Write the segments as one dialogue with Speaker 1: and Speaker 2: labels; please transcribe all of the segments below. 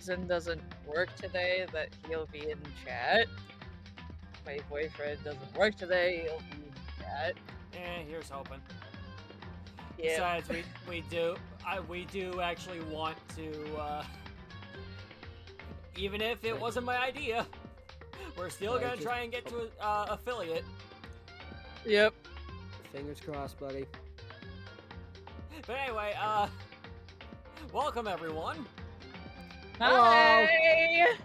Speaker 1: Zen doesn't work today, that he'll be in chat. My boyfriend doesn't work today, he'll be in chat.
Speaker 2: Here's hoping.
Speaker 1: Yeah.
Speaker 2: Besides, we do actually want to, even if it wasn't my idea, we're still gonna try and get to affiliate.
Speaker 1: Yep.
Speaker 3: Fingers crossed, buddy.
Speaker 2: But anyway, welcome everyone.
Speaker 1: Hi!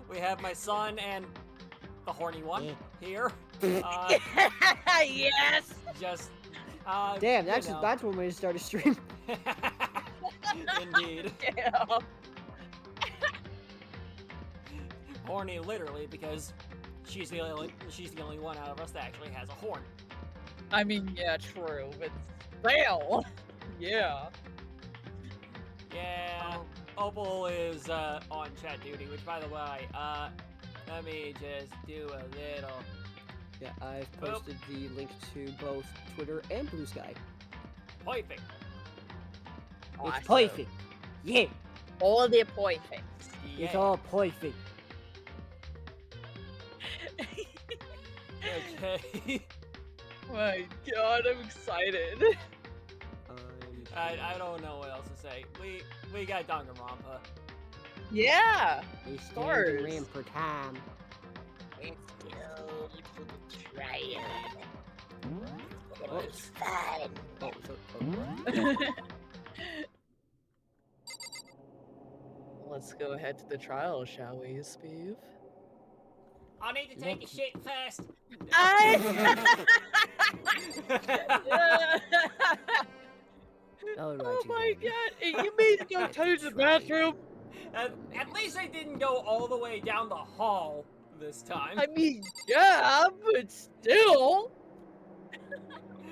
Speaker 2: We have my son and the horny one here.
Speaker 1: Yes!
Speaker 2: Just,
Speaker 3: Damn, that's one way to start a stream.
Speaker 2: Indeed.
Speaker 1: Yeah.
Speaker 2: Horny, literally, because she's the only one out of us that actually has a horn.
Speaker 1: I mean, yeah, true, but still. Yeah.
Speaker 2: Yeah. Opal is on chat duty, which, by the way, let me just do a little.
Speaker 3: Yeah, I've posted the link to both Twitter and Blue Sky.
Speaker 2: Perfect.
Speaker 3: It's perfect. Yeah.
Speaker 1: All the perfect.
Speaker 2: Yeah.
Speaker 3: It's all perfect.
Speaker 2: Okay.
Speaker 1: My god, I'm excited.
Speaker 2: I don't know what else to say. We got Danganronpa.
Speaker 1: Yeah.
Speaker 3: It's
Speaker 1: course.
Speaker 3: ran for time.
Speaker 1: Let's go to the trial.
Speaker 2: It's
Speaker 1: fun. Let's go ahead to the trial, shall we, Sbeve?
Speaker 2: I need to take a shit first.
Speaker 1: Oh my god, you made to go to the bathroom?
Speaker 2: At least I didn't go all the way down the hall this time.
Speaker 1: I mean, yeah, but still.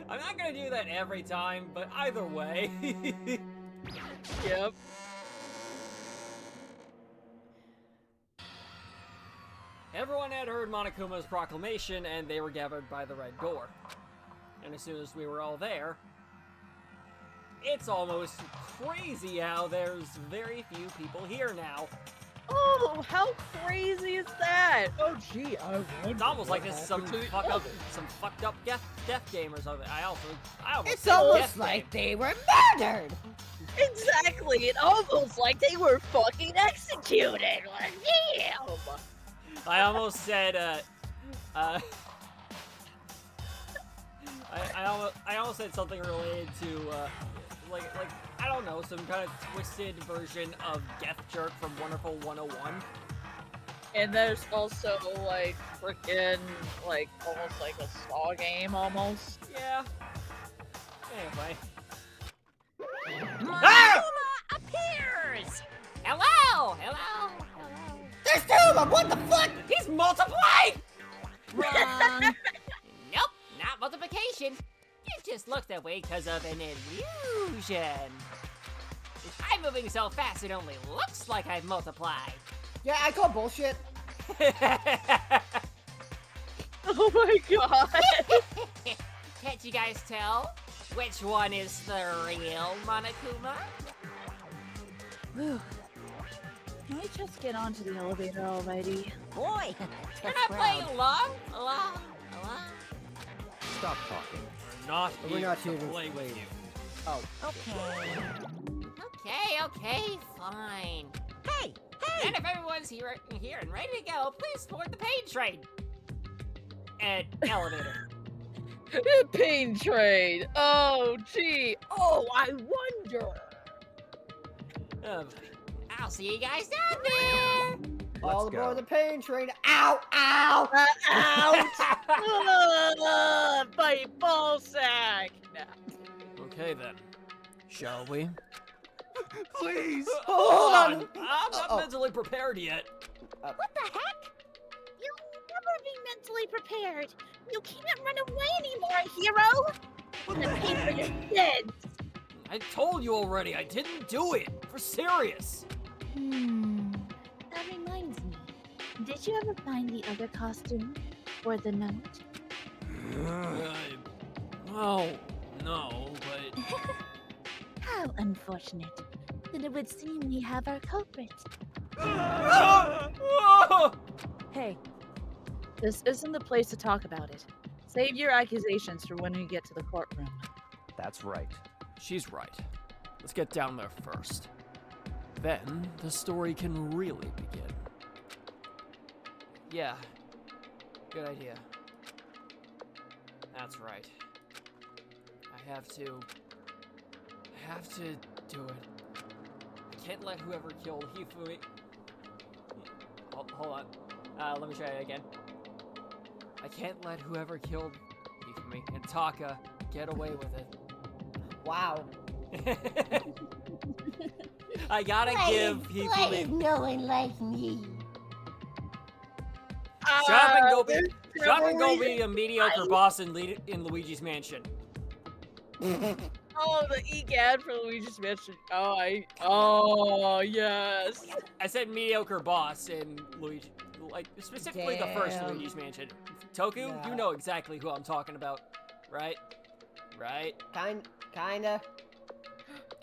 Speaker 2: I'm not gonna do that every time, but either way.
Speaker 1: Yep.
Speaker 2: Everyone had heard Monokuma's proclamation, and they were gathered by the red door. And as soon as we were all there, it's almost crazy how there's very few people here now.
Speaker 1: Oh, how crazy is that? Oh, gee,
Speaker 2: It's almost like this is some fucked up death game or something. I almost
Speaker 4: It's
Speaker 2: said
Speaker 4: almost
Speaker 2: death
Speaker 4: like
Speaker 2: game.
Speaker 4: they were murdered.
Speaker 1: Exactly, it almost like they were fucking executed. Like, damn.
Speaker 2: I almost said, I almost said something related to, like, I don't know, some kind of twisted version of Death Jerk from Wonderful 101.
Speaker 1: And there's also, like, frickin', like, almost like a Saw game, almost.
Speaker 2: Yeah. Anyway.
Speaker 4: Ah! appears. Hello, hello, hello.
Speaker 3: There's two of them! What the fuck?
Speaker 2: He's multiplied!
Speaker 4: Wrong. Nope, not multiplication. It just looks that way because of an illusion. I'm moving so fast it only looks like I've multiplied.
Speaker 3: Yeah, I call bullshit.
Speaker 1: Oh my god.
Speaker 4: Can't you guys tell which one is the real Monokuma?
Speaker 1: Whew. Can we just get onto the elevator already?
Speaker 4: Boy, you're not playing along?
Speaker 3: Stop talking.
Speaker 2: We're not here
Speaker 3: to
Speaker 2: play with you.
Speaker 3: Oh.
Speaker 4: Okay, fine. Hey! And if everyone's here and ready to go, please board the pain train.
Speaker 2: And elevator.
Speaker 1: Pain trade. Oh, gee. Oh, I wonder.
Speaker 4: I'll see you guys down there.
Speaker 3: All aboard the pain train. Ow! Ow!
Speaker 1: Ouch! My ball sack.
Speaker 2: Okay then. Shall we?
Speaker 3: Please!
Speaker 2: Hold on! I'm not mentally prepared yet.
Speaker 5: What the heck? You'll never be mentally prepared. You can't run away anymore, hero. The paper is dead.
Speaker 2: I told you already, I didn't do it. For serious.
Speaker 5: That reminds me. Did you ever find the other costume for the note?
Speaker 2: Well, no, but...
Speaker 5: How unfortunate. then it would seem we have our culprit.
Speaker 1: Hey, this isn't the place to talk about it. Save your accusations for when we get to the courtroom.
Speaker 6: That's right.
Speaker 2: She's right. Let's get down there first. Then the story can really begin. Yeah. Good idea. That's right. I have to do it. I can't let whoever killed Hifumi... Hold on. Let me try it again. I can't let whoever killed Hifumi and Taka get away with it.
Speaker 3: Wow.
Speaker 2: I gotta give
Speaker 7: Why
Speaker 2: Hifumi...
Speaker 7: is no one like me?
Speaker 2: Shut up and go be a mediocre boss in Luigi's Mansion.
Speaker 1: Oh, the egad for Luigi's Mansion. Oh, yes.
Speaker 2: I said mediocre boss in Luigi, like specifically the first
Speaker 3: Damn.
Speaker 2: Luigi's Mansion. Toku,
Speaker 3: Yeah.
Speaker 2: you know exactly who I'm talking about, right? Right?
Speaker 3: Kinda.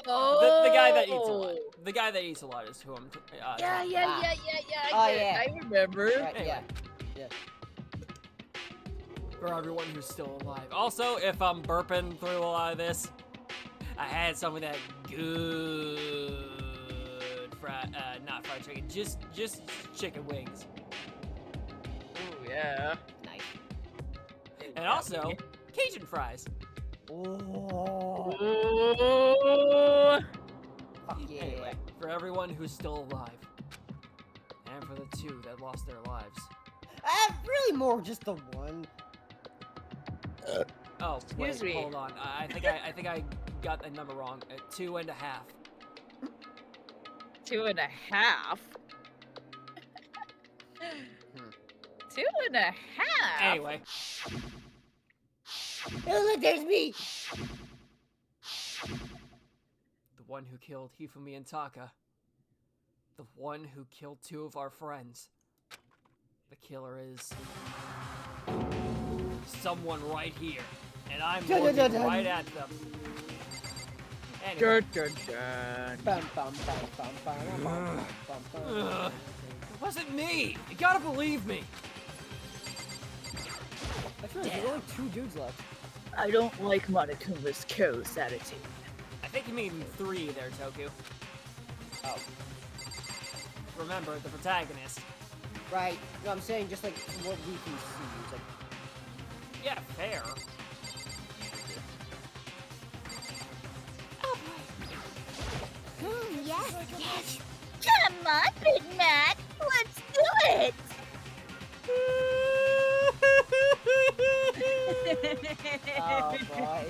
Speaker 1: Oh.
Speaker 2: The guy that eats a lot. The guy that eats a lot is who I'm.
Speaker 1: Yeah.
Speaker 2: talking
Speaker 3: Ah.
Speaker 1: I
Speaker 3: Oh,
Speaker 1: get it.
Speaker 3: yeah.
Speaker 1: I remember.
Speaker 3: Right,
Speaker 2: Anyway.
Speaker 3: yeah.
Speaker 2: For everyone who's still alive. Also, if I'm burping through a lot of this, I had some of that good not fried chicken, just chicken wings.
Speaker 1: Oh, yeah.
Speaker 3: Nice.
Speaker 2: And also, Cajun fries.
Speaker 3: Oh.
Speaker 1: Ooh.
Speaker 3: Fuck yeah.
Speaker 2: Anyway, for everyone who's still alive, and for the two that lost their lives.
Speaker 3: Really more just the one.
Speaker 2: Oh, wait,
Speaker 1: Excuse me.
Speaker 2: hold on. I think I got the number wrong. 2.5.
Speaker 1: 2.5. 2.5.
Speaker 2: Anyway,
Speaker 7: Oh, look, there's me.
Speaker 2: the one who killed Hifumi and Taka. The one who killed two of our friends. The killer is someone right here, and I'm
Speaker 3: Dun,
Speaker 2: looking
Speaker 3: dun, dun, dun.
Speaker 2: right at them. Anyway,
Speaker 1: Dun, dun, dun.
Speaker 3: Bum, bum, bum, bum, bum, bum, bum, bum.
Speaker 2: Ugh. it wasn't me. You gotta believe me.
Speaker 3: That's right, there's only 2 dudes left.
Speaker 1: I don't like Monokuma's Ko's attitude.
Speaker 2: I think you mean 3 there, Toku.
Speaker 3: Oh.
Speaker 2: Remember, the protagonist.
Speaker 3: Right. No, I'm saying just like what we can see. It's like,
Speaker 2: Yeah, fair.
Speaker 5: Yes. Come on, Big Mac. Let's do it.
Speaker 3: oh boy.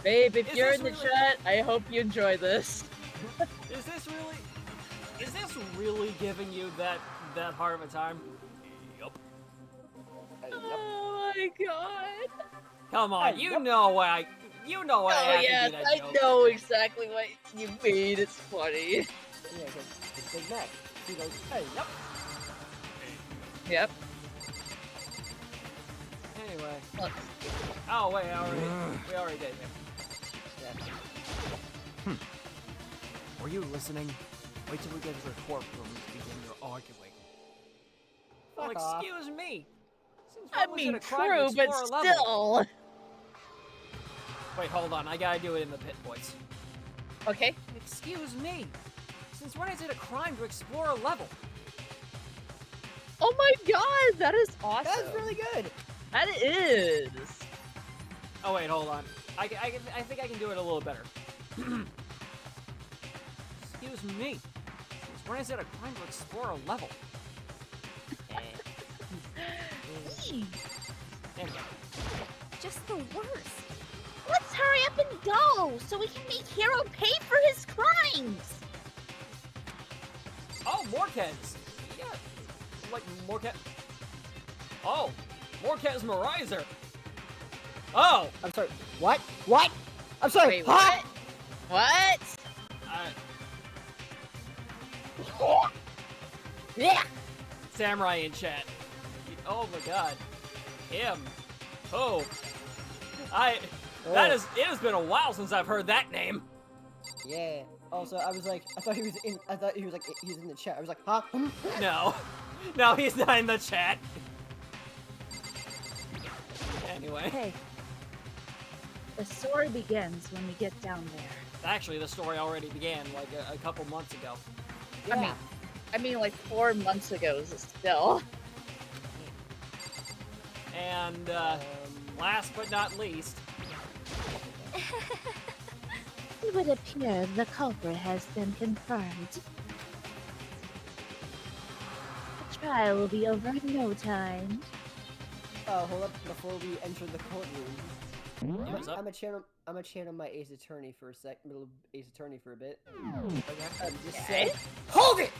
Speaker 1: Babe, if
Speaker 2: Is
Speaker 1: you're
Speaker 2: this
Speaker 1: in the
Speaker 2: really-
Speaker 1: chat, I hope you enjoy this.
Speaker 2: Is this really giving you that hard of a time? Yup.
Speaker 1: Oh my god.
Speaker 2: Come on,
Speaker 3: Hey,
Speaker 2: you
Speaker 3: yup.
Speaker 2: know why I
Speaker 1: Oh
Speaker 2: have
Speaker 1: yes,
Speaker 2: to do that
Speaker 1: I
Speaker 2: joke.
Speaker 1: know exactly what you mean. It's funny.
Speaker 3: Yeah, because it's Big Mac. He goes, hey, yep.
Speaker 1: Yep.
Speaker 2: Anyway.
Speaker 1: Look.
Speaker 2: Oh wait, we already did.
Speaker 3: Yeah.
Speaker 2: Were you listening? Wait till we get to the courtroom to begin your arguing. Well,
Speaker 3: Fuck off.
Speaker 2: excuse me. Since
Speaker 1: I
Speaker 2: when was it
Speaker 1: mean,
Speaker 2: a crime to
Speaker 1: true, but
Speaker 2: explore a level?
Speaker 1: still.
Speaker 2: Wait, hold on. I gotta do it in the pit voice.
Speaker 1: Okay.
Speaker 2: Excuse me. Since when is it a crime to explore a level?
Speaker 1: Oh my god, that is awesome.
Speaker 3: That's really good.
Speaker 1: That is.
Speaker 2: Oh wait, hold on. I think I can do it a little better. Excuse me. Since when is it a crime to explore a level? Anyway.
Speaker 5: Just the worst. Let's hurry up and go so we can make Hero pay for his crimes.
Speaker 2: Oh, Morkez! Yeah, like Morkez. Oh, Morkez Marizer! Oh!
Speaker 3: I'm sorry. What? What? I'm sorry.
Speaker 1: Wait,
Speaker 3: huh?
Speaker 1: what? What?
Speaker 3: Yeah.
Speaker 2: Samurai in chat. Oh my god. Him. Oh. It has been a while since I've heard that name.
Speaker 3: Yeah. Also, I was like, I thought he was like, he's in the chat. I was like, huh?
Speaker 2: No. No, he's not in the chat. Anyway.
Speaker 5: Hey. The story begins when we get down there.
Speaker 2: Actually, the story already began like a couple months ago.
Speaker 3: Yeah.
Speaker 1: I mean, like 4 months ago still.
Speaker 2: And last but not least,
Speaker 5: It would appear the culprit has been confirmed. The trial will be over in no time.
Speaker 3: Oh, hold up! Before we enter the courtroom,
Speaker 2: what's up?
Speaker 3: I'm gonna channel my Ace Attorney for a sec, little Ace Attorney for a bit. Just
Speaker 1: Okay.
Speaker 3: say, hold it!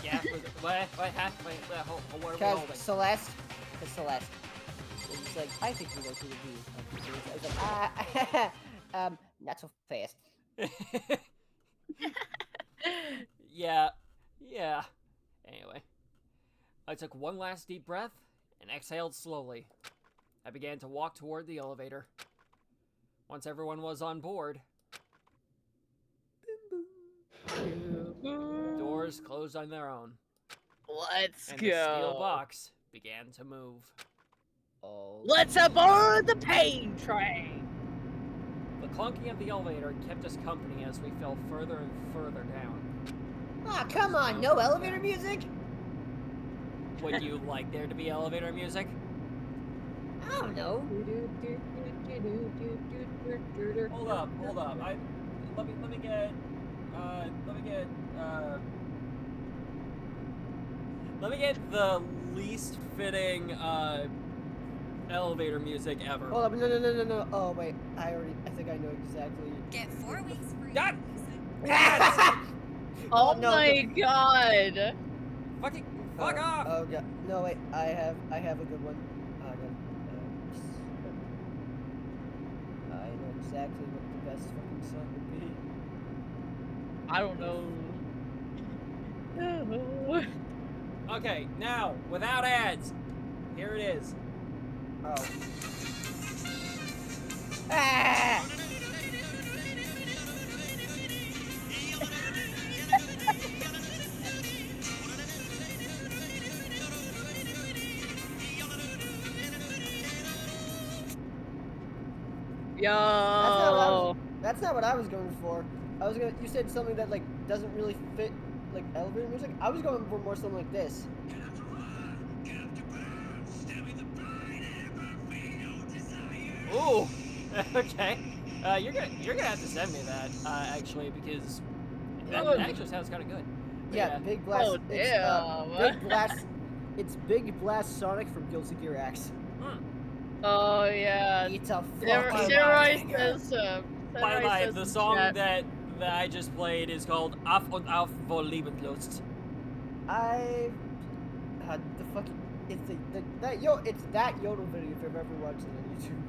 Speaker 2: Yeah. What happened? Wait, what are we
Speaker 3: Cause
Speaker 2: holding?
Speaker 3: Celeste. It's like, I think we go to the view. I was like, not so fast.
Speaker 2: Yeah. Anyway, I took one last deep breath and exhaled slowly. I began to walk toward the elevator. Once everyone was on board, doors closed on their own,
Speaker 1: Let's
Speaker 2: and
Speaker 1: go.
Speaker 2: the steel box began to move.
Speaker 3: Oh.
Speaker 1: Let's aboard the pain train.
Speaker 2: The clunking of the elevator kept us company as we fell further and further down.
Speaker 3: Ah, come on! No elevator music.
Speaker 2: Would you like there to be elevator music?
Speaker 3: I don't know.
Speaker 2: Hold up. Let me get the least fitting elevator music ever.
Speaker 3: Hold up! No! Oh wait, I think I know exactly.
Speaker 6: Get 4 weeks free.
Speaker 2: God!
Speaker 1: Oh
Speaker 3: no,
Speaker 1: my god.
Speaker 2: Fucking fuck off!
Speaker 3: Oh god! No wait, I have a good one. I know exactly what the best fucking song would be.
Speaker 1: I don't know.
Speaker 2: Okay, now without ads, here it is.
Speaker 3: Oh. Ah!
Speaker 1: Yo.
Speaker 3: That's not what I was going for. You said something that like doesn't really fit like elevator music. I was going for more something like this.
Speaker 2: Ooh. Okay. You're gonna have to send me that actually because that actually sounds kind of good. But
Speaker 3: Yeah, Big Blast.
Speaker 1: Oh,
Speaker 3: It's,
Speaker 1: damn.
Speaker 3: Big Blast. It's Big Blast Sonic from Guilty Gear X.
Speaker 1: Oh yeah.
Speaker 3: It's a
Speaker 1: Samurai
Speaker 3: fucking
Speaker 1: says
Speaker 2: By the way, the song that I just played is called Auf und Auf vor Lebenlust.
Speaker 3: The fuck. It's that yodel video if you've ever watched it on YouTube.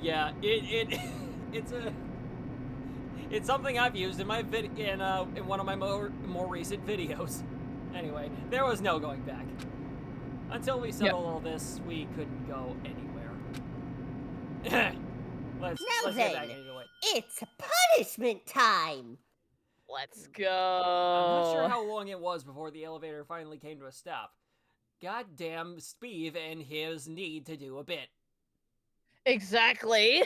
Speaker 2: Yeah, it's something I've used in my in one of my more recent videos. Anyway, there was no going back. Until we settled all this, we couldn't go anywhere. let's get back into it.
Speaker 7: It's punishment time!
Speaker 1: Let's go.
Speaker 2: I'm not sure how long it was before the elevator finally came to a stop. Goddamn Sbeve and his need to do a bit.
Speaker 1: Exactly.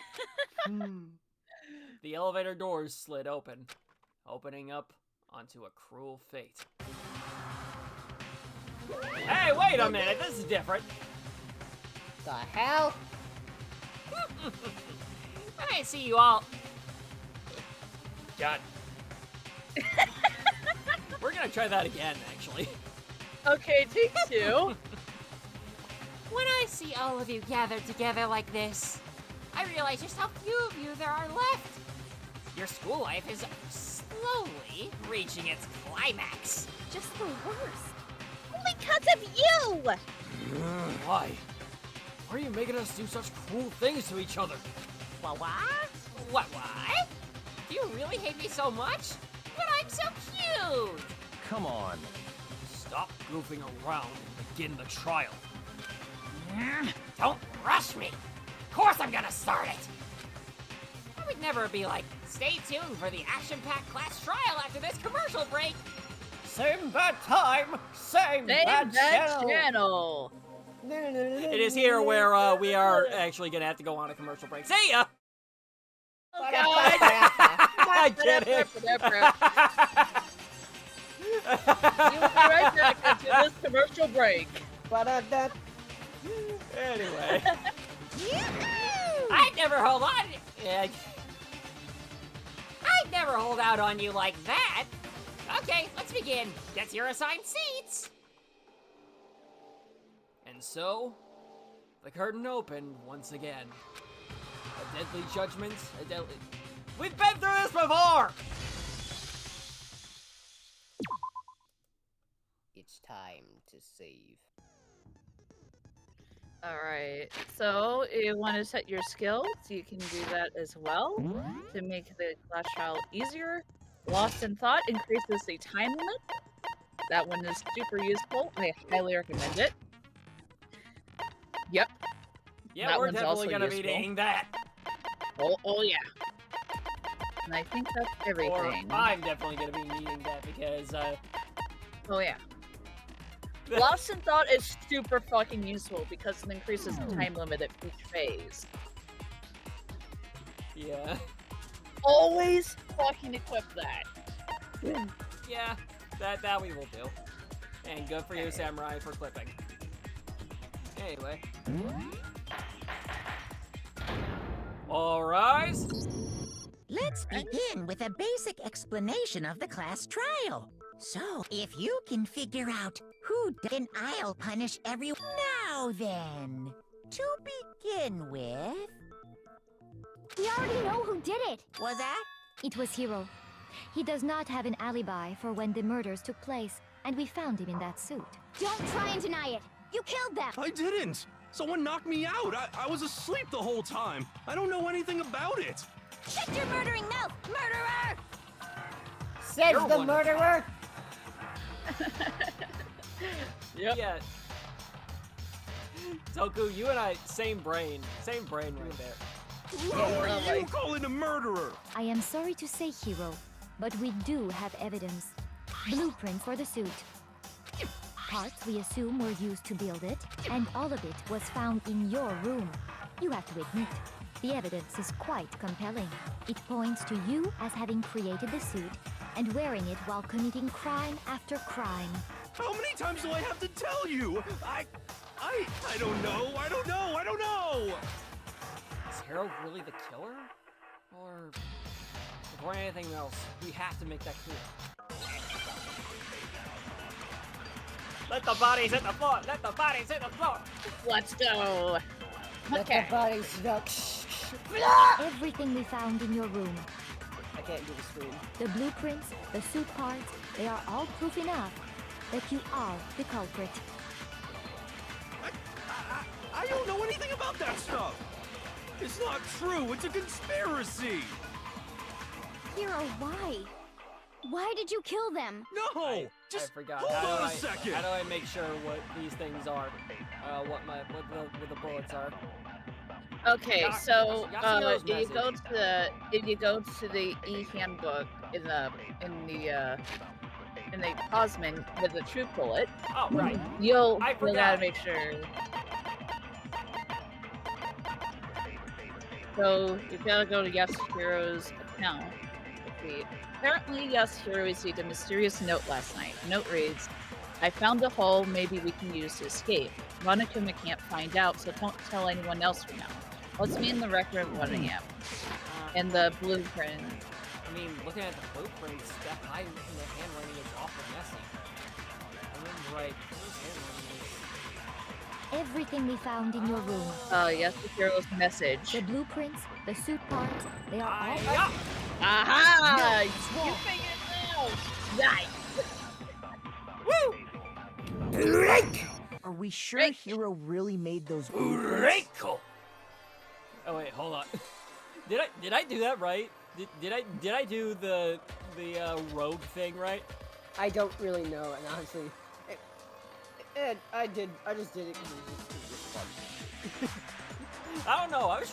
Speaker 2: The elevator doors slid open, opening up onto a cruel fate. Hey, wait a minute, this is different.
Speaker 3: The hell?
Speaker 4: When I see you all,
Speaker 2: God. We're gonna try that again, actually.
Speaker 1: Okay, take 2.
Speaker 4: when I see all of you gathered together like this, I realize just how few of you there are left. Your school life is slowly reaching its climax.
Speaker 5: Just the worst. Only because of you!
Speaker 2: Why? Why are you making us do such cruel things to each other?
Speaker 4: What? What? Do you really hate me so much? But I'm so cute!
Speaker 8: Come on.
Speaker 2: Stop goofing around and begin the trial.
Speaker 4: Don't rush me! Of course I'm gonna start it! would never be like, stay tuned for the action-packed class trial after this commercial break.
Speaker 3: Same bad time, same
Speaker 1: Name
Speaker 3: bad
Speaker 1: that
Speaker 3: channel.
Speaker 1: channel.
Speaker 2: It is here where we are actually gonna have to go on a commercial break. See ya!
Speaker 1: Oh, God.
Speaker 2: I get it.
Speaker 1: You will be right back after this commercial break.
Speaker 2: Anyway.
Speaker 4: I'd never hold on. I'd never hold out on you like that. Okay, let's begin. Get your assigned seats.
Speaker 2: And so, the curtain opened once again. A deadly judgment, a deadly... We've been through this before!
Speaker 3: It's time to save.
Speaker 1: Alright, so you want to set your skills, you can do that as well to make the class trial easier. Lost in Thought increases the time limit. That one is super useful. I highly recommend it. Yep.
Speaker 2: Yeah,
Speaker 1: That
Speaker 2: we're
Speaker 1: one's
Speaker 2: definitely
Speaker 1: also
Speaker 2: gonna be
Speaker 1: useful.
Speaker 2: needing that.
Speaker 1: Oh yeah. And I think that's
Speaker 2: Or
Speaker 1: everything.
Speaker 2: I'm definitely gonna be needing that because,
Speaker 1: Oh yeah. Lost in Thought is super fucking useful because it increases the time limit at each phase.
Speaker 2: yeah.
Speaker 1: Always fucking equip that.
Speaker 2: Yeah, that we will do. And good for you, Samurai, for clipping. Anyway. All rise.
Speaker 6: Let's begin with a basic explanation of the class trial. So, if you can figure out who did, then I'll punish everyone. Now then, to begin with...
Speaker 8: We already know who did it!
Speaker 6: Was that?
Speaker 8: It was Hiro. He does not have an alibi for when the murders took place, and we found him in that suit. Don't try and deny it! You killed them!
Speaker 9: I didn't! Someone knocked me out! I was asleep the whole time! I don't know anything about it!
Speaker 8: Shut your murdering mouth, murderer!
Speaker 3: Says
Speaker 2: You're
Speaker 3: the
Speaker 2: one.
Speaker 3: murderer!
Speaker 1: Yep.
Speaker 2: Yeah. Toku, you and I, same brain right there.
Speaker 9: Who are you calling a murderer?
Speaker 8: I am sorry to say, Hiro, but we do have evidence. Blueprints for the suit. Parts we assume were used to build it, and all of it was found in your room. You have to admit, the evidence is quite compelling. It points to you as having created the suit and wearing it while committing crime after crime.
Speaker 9: How many times do I have to tell you? I don't know, I don't know!
Speaker 2: Is Hiro really the killer? Or anything else? We have to make that clear. Let the bodies hit the floor! Let the bodies hit the floor!
Speaker 1: Let's go.
Speaker 3: Let
Speaker 1: Okay.
Speaker 3: the body smoke.
Speaker 8: Everything we found in your room,
Speaker 3: I can't do the scream.
Speaker 8: the blueprints, the suit parts, they are all proof enough that you are the culprit.
Speaker 9: I don't know anything about that stuff! It's not true, it's a conspiracy!
Speaker 8: Hiro, why? Why did you kill them?
Speaker 9: No!
Speaker 2: I
Speaker 9: Just
Speaker 2: forgot.
Speaker 9: hold on a second!
Speaker 2: How do I make sure what these things are? What the bullets are?
Speaker 1: Okay, so
Speaker 2: Yasuo's
Speaker 1: if you go to the e-handbook in the Cosmin with the true bullet,
Speaker 2: Oh, right.
Speaker 1: you'll
Speaker 2: I
Speaker 1: gotta
Speaker 2: forgot.
Speaker 1: make sure. So you gotta go to Yasuhiro's account. Apparently, Yasuhiro received a mysterious note last night. The note reads, "I found a hole maybe we can use to escape. Monokuma can't find out, so don't tell anyone else for now. What's me in the record of what I am?" And the blueprint.
Speaker 2: I mean, looking at the blueprints, that the handwriting is awful messy. I remember right. Whose handwriting is...
Speaker 8: Everything we found in your room,
Speaker 1: Yasuhiro's message.
Speaker 8: the blueprints, the suit parts, they are all...
Speaker 2: Yeah.
Speaker 1: Aha! You figured it out! Nice!
Speaker 10: Are we sure
Speaker 1: Right.
Speaker 10: Hiro really made those
Speaker 2: Reiko! Oh wait, hold on. Did I do that right? Did I do the rogue thing right?
Speaker 3: I don't really know, and honestly, I just did it because it was just fun.
Speaker 2: I don't know. I was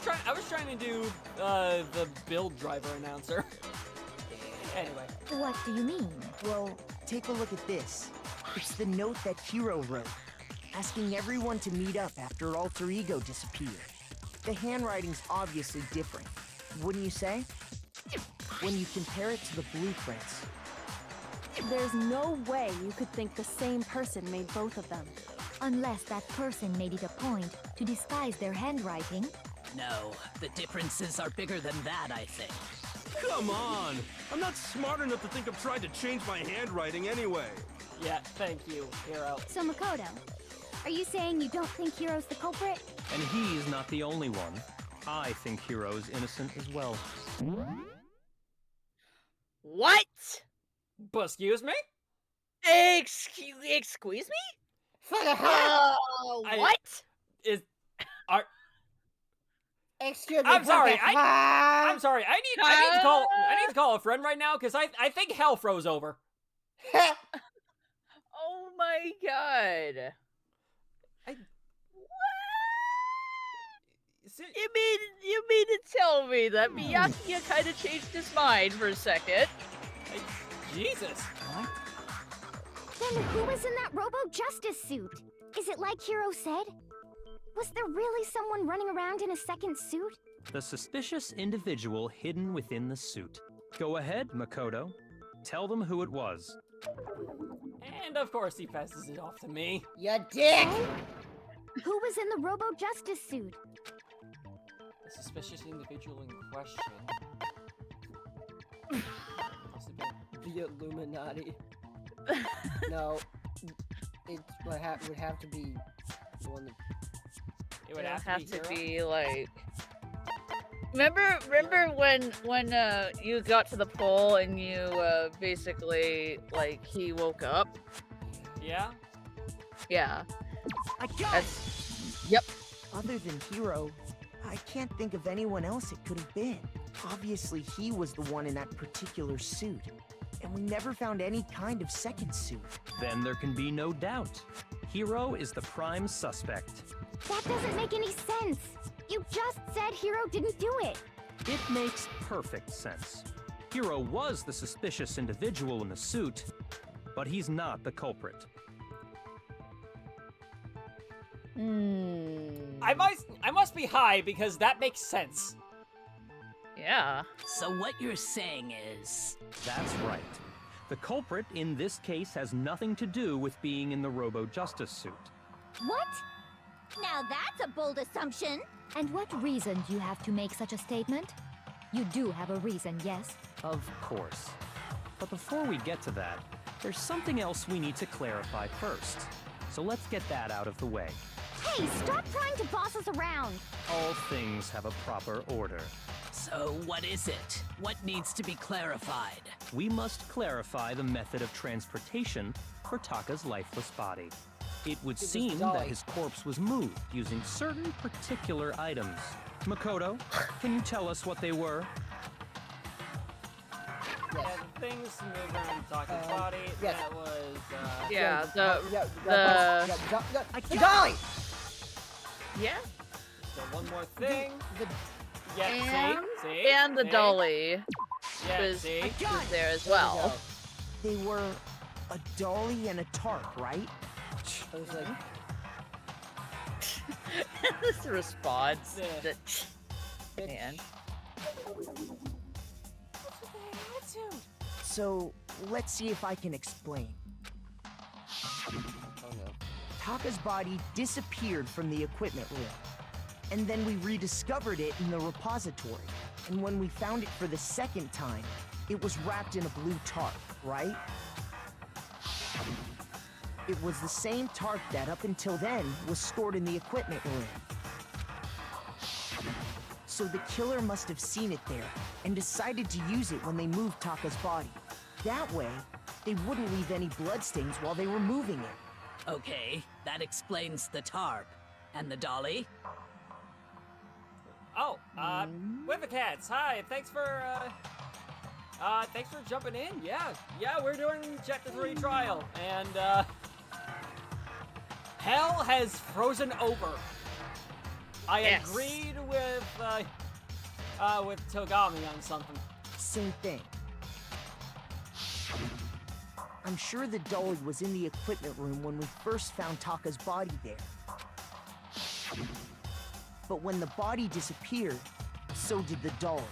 Speaker 2: trying to do the build driver announcer. Anyway.
Speaker 8: What do you mean?
Speaker 10: Well, take a look at this. It's the note that Hero wrote, asking everyone to meet up after Alter Ego disappeared. The handwriting's obviously different, wouldn't you say? When you compare it to the blueprints.
Speaker 11: There's no way you could think the same person made both of them.
Speaker 8: Unless that person made it a point to disguise their handwriting.
Speaker 12: No, the differences are bigger than that, I think.
Speaker 9: Come on! I'm not smart enough to think of trying to change my handwriting anyway.
Speaker 2: Yeah, thank you, Hero.
Speaker 8: So Makoto, are you saying you don't think Hiro's the culprit?
Speaker 13: And he's not the only one. I think Hiro's innocent as well.
Speaker 1: What?
Speaker 2: But excuse me?
Speaker 1: Excuse me? What?
Speaker 7: Excuse me.
Speaker 2: I'm sorry.
Speaker 7: Puppet.
Speaker 2: I'm sorry. I need to call a friend right now because I think hell froze over.
Speaker 1: Oh my god. You mean to tell me that Miyaki kind of changed his mind for a second?
Speaker 2: Jesus.
Speaker 8: Then who was in that Robo-Justice suit? Is it like Hiro said? Was there really someone running around in a second suit?
Speaker 13: The suspicious individual hidden within the suit. Go ahead, Makoto. Tell them who it was.
Speaker 2: And of course he passes it off to me.
Speaker 7: You dick!
Speaker 8: Who was in the Robo-Justice suit?
Speaker 2: The suspicious individual in question. Must have been
Speaker 3: The Illuminati. No. It would have to be the one that...
Speaker 2: It would have to
Speaker 1: be like... Remember when you got to the pole and you basically like he woke up?
Speaker 2: Yeah?
Speaker 1: Yeah.
Speaker 10: I got it!
Speaker 1: Yep.
Speaker 10: Other than Hero, I can't think of anyone else it could have been. Obviously, he was the one in that particular suit. And we never found any kind of second suit.
Speaker 13: Then there can be no doubt. Hero is the prime suspect.
Speaker 8: That doesn't make any sense. You just said Hiro didn't do it.
Speaker 13: It makes perfect sense. Hero was the suspicious individual in the suit, but he's not the culprit.
Speaker 2: I must be high because that makes sense.
Speaker 1: Yeah.
Speaker 12: So what you're saying is...
Speaker 13: That's right. The culprit in this case has nothing to do with being in the Robo-Justice suit.
Speaker 8: What?
Speaker 5: Now that's a bold assumption.
Speaker 8: And what reason do you have to make such a statement? You do have a reason, yes?
Speaker 13: Of course. But before we get to that, there's something else we need to clarify first. So let's get that out of the way.
Speaker 8: Hey, stop trying to boss us around!
Speaker 13: All things have a proper order.
Speaker 12: So what is it? What needs to be clarified?
Speaker 13: We must clarify the method of transportation for Taka's lifeless body. It would seem that his corpse was moved using certain particular items. Makoto, can you tell us what they were?
Speaker 2: Yeah, the things moving around Taka's body.
Speaker 3: yes.
Speaker 2: That was
Speaker 3: the dolly!
Speaker 1: Yeah.
Speaker 2: So one more thing. Yeah,
Speaker 1: And,
Speaker 2: see?
Speaker 1: and the
Speaker 2: See?
Speaker 1: dolly
Speaker 2: Yeah,
Speaker 1: was
Speaker 2: see?
Speaker 1: there as well.
Speaker 10: They were a dolly and a tarp, right?
Speaker 3: I was like...
Speaker 1: This response.
Speaker 2: Yeah.
Speaker 1: Man.
Speaker 10: So, let's see if I can explain.
Speaker 3: Oh no.
Speaker 10: Taka's body disappeared from the equipment room. And then we rediscovered it in the repository. And when we found it for the second time, it was wrapped in a blue tarp, right? It was the same tarp that up until then was stored in the equipment room. So the killer must have seen it there and decided to use it when they moved Taka's body. That way, they wouldn't leave any bloodstains while they were moving it.
Speaker 12: Okay, that explains the tarp. And the dolly?
Speaker 2: Oh, with the cats. Hi, thanks for jumping in. Yeah, we're doing Chapter 3 trial, and hell has frozen over. I
Speaker 1: Yes.
Speaker 2: agreed with Togami on something.
Speaker 10: Same thing. I'm sure the dolly was in the equipment room when we first found Taka's body there. But when the body disappeared, so did the dolly.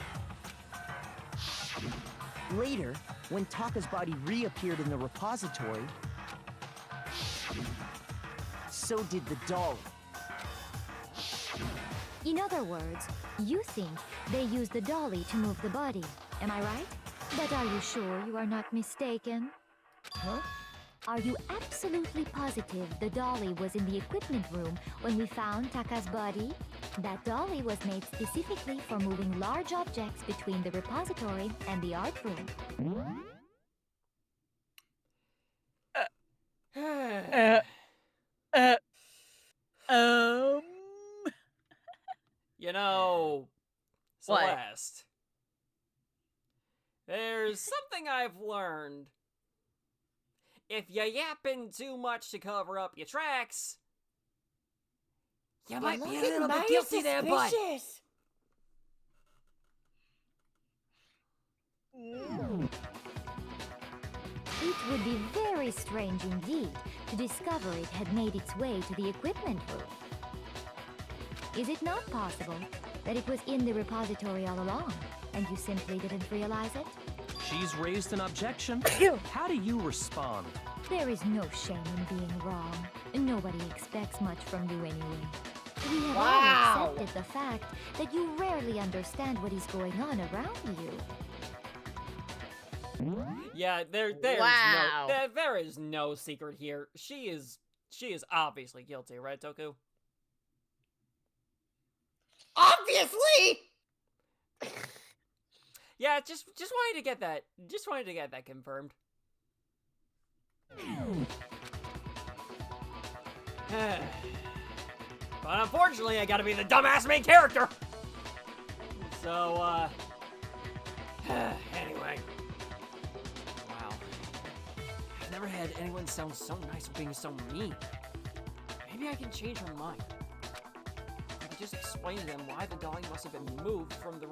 Speaker 10: Later, when Taka's body reappeared in the repository, so did the dolly.
Speaker 8: In other words, you think they used the dolly to move the body. Am I right? But are you sure you are not mistaken?
Speaker 10: Huh?
Speaker 8: Are you absolutely positive the dolly was in the equipment room when we found Taka's body? That dolly was made specifically for moving large objects between the repository and the art room.
Speaker 1: Um.
Speaker 2: You know,
Speaker 1: What?
Speaker 2: Celeste, there's something I've learned. If you yapping too much to cover up your tracks, you might be a little bit guilty there, bud.
Speaker 8: It would be very strange indeed to discover it had made its way to the equipment room. Is it not possible that it was in the repository all along, and you simply didn't realize it?
Speaker 13: She's raised an objection. How do you respond?
Speaker 8: There is no shame in being wrong. Nobody expects much from you anyway. We have all accepted the fact that you rarely understand what is going on around you.
Speaker 2: Yeah, there is no secret here. She is obviously guilty, right, Toku?
Speaker 7: Obviously!
Speaker 2: Yeah, just wanted to get that. Just wanted to get that confirmed. But unfortunately, I gotta be the dumbass main character. So, anyway. Wow. I've never had anyone sound so nice for being so mean. Maybe I can change her mind. I could just explain to them why the dolly must have been moved from the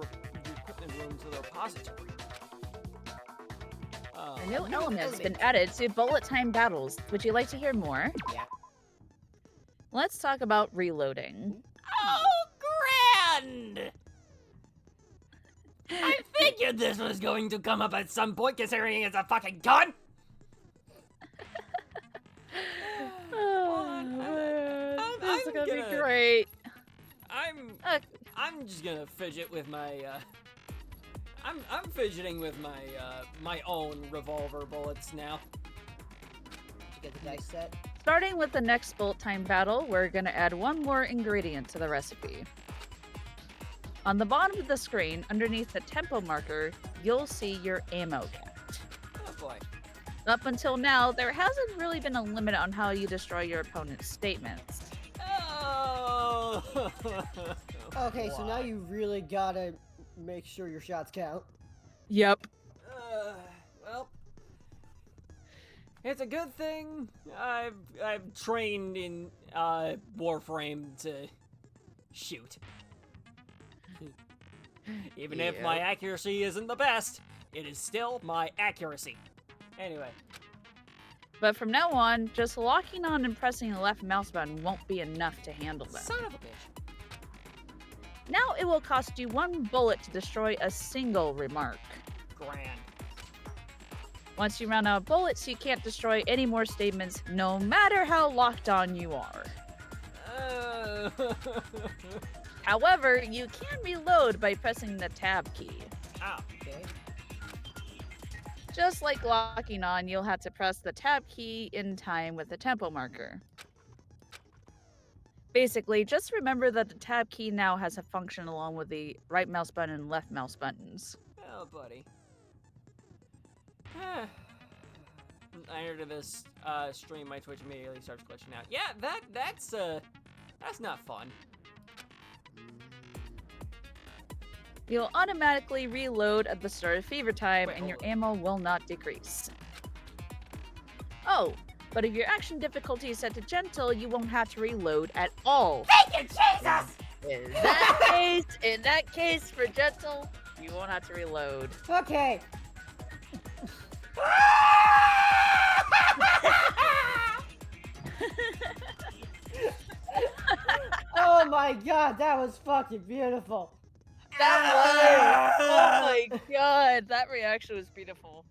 Speaker 2: equipment room to the repository.
Speaker 1: A new element has been added to bullet time battles. Would you like to hear more?
Speaker 7: Yeah.
Speaker 1: Let's talk about reloading.
Speaker 4: Oh, grand! I figured this was going to come up at some point, considering it's a fucking gun!
Speaker 1: This is gonna be great.
Speaker 2: I'm just gonna fidget with my, I'm fidgeting with my, my own revolver bullets now.
Speaker 3: Get the dice set.
Speaker 1: Starting with the next bullet time battle, we're gonna add one more ingredient to the recipe. On the bottom of the screen, underneath the tempo marker, you'll see your ammo count.
Speaker 2: Oh boy.
Speaker 1: Up until now, there hasn't really been a limit on how you destroy your opponent's statements.
Speaker 2: Oh!
Speaker 3: Okay, so now you really gotta make sure your shots count.
Speaker 1: Yep.
Speaker 2: Well, it's a good thing I've trained in Warframe to shoot. Even if my accuracy isn't the best, it is still my accuracy. Anyway.
Speaker 1: But from now on, just locking on and pressing the left mouse button won't be enough to handle them.
Speaker 2: Son of a bitch.
Speaker 1: Now it will cost you 1 bullet to destroy a single remark.
Speaker 2: Grand.
Speaker 1: Once you run out of bullets, you can't destroy any more statements, no matter how locked on you are. However, you can reload by pressing the tab key.
Speaker 2: Oh,
Speaker 3: okay.
Speaker 1: Just like locking on, you'll have to press the tab key in time with the tempo marker. Basically, just remember that the tab key now has a function along with the right mouse button and left mouse buttons.
Speaker 2: Oh, buddy. I entered this stream, my Twitch immediately starts glitching out. Yeah, that's not fun.
Speaker 1: You'll automatically reload at the start of fever time, and your ammo will not decrease. Oh, but if your action difficulty is set to gentle, you won't have to reload at all.
Speaker 4: Thank you, Jesus!
Speaker 1: In that case, for Gentle, you won't have to reload.
Speaker 3: Okay. Oh my god, that was fucking beautiful.
Speaker 1: That was. Oh my god, that reaction was beautiful.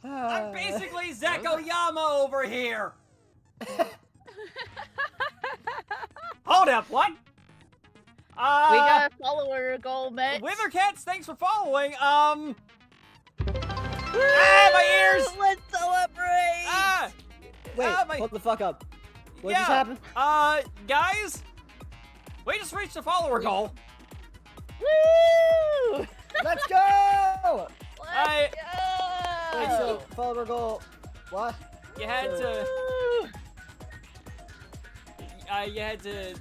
Speaker 2: I'm basically Zekoyama over here! Hold up, what?
Speaker 1: We got a follower goal, Mitch.
Speaker 2: Withercats, thanks for following. Ah, my ears!
Speaker 1: Let's celebrate!
Speaker 2: Ah!
Speaker 3: Wait,
Speaker 2: my...
Speaker 3: hold the fuck up. What just happened?
Speaker 2: Guys, we just reached the follower goal.
Speaker 1: Woo!
Speaker 3: Let's go!
Speaker 1: Let's go!
Speaker 3: Wait, so follower goal, what?
Speaker 2: You had to. You had to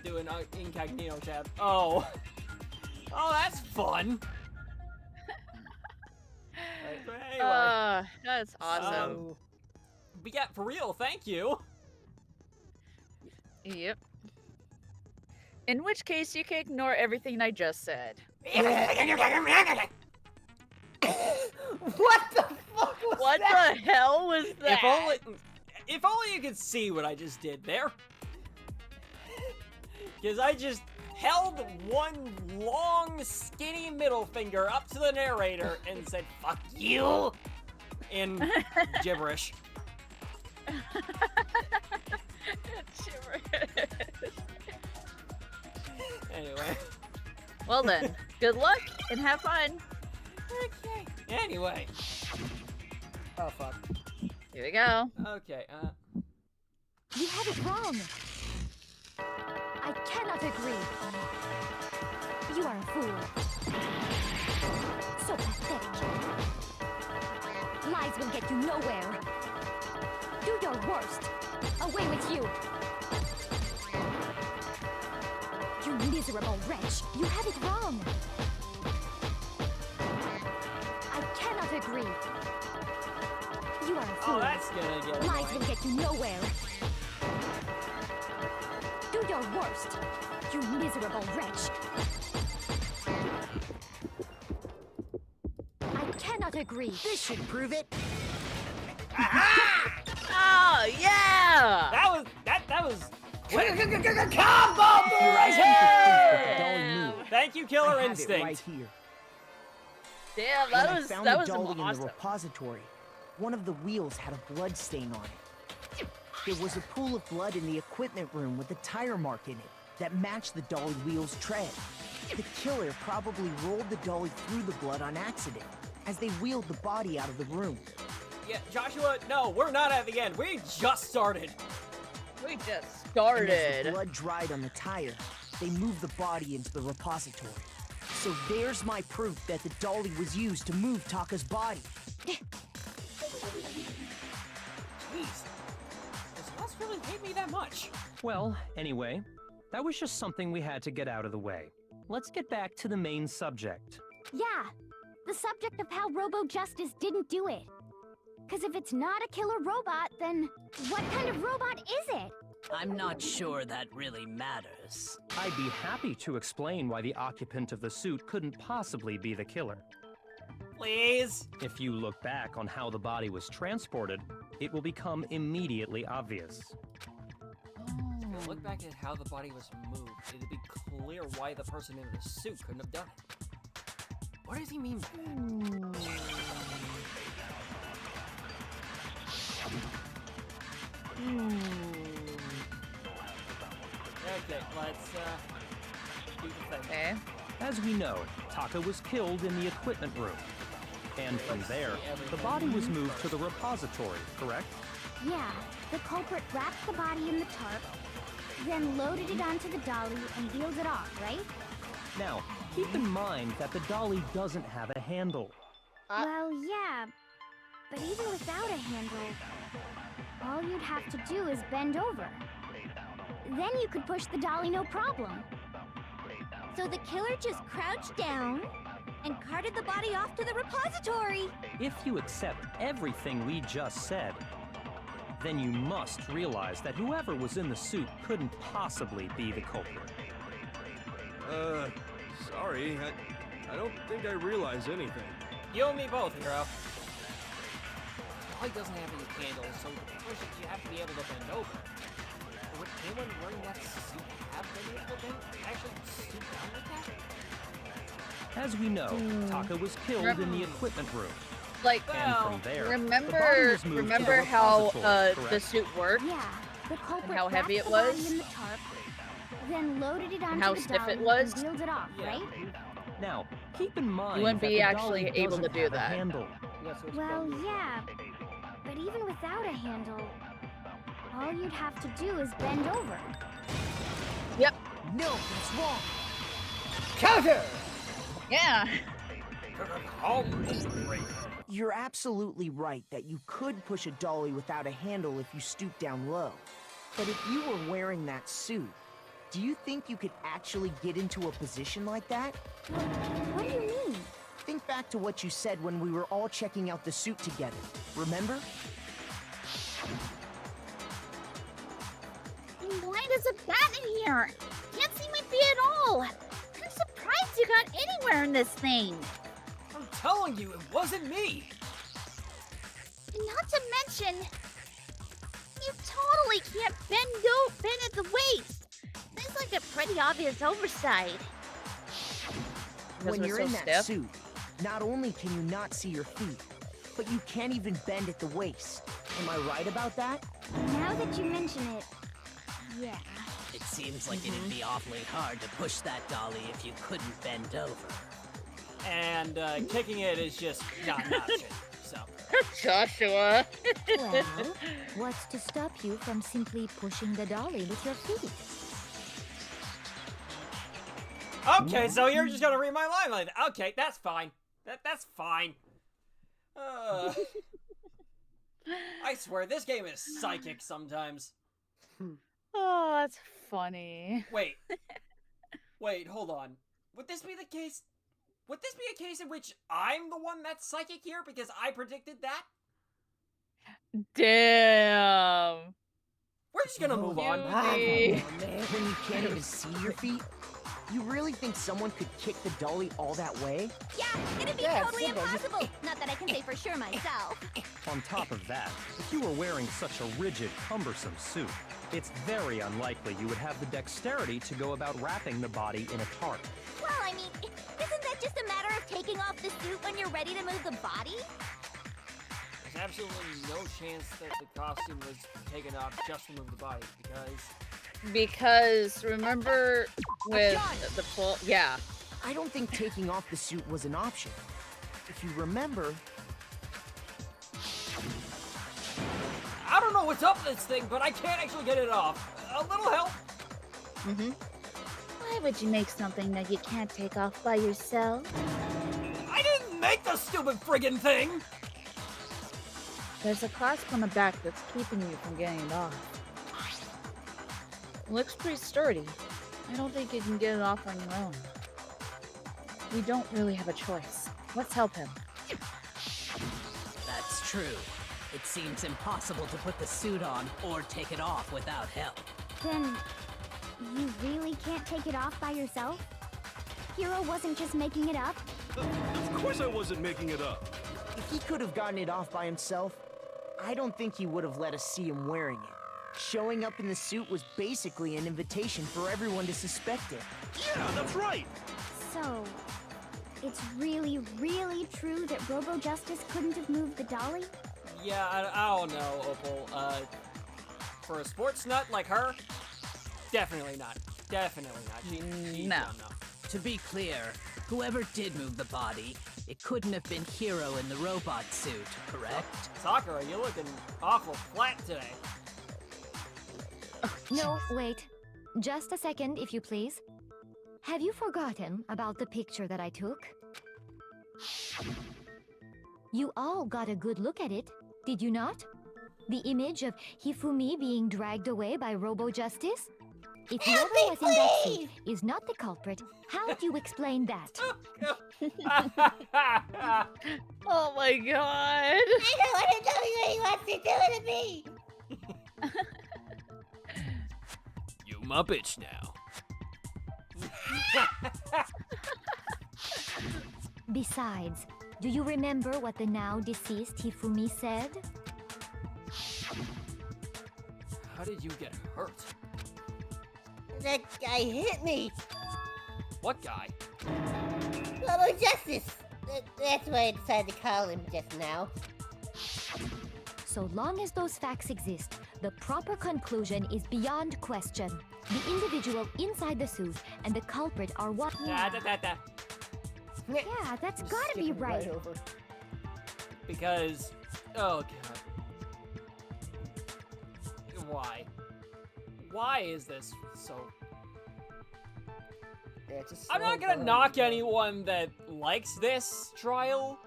Speaker 2: do an incognito tab. Oh. Oh, that's fun. Anyway.
Speaker 1: That's awesome.
Speaker 2: But yeah, for real, thank you.
Speaker 1: Yep. In which case, you can ignore everything I just said.
Speaker 3: What the fuck was
Speaker 1: What
Speaker 3: that?
Speaker 1: the hell was that?
Speaker 2: If only you could see what I just did there. Because I just held one long, skinny middle finger up to the narrator and said, "Fuck you," in gibberish. Anyway.
Speaker 1: Well then, good luck and have fun.
Speaker 2: Okay. Anyway.
Speaker 3: Oh fuck.
Speaker 1: Here we go.
Speaker 2: Okay,
Speaker 8: You have it wrong. I cannot agree. You are a fool. So pathetic. Lies will get you nowhere. Do your worst. Away with you. You miserable wretch. You have it wrong. I cannot agree. You are a fool.
Speaker 2: Oh, that's gonna get
Speaker 8: Lies
Speaker 2: annoying.
Speaker 8: will get you nowhere. Do your worst, you miserable wretch. I cannot agree.
Speaker 10: This should prove it.
Speaker 1: Oh yeah!
Speaker 2: That was
Speaker 10: Combo right here.
Speaker 2: Thank you, Killer
Speaker 10: I have
Speaker 2: Instinct.
Speaker 10: it right here.
Speaker 1: Damn,
Speaker 10: When I
Speaker 1: that
Speaker 10: found
Speaker 1: was
Speaker 10: the dolly in
Speaker 1: awesome.
Speaker 10: the repository. One of the wheels had a blood stain on it. There was a pool of blood in the equipment room with a tire mark in it that matched the dolly wheel's tread. The killer probably rolled the dolly through the blood on accident as they wheeled the body out of the room.
Speaker 2: Yeah, Joshua, no, we're not at the end. We just started.
Speaker 1: We just
Speaker 10: And as
Speaker 1: started.
Speaker 10: the blood dried on the tire, they moved the body into the repository. So there's my proof that the dolly was used to move Taka's body.
Speaker 2: Jeez. Does Wes really hate me that much?
Speaker 13: Well, anyway, that was just something we had to get out of the way. Let's get back to the main subject.
Speaker 8: Yeah, the subject of how Robo Justice didn't do it. Because if it's not a killer robot, then what kind of robot is it?
Speaker 12: I'm not sure that really matters.
Speaker 13: I'd be happy to explain why the occupant of the suit couldn't possibly be the killer.
Speaker 2: Please.
Speaker 13: If you look back on how the body was transported, it will become immediately obvious.
Speaker 2: If you look back at how the body was moved, it'd be clear why the person in the suit couldn't have done it. What does he mean by that? Okay, let's do the thing.
Speaker 1: Okay.
Speaker 13: As we know, Taka was killed in the equipment room. And from there, the body was moved to the repository, correct?
Speaker 8: Yeah, the culprit wrapped the body in the tarp, then loaded it onto the dolly and wheeled it off, right?
Speaker 13: Now, keep in mind that the dolly doesn't have a handle.
Speaker 8: Well, yeah, but even without a handle, all you'd have to do is bend over. Then you could push the dolly no problem. So the killer just crouched down and carted the body off to the repository.
Speaker 13: If you accept everything we just said, then you must realize that whoever was in the suit couldn't possibly be the culprit.
Speaker 9: Sorry, I don't think I realize anything.
Speaker 2: You and me both, Hero. Dolly doesn't have any handles, so to push it, you have to be able to bend over. Would anyone wearing that suit have been able to actually stoop down like that?
Speaker 13: As we know, Taka was killed in the equipment room.
Speaker 1: Like,
Speaker 13: And from there, the body
Speaker 1: remember
Speaker 13: was moved to
Speaker 1: remember
Speaker 13: the
Speaker 1: how
Speaker 13: repository,
Speaker 1: the
Speaker 13: correct?
Speaker 1: suit worked?
Speaker 8: Yeah, the culprit
Speaker 1: how heavy
Speaker 8: wrapped
Speaker 1: it
Speaker 8: the body
Speaker 1: was?
Speaker 8: in the tarp, then loaded it onto
Speaker 1: how
Speaker 8: the
Speaker 1: stiff
Speaker 8: dolly
Speaker 1: it was?
Speaker 8: and wheeled it off,
Speaker 2: Yeah.
Speaker 8: right?
Speaker 13: Now, keep in mind
Speaker 1: You wouldn't
Speaker 13: that
Speaker 1: be
Speaker 13: the
Speaker 1: actually
Speaker 13: dolly
Speaker 1: able to
Speaker 13: doesn't
Speaker 1: do
Speaker 13: have a
Speaker 1: that.
Speaker 13: handle.
Speaker 8: Well, yeah, but even without a handle, all you'd have to do is bend over.
Speaker 1: Yep.
Speaker 10: No, that's wrong.
Speaker 3: Counter!
Speaker 1: Yeah.
Speaker 10: You're absolutely right that you could push a dolly without a handle if you stoop down low. But if you were wearing that suit, do you think you could actually get into a position like that?
Speaker 8: What do you mean?
Speaker 10: Think back to what you said when we were all checking out the suit together. Remember?
Speaker 5: Why does it bat in here? Can't see my feet at all. I'm surprised you got anywhere in this thing.
Speaker 2: I'm telling you, it wasn't me!
Speaker 5: And not to mention, you totally can't bend at the waist. That's like a pretty obvious oversight.
Speaker 10: When
Speaker 1: we're
Speaker 10: you're
Speaker 1: so
Speaker 10: in that
Speaker 1: stiff?
Speaker 10: suit, not only can you not see your feet, but you can't even bend at the waist. Am I right about that?
Speaker 8: Now that you mention it, yeah.
Speaker 12: It seems like it'd be awfully hard to push that dolly if you couldn't bend over.
Speaker 2: And kicking it is just not an option, so.
Speaker 1: Joshua.
Speaker 8: Well, what's to stop you from simply pushing the dolly with your feet?
Speaker 2: Okay, so you're just gonna read my line like that. Okay, that's fine. That's fine. I swear, this game is psychic sometimes.
Speaker 1: Oh, that's funny.
Speaker 2: Wait. Wait, hold on. Would this be the case? Would this be a case in which I'm the one that's psychic here because I predicted that?
Speaker 1: Damn.
Speaker 2: We're just gonna move on.
Speaker 1: Cutie.
Speaker 10: When you can't even see your feet? You really think someone could kick the dolly all that way?
Speaker 8: Yeah, it'd be
Speaker 3: Yeah,
Speaker 8: totally
Speaker 3: simple.
Speaker 8: impossible. Not that I can say for sure myself.
Speaker 13: On top of that, if you were wearing such a rigid, cumbersome suit, it's very unlikely you would have the dexterity to go about wrapping the body in a tarp.
Speaker 8: Well, I mean, isn't that just a matter of taking off the suit when you're ready to move the body?
Speaker 2: There's absolutely no chance that the costume was taken off just to move the body
Speaker 1: Because remember with the full, yeah.
Speaker 10: I don't think taking off the suit was an option. If you remember,
Speaker 2: I don't know what's up with this thing, but I can't actually get it off. A little help.
Speaker 5: Why would you make something that you can't take off by yourself?
Speaker 2: I didn't make the stupid friggin' thing.
Speaker 1: There's a clasp on the back that's keeping you from getting it off. It looks pretty sturdy. I don't think you can get it off on your own. We don't really have a choice. Let's help him.
Speaker 12: That's true. It seems impossible to put the suit on or take it off without help.
Speaker 8: Then, you really can't take it off by yourself? Hero wasn't just making it up?
Speaker 9: Of course I wasn't making it up.
Speaker 10: if he could have gotten it off by himself, I don't think he would have let us see him wearing it. Showing up in the suit was basically an invitation for everyone to suspect it.
Speaker 9: Yeah, that's right!
Speaker 8: So, it's really, really true that Robo Justice couldn't have moved the dolly?
Speaker 2: Yeah, I don't know, Opal. For a sports nut like her, definitely not. Definitely not. She
Speaker 1: No.
Speaker 2: don't know.
Speaker 12: To be clear, whoever did move the body, it couldn't have been Hero in the robot suit, correct?
Speaker 2: Sakura, you're looking awful flat today.
Speaker 8: No, wait. Just a second, if you please. Have you forgotten about the picture that I took? You all got a good look at it, did you not? The image of Hifumi being dragged away by Robo Justice? If whoever was in that suit is not the culprit, how do you explain that?
Speaker 1: Oh my god!
Speaker 5: I don't want to tell you what he wants to do to me!
Speaker 2: my bitch now.
Speaker 8: Besides, do you remember what the now deceased Hifumi said?
Speaker 2: How did you get hurt?
Speaker 7: That guy hit me.
Speaker 2: What guy?
Speaker 7: Robo Justice. That's why I decided to call him just now.
Speaker 8: So long as those facts exist, the proper conclusion is beyond question. The individual inside the suit and the culprit are one.
Speaker 5: Yeah, that's gotta be
Speaker 3: Skipping
Speaker 5: right.
Speaker 3: over.
Speaker 2: Because, oh god. Why? Why is this so...
Speaker 3: Yeah, it's just
Speaker 2: I'm not
Speaker 3: so
Speaker 2: gonna
Speaker 3: bad.
Speaker 2: knock anyone that likes this trial.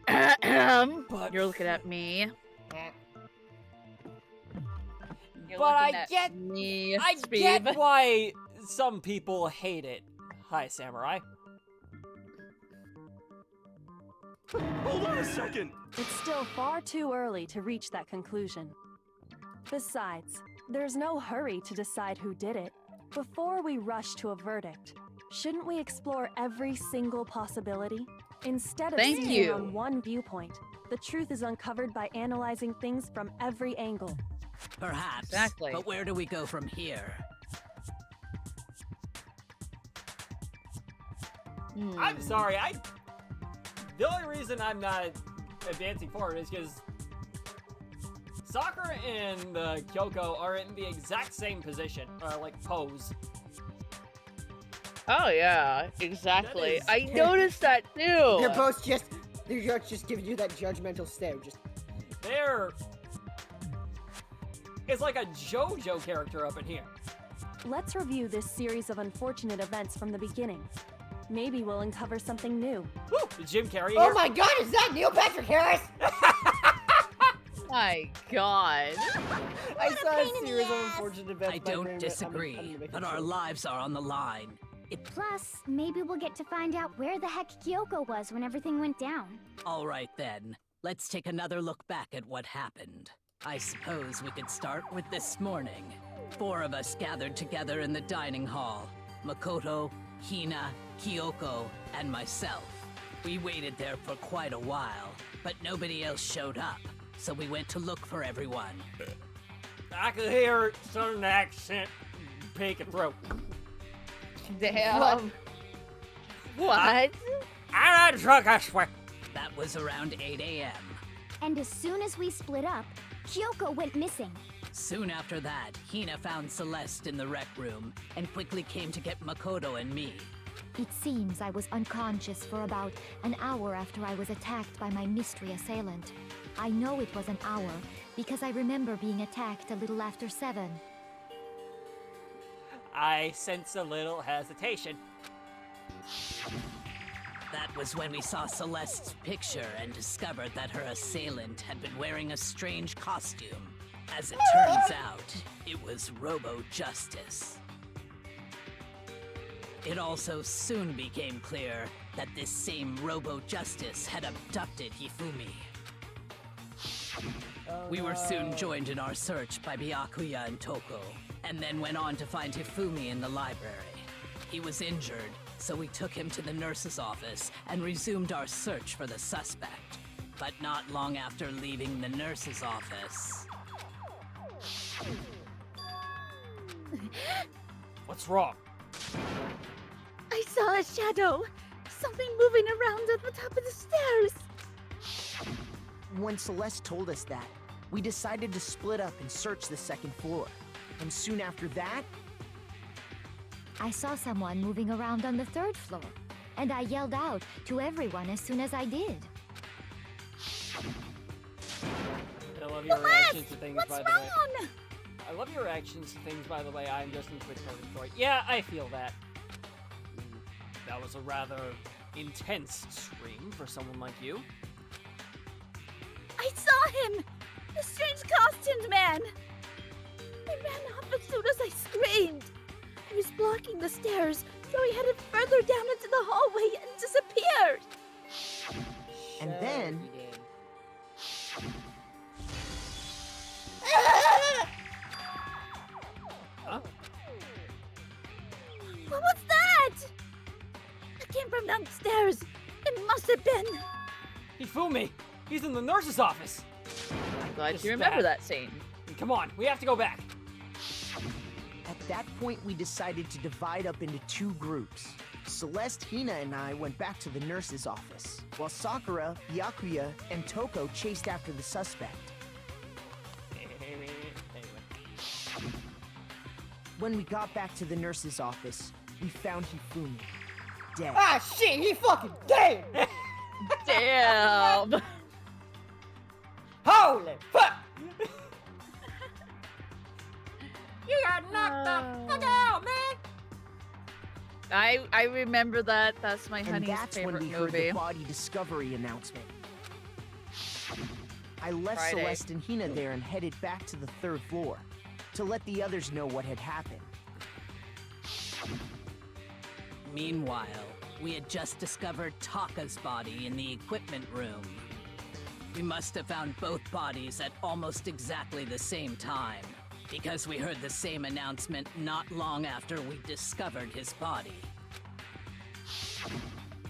Speaker 1: But you're looking at me. You're
Speaker 2: But
Speaker 1: looking
Speaker 2: I
Speaker 1: at
Speaker 2: get,
Speaker 1: me,
Speaker 2: I
Speaker 1: Sbeve.
Speaker 2: get why some people hate it. Hi, Samurai.
Speaker 9: Hold on a second.
Speaker 11: It's still far too early to reach that conclusion. Besides, there's no hurry to decide who did it. Before we rush to a verdict, shouldn't we explore every single possibility? Instead of
Speaker 1: Thank
Speaker 11: sticking
Speaker 1: you.
Speaker 11: on one viewpoint, the truth is uncovered by analyzing things from every angle.
Speaker 12: Perhaps.
Speaker 1: Exactly.
Speaker 12: But where do we go from here?
Speaker 2: I'm sorry, the only reason I'm not advancing forward is because Sakura and Kyoko are in the exact same position, like pose.
Speaker 1: Oh yeah, exactly.
Speaker 2: That
Speaker 1: I noticed that too.
Speaker 3: They're both just, they're just giving you that judgmental stare. Just
Speaker 2: It's like a JoJo character up in here.
Speaker 11: Let's review this series of unfortunate events from the beginning. Maybe we'll uncover something new.
Speaker 2: Woo! Jim Carrey
Speaker 7: Oh
Speaker 2: here.
Speaker 7: my god, is that Neil Patrick Harris?
Speaker 1: My God.
Speaker 3: I saw a series of unfortunate events.
Speaker 12: I
Speaker 3: by
Speaker 12: don't
Speaker 3: Raymond.
Speaker 12: disagree,
Speaker 3: I'm
Speaker 12: but our lives are on the line.
Speaker 5: Plus, maybe we'll get to find out where the heck Kyoko was when everything went down.
Speaker 12: All right then, let's take another look back at what happened. I suppose we could start with this morning. 4 of us gathered together in the dining hall. Makoto, Hina, Kyoko, and myself. We waited there for quite a while, but nobody else showed up, so we went to look for everyone.
Speaker 2: I could hear southern accent peeking through.
Speaker 1: Damn. What?
Speaker 2: I'm not drunk, I swear.
Speaker 12: That was around 8 a.m.
Speaker 5: And as soon as we split up, Kyoko went missing.
Speaker 12: Soon after that, Hina found Celeste in the rec room and quickly came to get Makoto and me.
Speaker 8: It seems I was unconscious for about an hour after I was attacked by my mystery assailant. I know it was an hour because I remember being attacked a little after 7.
Speaker 2: I sense a little hesitation.
Speaker 12: That was when we saw Celeste's picture and discovered that her assailant had been wearing a strange costume. As it turns out, it was Robo Justice. It also soon became clear that this same Robo Justice had abducted Hifumi. We were soon joined in our search by Byakuya and Toko, and then went on to find Hifumi in the library. He was injured, so we took him to the nurse's office and resumed our search for the suspect. But not long after leaving the nurse's office...
Speaker 2: What's wrong?
Speaker 5: I saw a shadow. Something moving around at the top of the stairs.
Speaker 10: When Celeste told us that, we decided to split up and search the second floor. And soon after that,
Speaker 8: I saw someone moving around on the 3rd floor, and I yelled out to everyone as soon as I did.
Speaker 2: I love your reactions to things,
Speaker 5: What's
Speaker 2: by the way.
Speaker 5: wrong?
Speaker 2: I love your reactions to things, by the way. I'm just in Twitch Detroit. Yeah, I feel that. That was a rather intense stream for someone like you.
Speaker 5: I saw him! The strange costumed man! He ran off as soon as I screamed. He was blocking the stairs, so he headed further down into the hallway and disappeared.
Speaker 10: and then,
Speaker 5: must have been?
Speaker 2: Hifumi! He's in the nurse's office!
Speaker 1: I'm glad
Speaker 2: Just
Speaker 1: you remember
Speaker 2: bad.
Speaker 1: that scene.
Speaker 2: Come on, we have to go back.
Speaker 10: At that point, we decided to divide up into 2 groups. Celeste, Hina, and I went back to the nurse's office, while Sakura, Byakuya, and Toko chased after the suspect. When we got back to the nurse's office, we found Hifumi dead.
Speaker 3: Ah, shit, he fucking dead!
Speaker 1: Damn.
Speaker 3: Holy fuck!
Speaker 4: You got knocked the fuck out, man!
Speaker 1: I remember that. That's my
Speaker 10: And
Speaker 1: honey's
Speaker 10: that's when
Speaker 1: favorite
Speaker 10: we heard
Speaker 1: movie.
Speaker 10: the body discovery announcement. I left
Speaker 1: Friday.
Speaker 10: Celeste and Hina there and headed back to the 3rd floor to let the others know what had happened.
Speaker 12: Meanwhile, we had just discovered Taka's body in the equipment room. We must have found both bodies at almost exactly the same time, because we heard the same announcement not long after we discovered his body.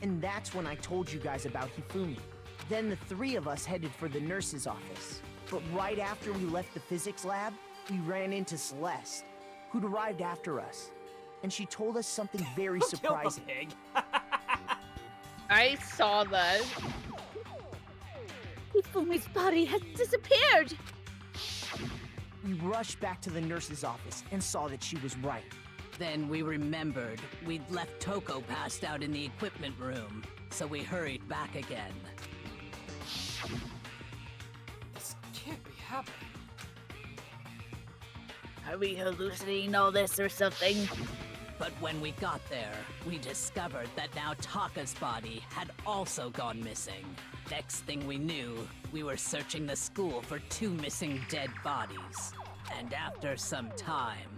Speaker 10: And that's when I told you guys about Hifumi. Then the 3 of us headed for the nurse's office. But right after we left the physics lab, we ran into Celeste, who'd arrived after us. And she told us something very
Speaker 2: Who killed the
Speaker 10: surprising.
Speaker 2: pig?
Speaker 1: I saw that.
Speaker 5: Hifumi's body has disappeared.
Speaker 10: We rushed back to the nurse's office and saw that she was right.
Speaker 12: Then we remembered we'd left Toko passed out in the equipment room, so we hurried back again.
Speaker 2: This can't be happening.
Speaker 1: Are we hallucinating all this or something?
Speaker 12: But when we got there, we discovered that now Taka's body had also gone missing. Next thing we knew, we were searching the school for 2 missing dead bodies. And after some time...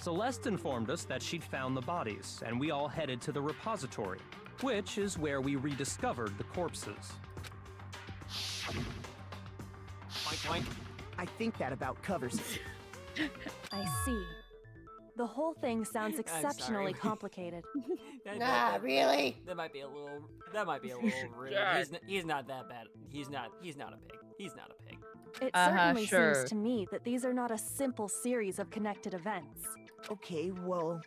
Speaker 13: Celeste informed us that she'd found the bodies, and we all headed to the repository, which is where we rediscovered the corpses.
Speaker 2: Boink, boink.
Speaker 10: I think that about covers it.
Speaker 11: I see. The whole thing sounds exceptionally
Speaker 2: sorry.
Speaker 11: complicated.
Speaker 7: Nah, really?
Speaker 2: That might be a little. That might be a little rude.
Speaker 1: God.
Speaker 2: He's not that bad. He's not a pig. He's not a pig.
Speaker 11: It certainly
Speaker 1: sure.
Speaker 11: seems to me that these are not a simple series of connected events.
Speaker 10: Okay, well,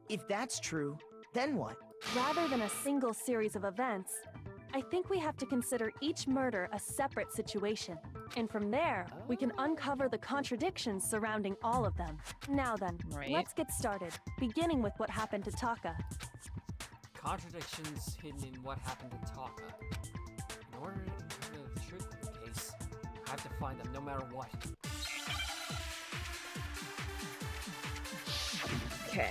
Speaker 10: if that's true, then what?
Speaker 11: Rather than a single series of events, I think we have to consider each murder a separate situation. And from there, we can uncover the contradictions surrounding all of them. Now then,
Speaker 1: Right.
Speaker 11: let's get started, beginning with what happened to Taka.
Speaker 2: Contradictions hidden in what happened to Taka. In order to uncover the truth of the case, I have to find them no matter what.
Speaker 1: Okay.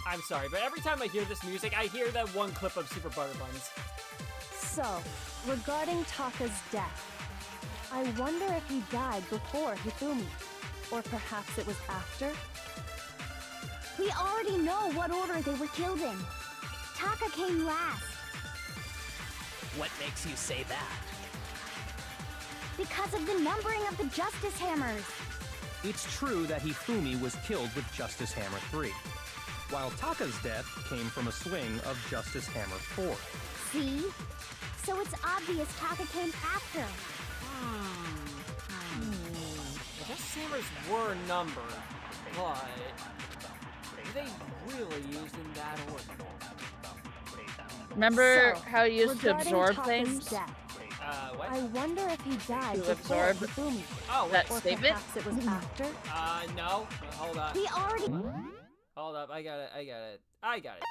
Speaker 2: I'm sorry, but every time I hear this music, I hear that one clip of Super Butter Buns.
Speaker 11: So, regarding Taka's death, I wonder if he died before Hifumi, or perhaps it was after?
Speaker 5: We already know what order they were killed in. Taka came last
Speaker 12: What makes you say that?
Speaker 5: because of the numbering of the Justice Hammers.
Speaker 13: It's true that Hifumi was killed with Justice Hammer 3, while Taka's death came from a swing of Justice Hammer 4.
Speaker 5: See? So it's obvious Taka came after.
Speaker 2: The Justice Hammers were numbered, but were they really used in that order?
Speaker 1: Remember
Speaker 11: So,
Speaker 1: how you used to
Speaker 11: regarding
Speaker 1: absorb
Speaker 11: Taka's
Speaker 1: things?
Speaker 11: death,
Speaker 2: What?
Speaker 11: I wonder if he died
Speaker 1: To
Speaker 11: before
Speaker 1: absorb
Speaker 11: Hifumi,
Speaker 2: Oh,
Speaker 1: that
Speaker 11: or
Speaker 1: statement?
Speaker 11: perhaps it was after?
Speaker 2: No. Hold on.
Speaker 5: We already.
Speaker 2: Hold up. I gotta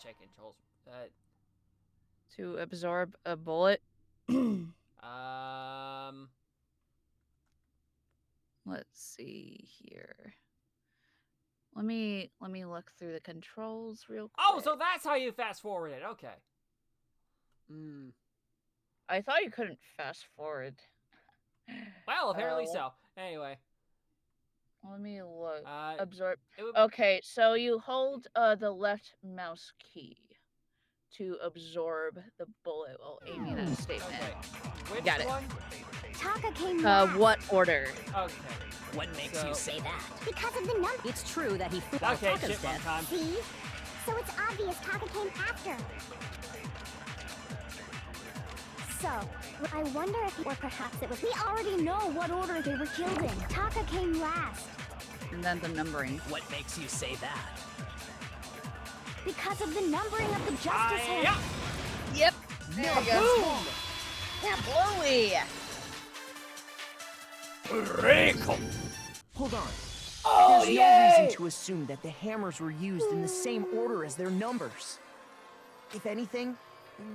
Speaker 2: check in, Jules.
Speaker 1: To absorb a bullet? Let's see here. Let me look through the controls real quick.
Speaker 2: Oh, so that's how you fast forward it. Okay.
Speaker 1: I thought you couldn't fast forward.
Speaker 2: Well, apparently
Speaker 1: Oh.
Speaker 2: so. Anyway.
Speaker 1: Let me look.
Speaker 2: Uh,
Speaker 1: Absorb.
Speaker 2: it would-
Speaker 1: Okay, so you hold the left mouse key to absorb the bullet while aiming at a statement.
Speaker 2: Okay. Which
Speaker 1: Got it.
Speaker 2: one?
Speaker 5: Taka came last
Speaker 1: What order?
Speaker 2: Okay.
Speaker 12: What makes
Speaker 2: So-
Speaker 12: you say that?
Speaker 5: because of the number.
Speaker 8: It's true that he
Speaker 2: Okay, chipmunk time.
Speaker 5: See?
Speaker 14: So it's obvious Taka came after. So, I wonder if, or perhaps it was. We already know what order they were killed in. Taka came last.
Speaker 1: And then the numbering.
Speaker 12: What makes you say that?
Speaker 14: Because of the numbering of the Justice Hand.
Speaker 1: Yep. There we go. Yeah, Bluey.
Speaker 10: Hold on.
Speaker 3: Oh,
Speaker 10: There's no reason to assume that the hammers were used in the same order as their numbers. If anything,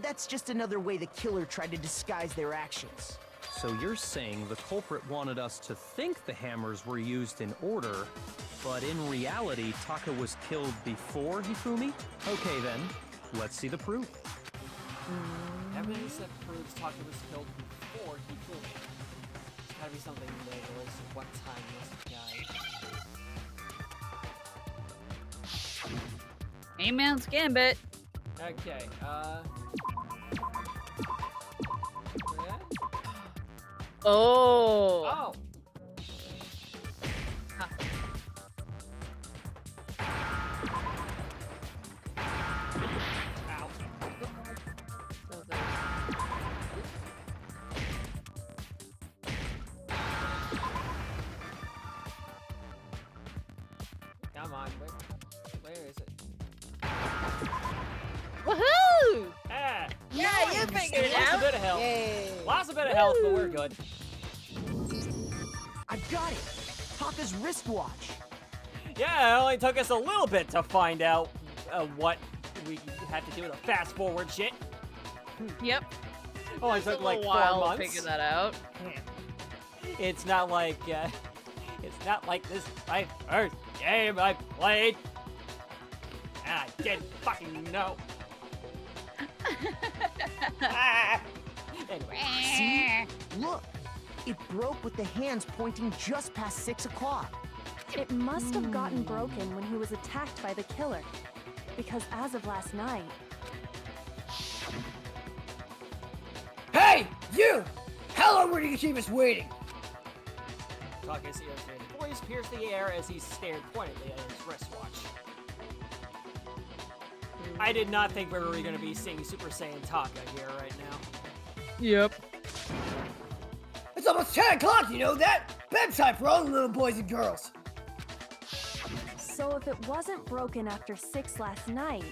Speaker 10: that's just another way the killer tried to disguise their actions.
Speaker 13: So you're saying the culprit wanted us to think the hammers were used in order, but in reality, Taka was killed before Hifumi? Okay then, let's see the proof.
Speaker 2: Evidence that proves Taka was killed before Hifumi. There's gotta be something nebulous. What time was the guy?
Speaker 1: A-Man's Gambit.
Speaker 2: Okay, yeah?
Speaker 1: Oh.
Speaker 2: Oh!
Speaker 1: Huh.
Speaker 2: Ow.
Speaker 1: So there's...
Speaker 2: Come on, where is it?
Speaker 1: Woohoo!
Speaker 2: Ah!
Speaker 1: Yeah, you figured it
Speaker 2: Lost a
Speaker 1: out.
Speaker 2: bit of health.
Speaker 3: Yay.
Speaker 2: Lost a bit of health, but we're good.
Speaker 10: I've got it! Taka's wristwatch!
Speaker 2: Yeah, it only took us a little bit to find out what we had to do with the fast forward shit.
Speaker 1: Yep.
Speaker 2: Only
Speaker 1: Took
Speaker 2: took
Speaker 1: a
Speaker 2: like
Speaker 1: little
Speaker 2: 4
Speaker 1: while to
Speaker 2: months.
Speaker 1: figure that out.
Speaker 2: It's not like this my first game I played. And I didn't fucking know. Ah. Anyway.
Speaker 10: See? Look! It broke with the hands pointing just past 6 o'clock.
Speaker 11: It must have gotten broken when he was attacked by the killer. Because as of last night,
Speaker 3: Hey, you! How long were you keep us waiting?
Speaker 2: Taka's irritated voice pierced the air as he stared pointedly at his wristwatch. I did not think we were going to be seeing Super Saiyan Taka here right now.
Speaker 1: Yep.
Speaker 3: It's almost 10 o'clock, you know that? Bedtime for all the little boys and girls.
Speaker 11: so if it wasn't broken after 6 last night...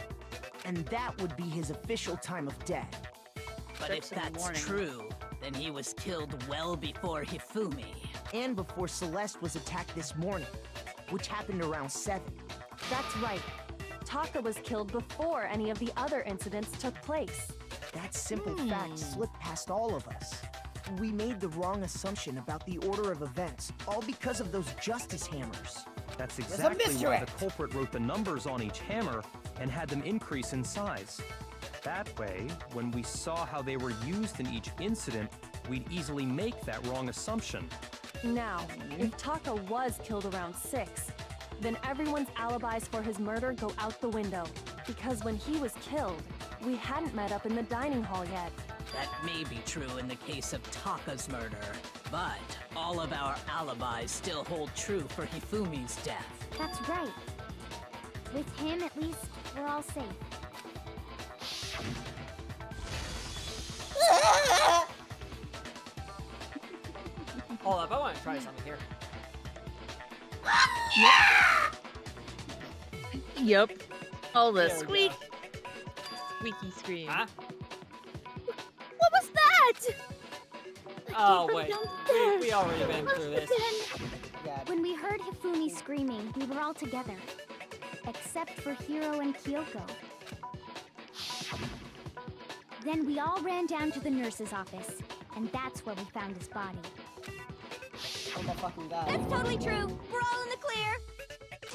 Speaker 10: And that would be his official time of death.
Speaker 12: But if that's true, then he was killed well before Hifumi.
Speaker 10: And before Celeste was attacked this morning, which happened around 7.
Speaker 11: That's right. Taka was killed before any of the other incidents took place.
Speaker 10: That simple fact slipped past all of us. We made the wrong assumption about the order of events, all because of those justice hammers.
Speaker 13: That's exactly why the culprit wrote the numbers on each hammer and had them increase in size. That way, when we saw how they were used in each incident, we'd easily make that wrong assumption.
Speaker 11: Now, if Taka was killed around 6, then everyone's alibis for his murder go out the window. Because when he was killed, we hadn't met up in the dining hall yet.
Speaker 12: That may be true in the case of Taka's murder, but all of our alibis still hold true for Hifumi's death.
Speaker 14: That's right. With him, at least, we're all safe.
Speaker 2: Hold up, I want to try something here.
Speaker 1: Yep. All the
Speaker 2: There we
Speaker 1: squeak.
Speaker 2: go.
Speaker 1: Squeaky scream.
Speaker 2: Huh?
Speaker 5: What was that?
Speaker 2: Oh,
Speaker 5: from
Speaker 2: wait.
Speaker 5: downstairs.
Speaker 2: We already been
Speaker 5: Must
Speaker 2: through
Speaker 5: have
Speaker 2: this.
Speaker 5: been-
Speaker 14: When we heard Hifumi screaming, we were all together. Except for Hiro and Kyoko. Then we all ran down to the nurse's office, and that's where we found his body.
Speaker 3: Oh my fucking god.
Speaker 5: That's totally true. We're all in the clear.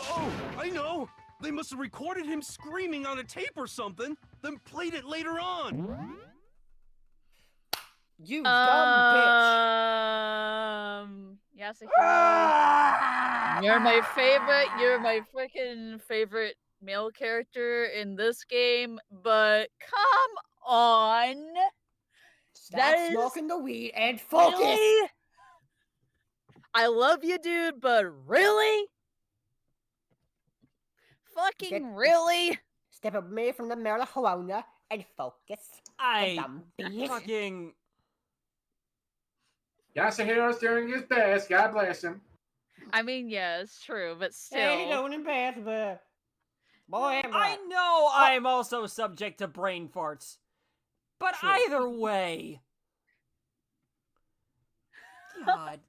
Speaker 9: Oh, I know! They must have recorded him screaming on a tape or something, then played it later on.
Speaker 3: You dumb bitch.
Speaker 1: Yasuhiro. You're my favorite. You're my freaking favorite male character in this game, but come on.
Speaker 3: Stop smoking the weed and focus.
Speaker 1: Really? I love you, dude, but really? Fucking really?
Speaker 3: Step away from the marijuana and focus.
Speaker 2: Fucking...
Speaker 15: Yasuhiro's doing his best. God bless him.
Speaker 1: I mean, yeah, it's true, but still.
Speaker 3: Hey, doing his best, but boy,
Speaker 2: I know I'm also subject to brain farts. But
Speaker 1: True.
Speaker 2: either way... God.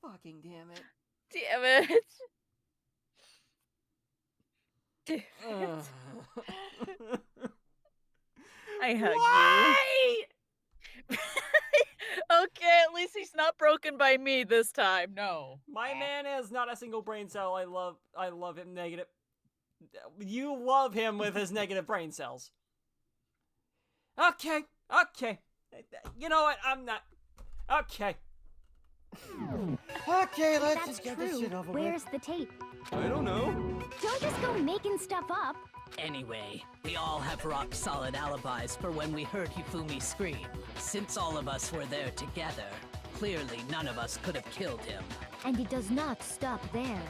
Speaker 2: Fucking damn it.
Speaker 1: Damn it. Damn it. I hug
Speaker 2: Why?
Speaker 1: you. Okay, at least he's not broken by me this time. No.
Speaker 2: My man has not a single brain cell. I love him negative. You love him with his negative brain cells. Okay. You know what? I'm not. Okay.
Speaker 3: Okay,
Speaker 8: If
Speaker 3: let's
Speaker 8: that's
Speaker 3: just get this
Speaker 8: true,
Speaker 3: shit over
Speaker 8: where's
Speaker 3: with.
Speaker 8: the tape?
Speaker 9: I don't know.
Speaker 14: Don't just go making stuff up.
Speaker 12: Anyway, we all have rock-solid alibis for when we heard Hifumi scream. Since all of us were there together, clearly none of us could have killed him.
Speaker 8: And it does not stop there.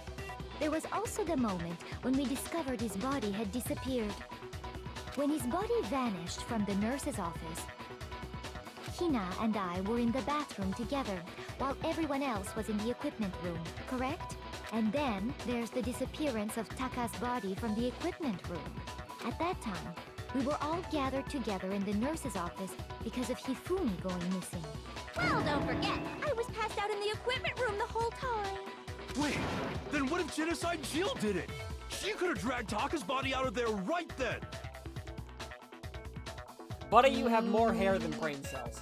Speaker 8: There was also the moment when we discovered his body had disappeared. When his body vanished from the nurse's office, Hina and I were in the bathroom together, while everyone else was in the equipment room, correct? And then there's the disappearance of Taka's body from the equipment room. At that time, we were all gathered together in the nurse's office because of Hifumi going missing.
Speaker 14: Well, don't forget, I was passed out in the equipment room the whole time.
Speaker 9: Wait, then what if Genocide Jill did it? She could have dragged Taka's body out of there right then.
Speaker 2: Buddy, you have more hair than brain cells.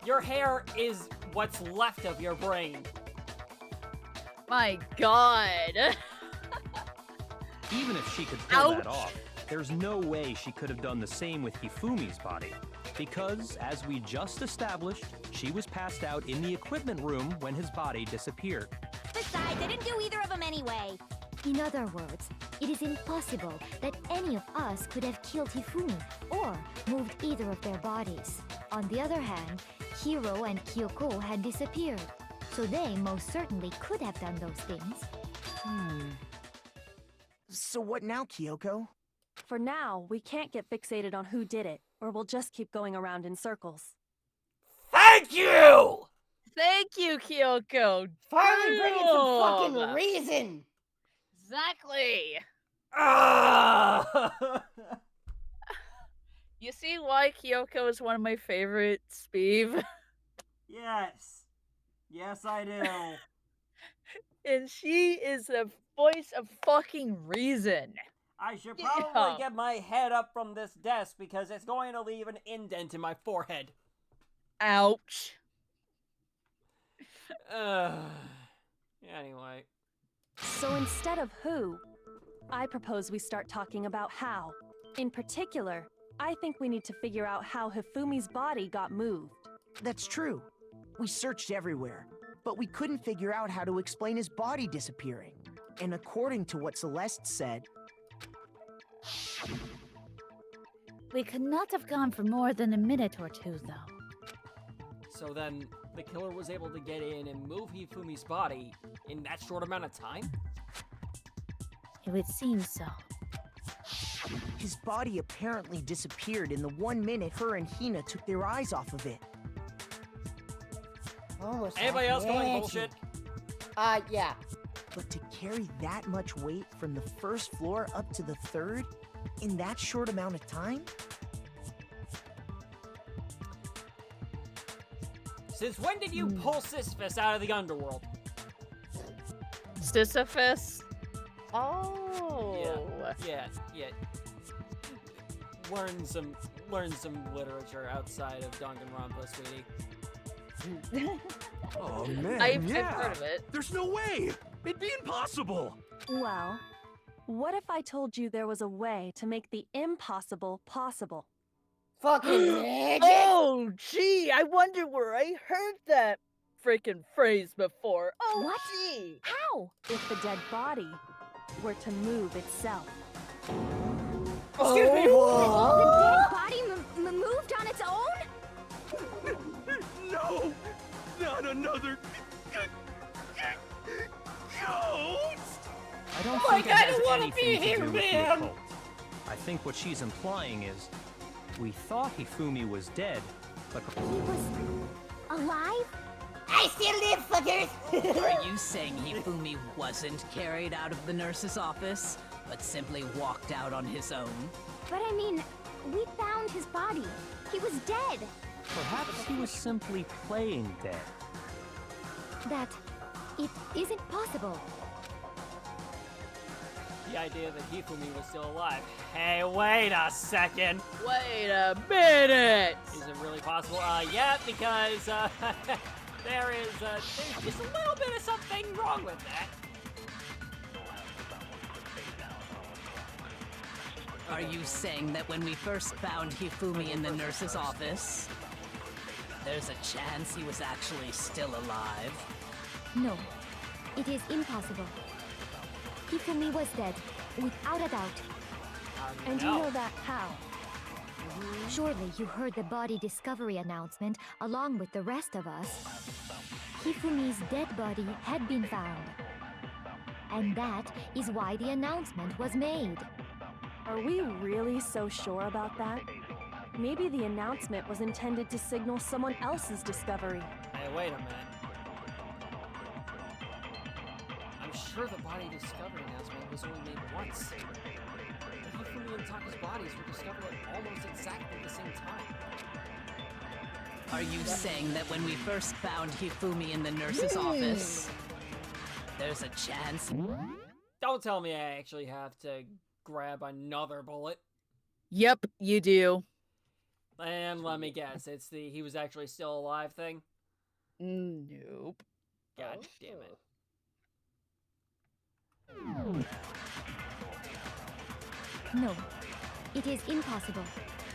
Speaker 2: Your hair is what's left of your brain.
Speaker 1: My God.
Speaker 13: Even if she could pull that off, there's no way she could have done the same with Hifumi's body. Because, as we just established, she was passed out in the equipment room when his body disappeared.
Speaker 14: Besides, I didn't do either of them anyway.
Speaker 8: In other words, it is impossible that any of us could have killed Hifumi or moved either of their bodies. On the other hand, Hiro and Kyoko had disappeared, so they most certainly could have done those things.
Speaker 10: So what now, Kyoko?
Speaker 11: For now, we can't get fixated on who did it, or we'll just keep going around in circles.
Speaker 2: Thank you!
Speaker 1: Thank you, Kyoko.
Speaker 3: Finally bringing some fucking
Speaker 1: Damn.
Speaker 3: reason.
Speaker 1: Exactly.
Speaker 2: Ah!
Speaker 1: You see why Kyoko is one of my favorites, Sbeve?
Speaker 2: Yes. Yes, I do.
Speaker 1: And she is the voice of fucking reason.
Speaker 2: I should probably get my head up from this desk because it's going to leave an indent in my forehead.
Speaker 1: Ouch.
Speaker 2: Anyway.
Speaker 11: So instead of who, I propose we start talking about how. In particular, I think we need to figure out how Hifumi's body got moved.
Speaker 10: That's true. We searched everywhere, but we couldn't figure out how to explain his body disappearing. And according to what Celeste said,
Speaker 5: We could not have gone for more than a minute or two, though.
Speaker 2: So then, the killer was able to get in and move Hifumi's body in that short amount of time?
Speaker 5: It would seem so.
Speaker 10: his body apparently disappeared in the 1 minute her and Hina took their eyes off of it.
Speaker 3: Almost
Speaker 2: Anybody else calling
Speaker 3: magic.
Speaker 2: bullshit?
Speaker 3: Yeah.
Speaker 10: But to carry that much weight from the first floor up to the third in that short amount of time?
Speaker 2: Since when did you pull Sisyphus out of the underworld?
Speaker 1: Sisyphus? Oh.
Speaker 2: Yeah. Learn some literature outside of Danganronpa, sweetie.
Speaker 9: Oh man,
Speaker 1: I've
Speaker 9: yeah.
Speaker 1: heard of it.
Speaker 9: There's no way. It'd be impossible.
Speaker 11: Well, what if I told you there was a way to make the impossible possible?
Speaker 3: Fucking magic!
Speaker 1: Oh, gee, I wonder where I heard that freaking phrase before. Oh,
Speaker 11: What?
Speaker 1: gee.
Speaker 11: How? If the dead body were to move itself.
Speaker 3: Excuse me,
Speaker 14: The
Speaker 3: what?
Speaker 14: dead body moved on its own?
Speaker 9: No, not another ghost.
Speaker 13: I don't
Speaker 2: Like,
Speaker 13: think it
Speaker 2: I
Speaker 13: has
Speaker 2: don't wanna
Speaker 13: anything
Speaker 2: be
Speaker 13: to
Speaker 2: here,
Speaker 13: do with the
Speaker 2: man.
Speaker 13: occult. I think what she's implying is, we thought Hifumi was dead, but
Speaker 14: He was alive?
Speaker 7: I still live, fuckers!
Speaker 12: Are you saying Hifumi wasn't carried out of the nurse's office, but simply walked out on his own?
Speaker 14: But I mean, we found his body. He was dead.
Speaker 13: perhaps he was simply playing dead.
Speaker 8: That it isn't possible.
Speaker 2: The idea that Hifumi was still alive. Hey, wait a second.
Speaker 1: Wait a minute.
Speaker 2: Is it really possible? Yeah, because there's just a little bit of something wrong with that.
Speaker 12: Are you saying that when we first found Hifumi in the nurse's office, there's a chance he was actually still alive?
Speaker 8: No, it is impossible. Hifumi was dead, without a doubt.
Speaker 11: And you know that how?
Speaker 8: Surely you heard the body discovery announcement along with the rest of us. Hifumi's dead body had been found. And that is why the announcement was made.
Speaker 11: Are we really so sure about that? Maybe the announcement was intended to signal someone else's discovery.
Speaker 2: Hey, wait a minute. I'm sure the body discovery announcement was only made once. The Hifumi and Taka's bodies were discovered at almost exactly the same time.
Speaker 12: Are you saying that when we first found Hifumi in the nurse's office, there's a chance?
Speaker 2: Don't tell me I actually have to grab another bullet.
Speaker 1: Yep, you do.
Speaker 2: And let me guess, it's the he was actually still alive thing?
Speaker 1: Nope.
Speaker 2: God damn it.
Speaker 8: No, it is impossible.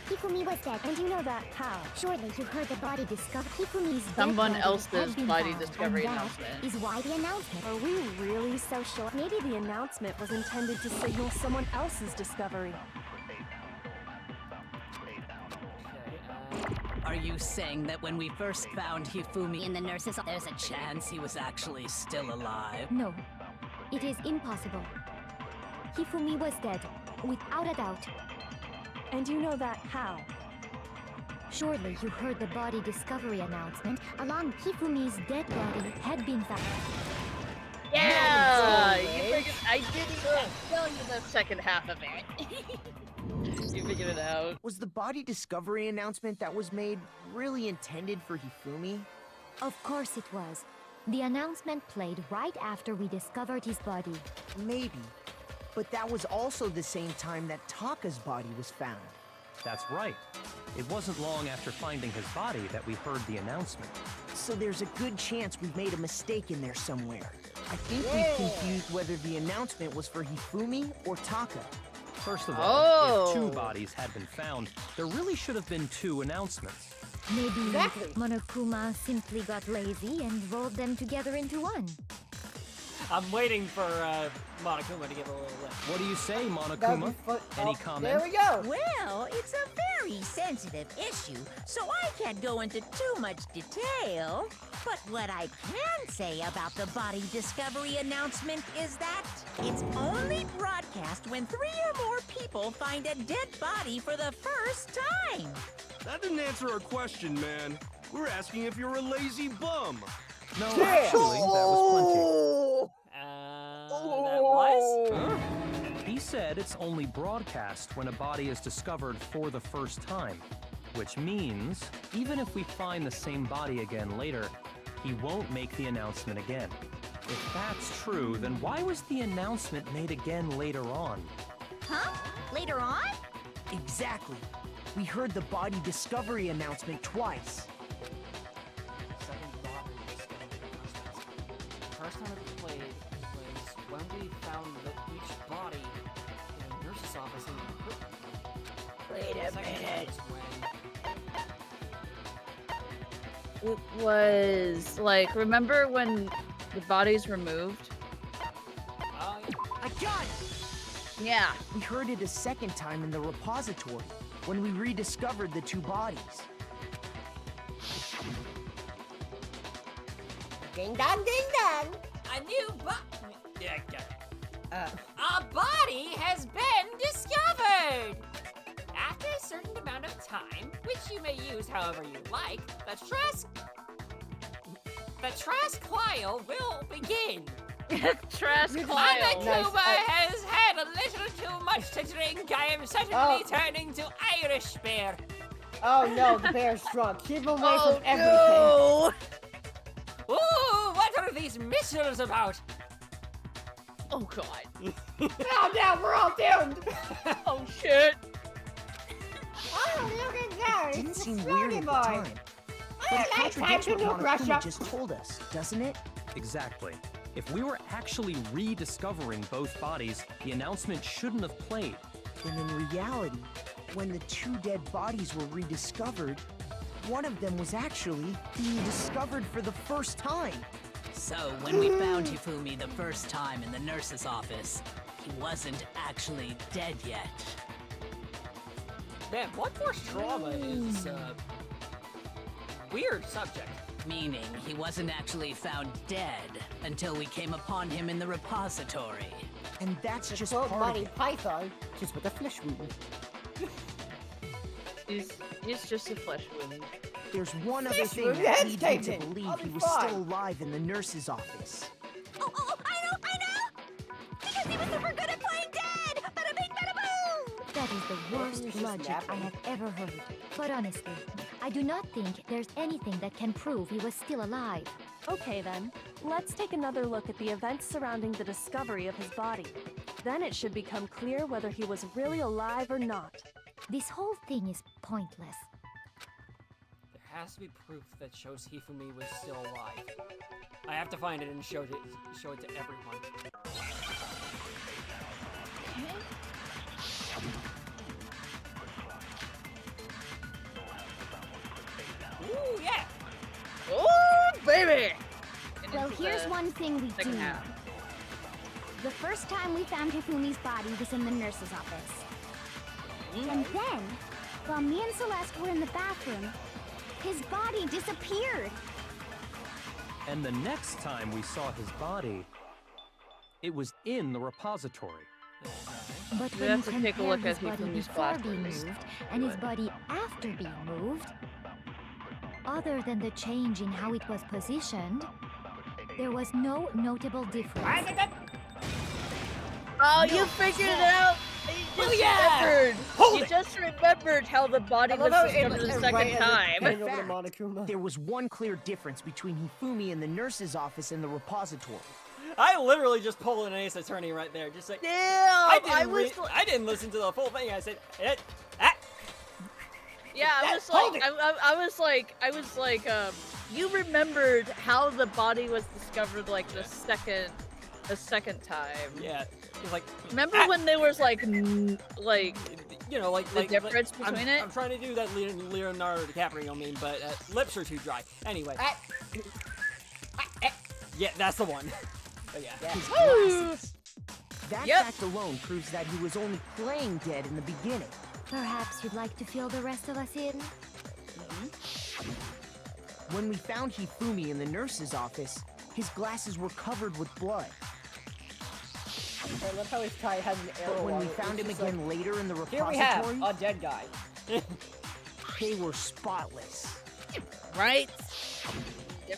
Speaker 14: Hifumi was dead,
Speaker 11: And you know that how?
Speaker 14: surely you heard the body discovered.
Speaker 8: Hifumi's dead
Speaker 1: Someone
Speaker 8: body
Speaker 1: else's
Speaker 8: had been
Speaker 1: body
Speaker 8: found,
Speaker 1: discovery
Speaker 8: and that
Speaker 1: announcement.
Speaker 8: is why the announcement.
Speaker 11: Are we really so sure? Maybe the announcement was intended to signal someone else's discovery.
Speaker 12: Are you saying that when we first found Hifumi in the nurse's office, there's a chance he was actually still alive?
Speaker 8: No, it is impossible. Hifumi was dead, without a doubt.
Speaker 11: And you know that how?
Speaker 8: Surely you heard the body discovery announcement along Hifumi's dead body had been found.
Speaker 1: Yeah! You figured, I didn't tell you the second half of it. You figured it out.
Speaker 10: Was the body discovery announcement that was made really intended for Hifumi?
Speaker 8: Of course it was. The announcement played right after we discovered his body.
Speaker 10: Maybe. But that was also the same time that Taka's body was found.
Speaker 13: That's right. It wasn't long after finding his body that we heard the announcement.
Speaker 10: So there's a good chance we've made a mistake in there somewhere. I think we've confused whether the announcement was for Hifumi or Taka.
Speaker 13: First of all, if two bodies had been found, there really should have been two announcements.
Speaker 8: Maybe
Speaker 3: Exactly.
Speaker 8: Monokuma simply got lazy and rolled them together into one.
Speaker 2: I'm waiting for Monokuma to give a little lift.
Speaker 13: What do you say,
Speaker 3: That'd be
Speaker 13: Monokuma?
Speaker 3: fun.
Speaker 13: Any
Speaker 3: Oh,
Speaker 13: comment?
Speaker 3: there we go.
Speaker 6: Well, it's a very sensitive issue, so I can't go into too much detail. But what I can say about the body discovery announcement is that it's only broadcast when 3 or more people find a dead body for the first time.
Speaker 9: That didn't answer our question, man. We're asking if you're a lazy bum.
Speaker 13: No,
Speaker 3: Yeah.
Speaker 13: actually, that was
Speaker 2: That was?
Speaker 13: plenty. He said it's only broadcast when a body is discovered for the first time. Which means, even if we find the same body again later, he won't make the announcement again. If that's true, then why was the announcement made again later on?
Speaker 6: Huh? Later on?
Speaker 10: Exactly. We heard the body discovery announcement twice.
Speaker 2: Second thought we discovered the announcements. The first time it played was when we found that each body in the nurse's office in the
Speaker 1: Wait a
Speaker 2: second
Speaker 1: minute.
Speaker 2: was when
Speaker 1: It was like, remember when the bodies were moved?
Speaker 10: I got it!
Speaker 1: Yeah.
Speaker 10: We heard it a second time in the repository, when we rediscovered the two bodies.
Speaker 7: Ding dong, ding dong.
Speaker 4: A new book.
Speaker 2: yeah, got it.
Speaker 4: A body has been discovered! After a certain amount of time, which you may use however you like, the trial will begin. Monokuma has had a little too much to drink. I am suddenly turning to Irish bear.
Speaker 3: Oh no, the bear's drunk. Keep him away from everything.
Speaker 5: No.
Speaker 4: Ooh, what are these missiles about?
Speaker 1: Oh god.
Speaker 3: Now we're all doomed.
Speaker 1: Oh shit.
Speaker 7: Oh, look at that.
Speaker 10: It didn't
Speaker 7: It's
Speaker 10: seem
Speaker 7: the
Speaker 10: weird
Speaker 7: Froggy
Speaker 10: at the
Speaker 7: Boy.
Speaker 10: time. But it contradicts what Monokuma just told us, doesn't it?
Speaker 13: Exactly. If we were actually rediscovering both bodies, the announcement shouldn't have played.
Speaker 10: And in reality, when the two dead bodies were rediscovered, one of them was actually being discovered for the first time.
Speaker 12: So, when we found Hifumi the first time in the nurse's office, he wasn't actually dead yet.
Speaker 2: Man, blood force trauma is weird subject.
Speaker 12: Meaning, he wasn't actually found dead until we came upon him in the repository.
Speaker 10: And that's just
Speaker 3: Quote
Speaker 10: part of
Speaker 3: Monty
Speaker 10: it.
Speaker 3: Python, just with a flesh wound.
Speaker 1: He's just a flesh wound.
Speaker 10: There's one other
Speaker 3: Flesh
Speaker 10: thing
Speaker 3: wound,
Speaker 10: that
Speaker 3: head's
Speaker 10: leads me to
Speaker 3: taken.
Speaker 10: believe
Speaker 3: I'll
Speaker 10: he
Speaker 3: be
Speaker 10: was
Speaker 3: fine.
Speaker 10: still alive in the nurse's office.
Speaker 14: Oh, I know! Because he was super good at playing dead! Bada bing, bada boom!
Speaker 8: That is the worst logic I have ever heard. But honestly, I do not think there's anything that can prove he was still alive.
Speaker 11: Okay then, let's take another look at the events surrounding the discovery of his body. Then it should become clear whether he was really alive or not.
Speaker 8: This whole thing is pointless.
Speaker 2: There has to be proof that shows Hifumi was still alive. I have to find it and show it to everyone. Ooh, yeah!
Speaker 1: Oh, baby!
Speaker 14: Well, here's one thing we do know.
Speaker 1: half.
Speaker 14: The first time we found Hifumi's body was in the nurse's office. And then, while me and Celeste were in the bathroom, his body disappeared.
Speaker 13: And the next time we saw his body, it was in the repository.
Speaker 8: But
Speaker 1: We
Speaker 8: when
Speaker 1: have
Speaker 8: you
Speaker 1: to take a
Speaker 8: compare
Speaker 1: look
Speaker 8: his
Speaker 1: at
Speaker 8: body
Speaker 1: Hifumi's
Speaker 8: before being
Speaker 1: flashbacks.
Speaker 8: moved and his body after being moved, other than the change in how it was positioned, there was no notable difference.
Speaker 1: Oh, you figured it out! You just remembered! You just remembered how the body was discovered the second time.
Speaker 10: In fact, there was one clear difference between Hifumi in the nurse's office and the repository.
Speaker 2: I literally just pulled an Ace Attorney right there. Just like,
Speaker 1: Damn!
Speaker 2: I didn't listen to the full thing. I said,
Speaker 1: Yeah, I was like, you remembered how the body was discovered like the second time.
Speaker 2: Yeah, it was like.
Speaker 1: Remember when there was like
Speaker 2: you know, like
Speaker 1: the difference between it?
Speaker 2: I'm trying to do that Leonardo DiCaprio meme, but lips are too dry. Anyway. Yeah, that's the one. But yeah.
Speaker 10: His glasses. That fact alone proves that he was only playing dead in the beginning.
Speaker 8: Perhaps you'd like to fill the rest of us in?
Speaker 10: When we found Hifumi in the nurse's office, his glasses were covered with blood.
Speaker 3: I love how his tie has an arrow
Speaker 10: But when
Speaker 3: on
Speaker 10: we
Speaker 3: it.
Speaker 10: found
Speaker 3: It's
Speaker 10: him
Speaker 3: just
Speaker 10: again
Speaker 3: like,
Speaker 10: later in the
Speaker 3: Here
Speaker 10: repository,
Speaker 3: we have a dead guy.
Speaker 10: they were spotless.
Speaker 1: Right?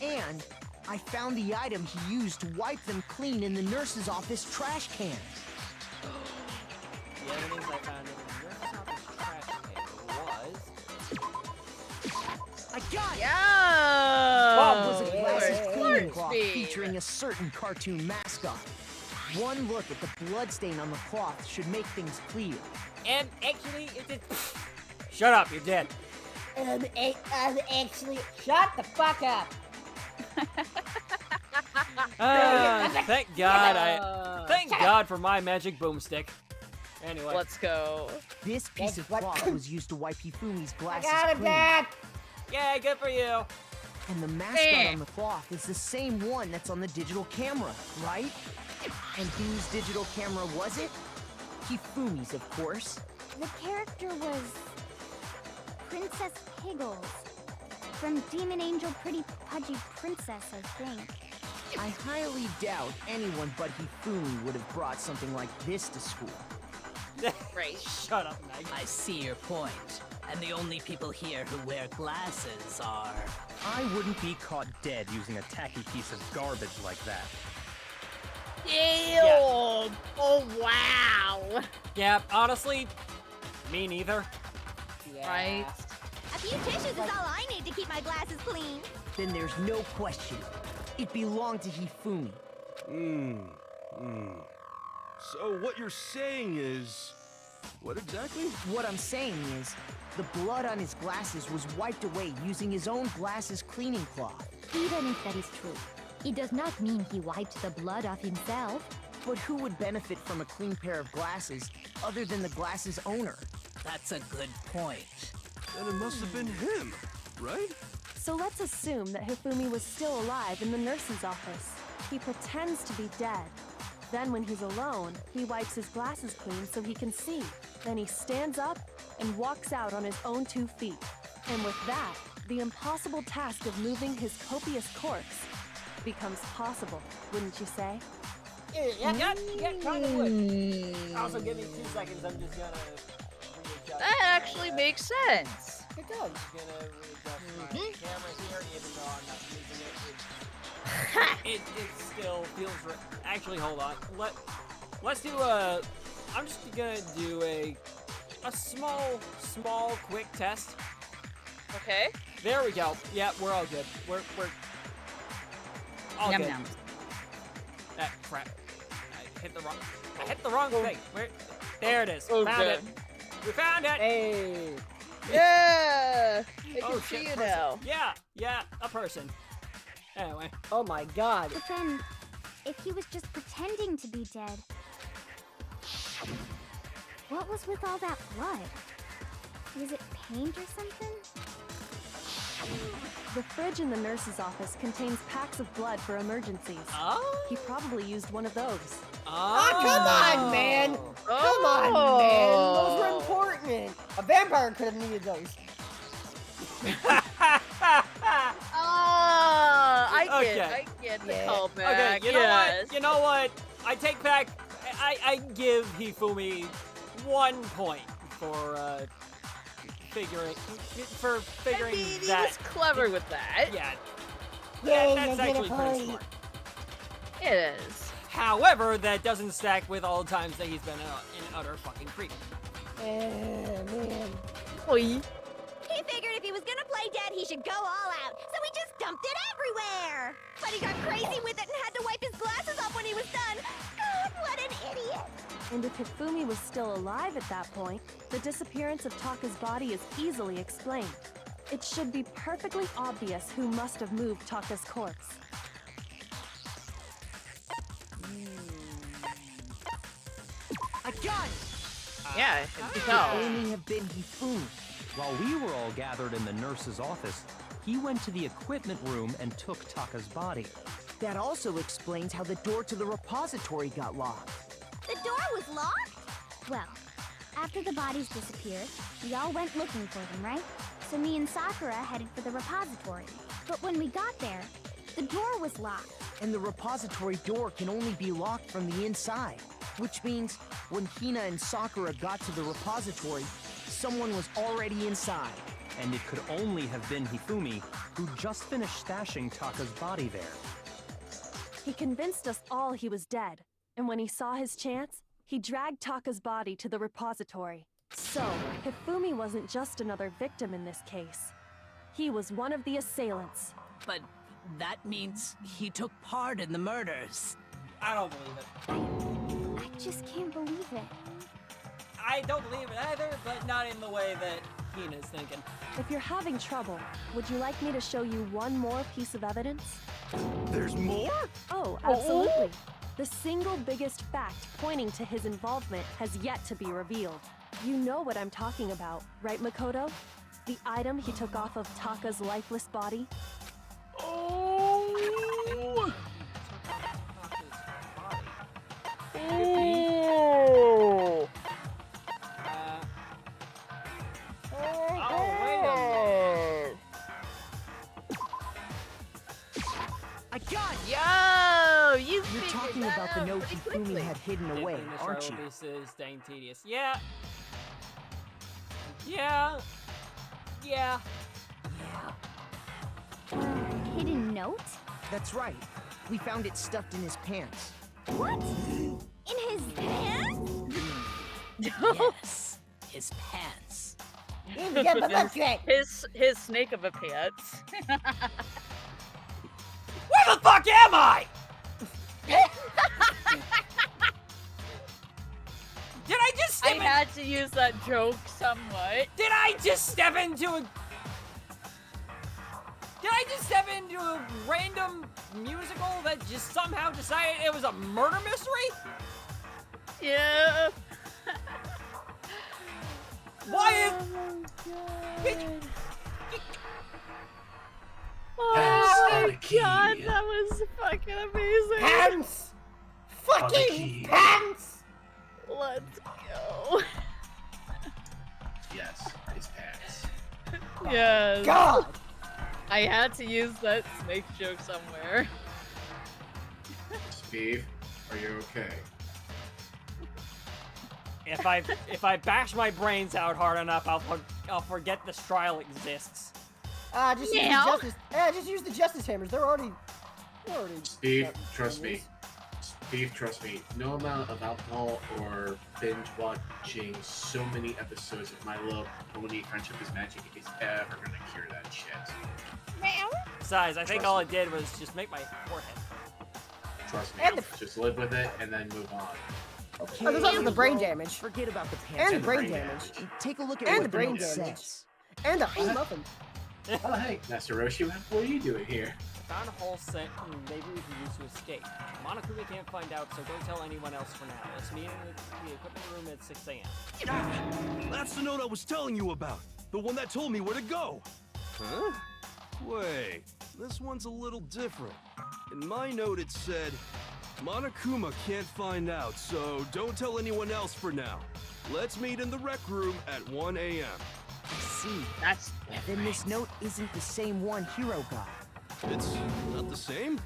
Speaker 10: And I found the item he used to wipe them clean in the nurse's office trash cans.
Speaker 2: The evidence I found in the nurse's office trash can was.
Speaker 10: I got it!
Speaker 1: Yeah!
Speaker 10: Bob was a glasses
Speaker 1: Of
Speaker 10: cleaning
Speaker 1: course,
Speaker 10: cloth
Speaker 1: Steve.
Speaker 10: featuring a certain cartoon mascot. One look at the bloodstain on the cloth should make things clear.
Speaker 4: And actually, it did.
Speaker 2: Shut up, you're dead.
Speaker 7: Actually,
Speaker 3: shut the fuck up.
Speaker 2: Thank God thank God for my magic boomstick. Anyway.
Speaker 1: Let's go.
Speaker 10: This piece of cloth was used to wipe Hifumi's glasses
Speaker 3: got him,
Speaker 10: clean.
Speaker 3: Dad.
Speaker 2: Yay, good for you.
Speaker 10: And the mascot on the cloth is the same one that's on the digital camera, right? And whose digital camera was it? Hifumi's, of course.
Speaker 14: The character was Princess Piggles from Demon Angel Pretty Pudgy Princess, I think.
Speaker 10: I highly doubt anyone but Hifumi would have brought something like this to school.
Speaker 1: Right.
Speaker 2: Shut up, Meg.
Speaker 12: I see your point. And the only people here who wear glasses are...
Speaker 13: I wouldn't be caught dead using a tacky piece of garbage like that.
Speaker 1: Ew! Yeah. Oh, wow!
Speaker 2: Yeah, honestly, me neither.
Speaker 1: Yeah. Right?
Speaker 14: A few tissues is all I need to keep my glasses clean.
Speaker 10: Then there's no question. It belonged to Hifumi.
Speaker 9: So what you're saying is... What exactly?
Speaker 10: What I'm saying is, the blood on his glasses was wiped away using his own glasses cleaning cloth.
Speaker 8: Even if that is true, it does not mean he wiped the blood off himself.
Speaker 10: But who would benefit from a clean pair of glasses other than the glasses owner?
Speaker 12: That's a good point.
Speaker 9: Then it must have been him, right?
Speaker 11: So let's assume that Hifumi was still alive in the nurse's office. He pretends to be dead. Then when he's alone, he wipes his glasses clean so he can see. Then he stands up and walks out on his own 2 feet. And with that, the impossible task of moving his copious corpse becomes possible, wouldn't you say?
Speaker 2: Yeah, kind of would. Also, give me 2 seconds, I'm just gonna readjust.
Speaker 1: That actually makes sense.
Speaker 3: It does.
Speaker 2: I'm gonna readjust my camera here, even though I'm not using it. It still feels right. Actually, hold on. Let's do a. I'm just gonna do a small, quick test.
Speaker 1: Okay.
Speaker 2: There we go. Yeah, we're all good. We're all
Speaker 1: Yum
Speaker 2: good.
Speaker 1: yum.
Speaker 2: Ah, crap. I hit the wrong thing. There it is. Found it. We found it.
Speaker 3: Hey.
Speaker 1: Yeah. I can see
Speaker 2: shit,
Speaker 1: you
Speaker 2: person.
Speaker 1: now.
Speaker 2: Yeah, a person. Anyway.
Speaker 3: Oh my god.
Speaker 14: But then, if he was just pretending to be dead, what was with all that blood? Was it paint or something?
Speaker 11: The fridge in the nurse's office contains packs of blood for emergencies.
Speaker 2: Oh?
Speaker 11: He probably used one of those.
Speaker 3: Oh, come on, man! Come on, man! Those were important! A vampire could have needed those.
Speaker 1: I get the callback.
Speaker 2: Okay, you know what? I take back. I give Hifumi 1 point for figuring
Speaker 1: I mean, he
Speaker 2: that.
Speaker 1: was clever with that.
Speaker 2: Yeah.
Speaker 3: Yay,
Speaker 2: That's
Speaker 3: I get
Speaker 2: actually
Speaker 3: a
Speaker 2: pretty
Speaker 3: point.
Speaker 2: smart.
Speaker 1: It is.
Speaker 2: However, that doesn't stack with all the times that he's been in utter fucking creep.
Speaker 3: Man.
Speaker 1: Oi.
Speaker 14: He figured if he was gonna play dead, he should go all out, so he just dumped it everywhere! But he got crazy with it and had to wipe his glasses off when he was done! God, what an idiot!
Speaker 11: And if Hifumi was still alive at that point, the disappearance of Taka's body is easily explained. It should be perfectly obvious who must have moved Taka's corpse.
Speaker 10: I got it!
Speaker 1: Yeah, it can
Speaker 10: Could
Speaker 1: tell.
Speaker 10: only have been Hifumi.
Speaker 13: While we were all gathered in the nurse's office, he went to the equipment room and took Taka's body.
Speaker 10: That also explains how the door to the repository got locked.
Speaker 14: The door was locked?
Speaker 5: Well, after the bodies disappeared, we all went looking for them, right? So me and Sakura headed for the repository. But when we got there, the door was locked.
Speaker 10: And the repository door can only be locked from the inside. Which means, when Hina and Sakura got to the repository, someone was already inside.
Speaker 13: And it could only have been Hifumi, who just finished stashing Taka's body there.
Speaker 11: He convinced us all he was dead, and when he saw his chance, he dragged Taka's body to the repository. So, Hifumi wasn't just another victim in this case. He was one of the assailants.
Speaker 12: But that means he took part in the murders.
Speaker 2: I don't believe it.
Speaker 5: I just can't believe it.
Speaker 2: I don't believe it either, but not in the way that Hina's thinking.
Speaker 11: If you're having trouble, would you like me to show you one more piece of evidence?
Speaker 9: There's more?
Speaker 11: Oh, absolutely. The single biggest fact pointing to his involvement has yet to be revealed. You know what I'm talking about, right, Makoto? The item he took off of Taka's lifeless body?
Speaker 1: Oh!
Speaker 2: Wait a minute.
Speaker 10: I got it!
Speaker 1: Yeah!
Speaker 10: the note Hifumi had hidden away,
Speaker 2: Dipping the
Speaker 10: aren't you?
Speaker 2: This is dang tedious. Yeah. Yeah. Yeah.
Speaker 14: Hidden note?
Speaker 10: That's right. We found it stuffed in his pants.
Speaker 14: What? In his pants?
Speaker 12: Yes, his pants.
Speaker 7: Yeah, but look great.
Speaker 1: His snake of a pants.
Speaker 2: Where the fuck am I? Did I just
Speaker 1: I
Speaker 2: step in?
Speaker 1: had to use that joke somewhat.
Speaker 2: Did I just step into a... Did I just step into a random musical that just somehow decided it was a murder mystery?
Speaker 1: Yeah.
Speaker 2: Why is...
Speaker 1: Oh my god, that was fucking amazing.
Speaker 7: Pants! Fucking pants!
Speaker 1: Let's go.
Speaker 15: Yes, his pants.
Speaker 1: Yes.
Speaker 7: God!
Speaker 1: I had to use that snake joke somewhere.
Speaker 15: Sbeve, are you okay?
Speaker 2: If I bash my brains out hard enough, I'll forget this trial exists.
Speaker 3: Just use the justice. Just use the justice hammers. They're already.
Speaker 15: Sbeve, trust me. Sbeve, trust me. No amount of alcohol or binge watching so many episodes of My Little Pony Friendship is Magic is ever gonna cure that shit.
Speaker 2: Besides, I think all it did was just make my forehead.
Speaker 15: Trust me. Just live with it and then move on.
Speaker 3: Okay. Oh, there's also the brain damage.
Speaker 10: Forget about the pants.
Speaker 3: And the brain damage.
Speaker 10: Take a look at
Speaker 3: And
Speaker 10: what
Speaker 3: the brain
Speaker 10: note
Speaker 3: damage.
Speaker 10: says.
Speaker 3: And a whole muffin.
Speaker 15: Oh, hey, Master Roshi, what are you doing here?
Speaker 2: Found a hole set maybe we can use to escape. Monokuma can't find out, so don't tell anyone else for now. Let's meet in the equipment room at 6 a.m.
Speaker 9: That's the note I was telling you about. The one that told me where to go. Huh? Wait, this one's a little different. In my note it said, Monokuma can't find out, so don't tell anyone else for now. Let's meet in the rec room at 1 a.m.
Speaker 10: I see.
Speaker 1: That's
Speaker 10: Then this note isn't the same one Hiro got.
Speaker 9: It's not the same?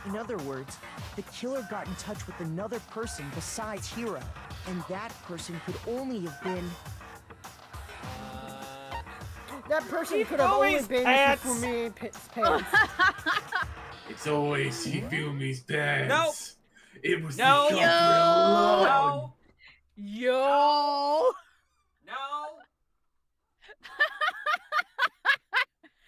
Speaker 10: In other words, the killer got in touch with another person besides Hiro, and that person could only have been...
Speaker 3: That person could have only been for me pants.
Speaker 15: It's always Hifumi's pants.
Speaker 2: Nope.
Speaker 15: It was
Speaker 2: No.
Speaker 15: the culprit alone.
Speaker 1: Yo.
Speaker 2: No.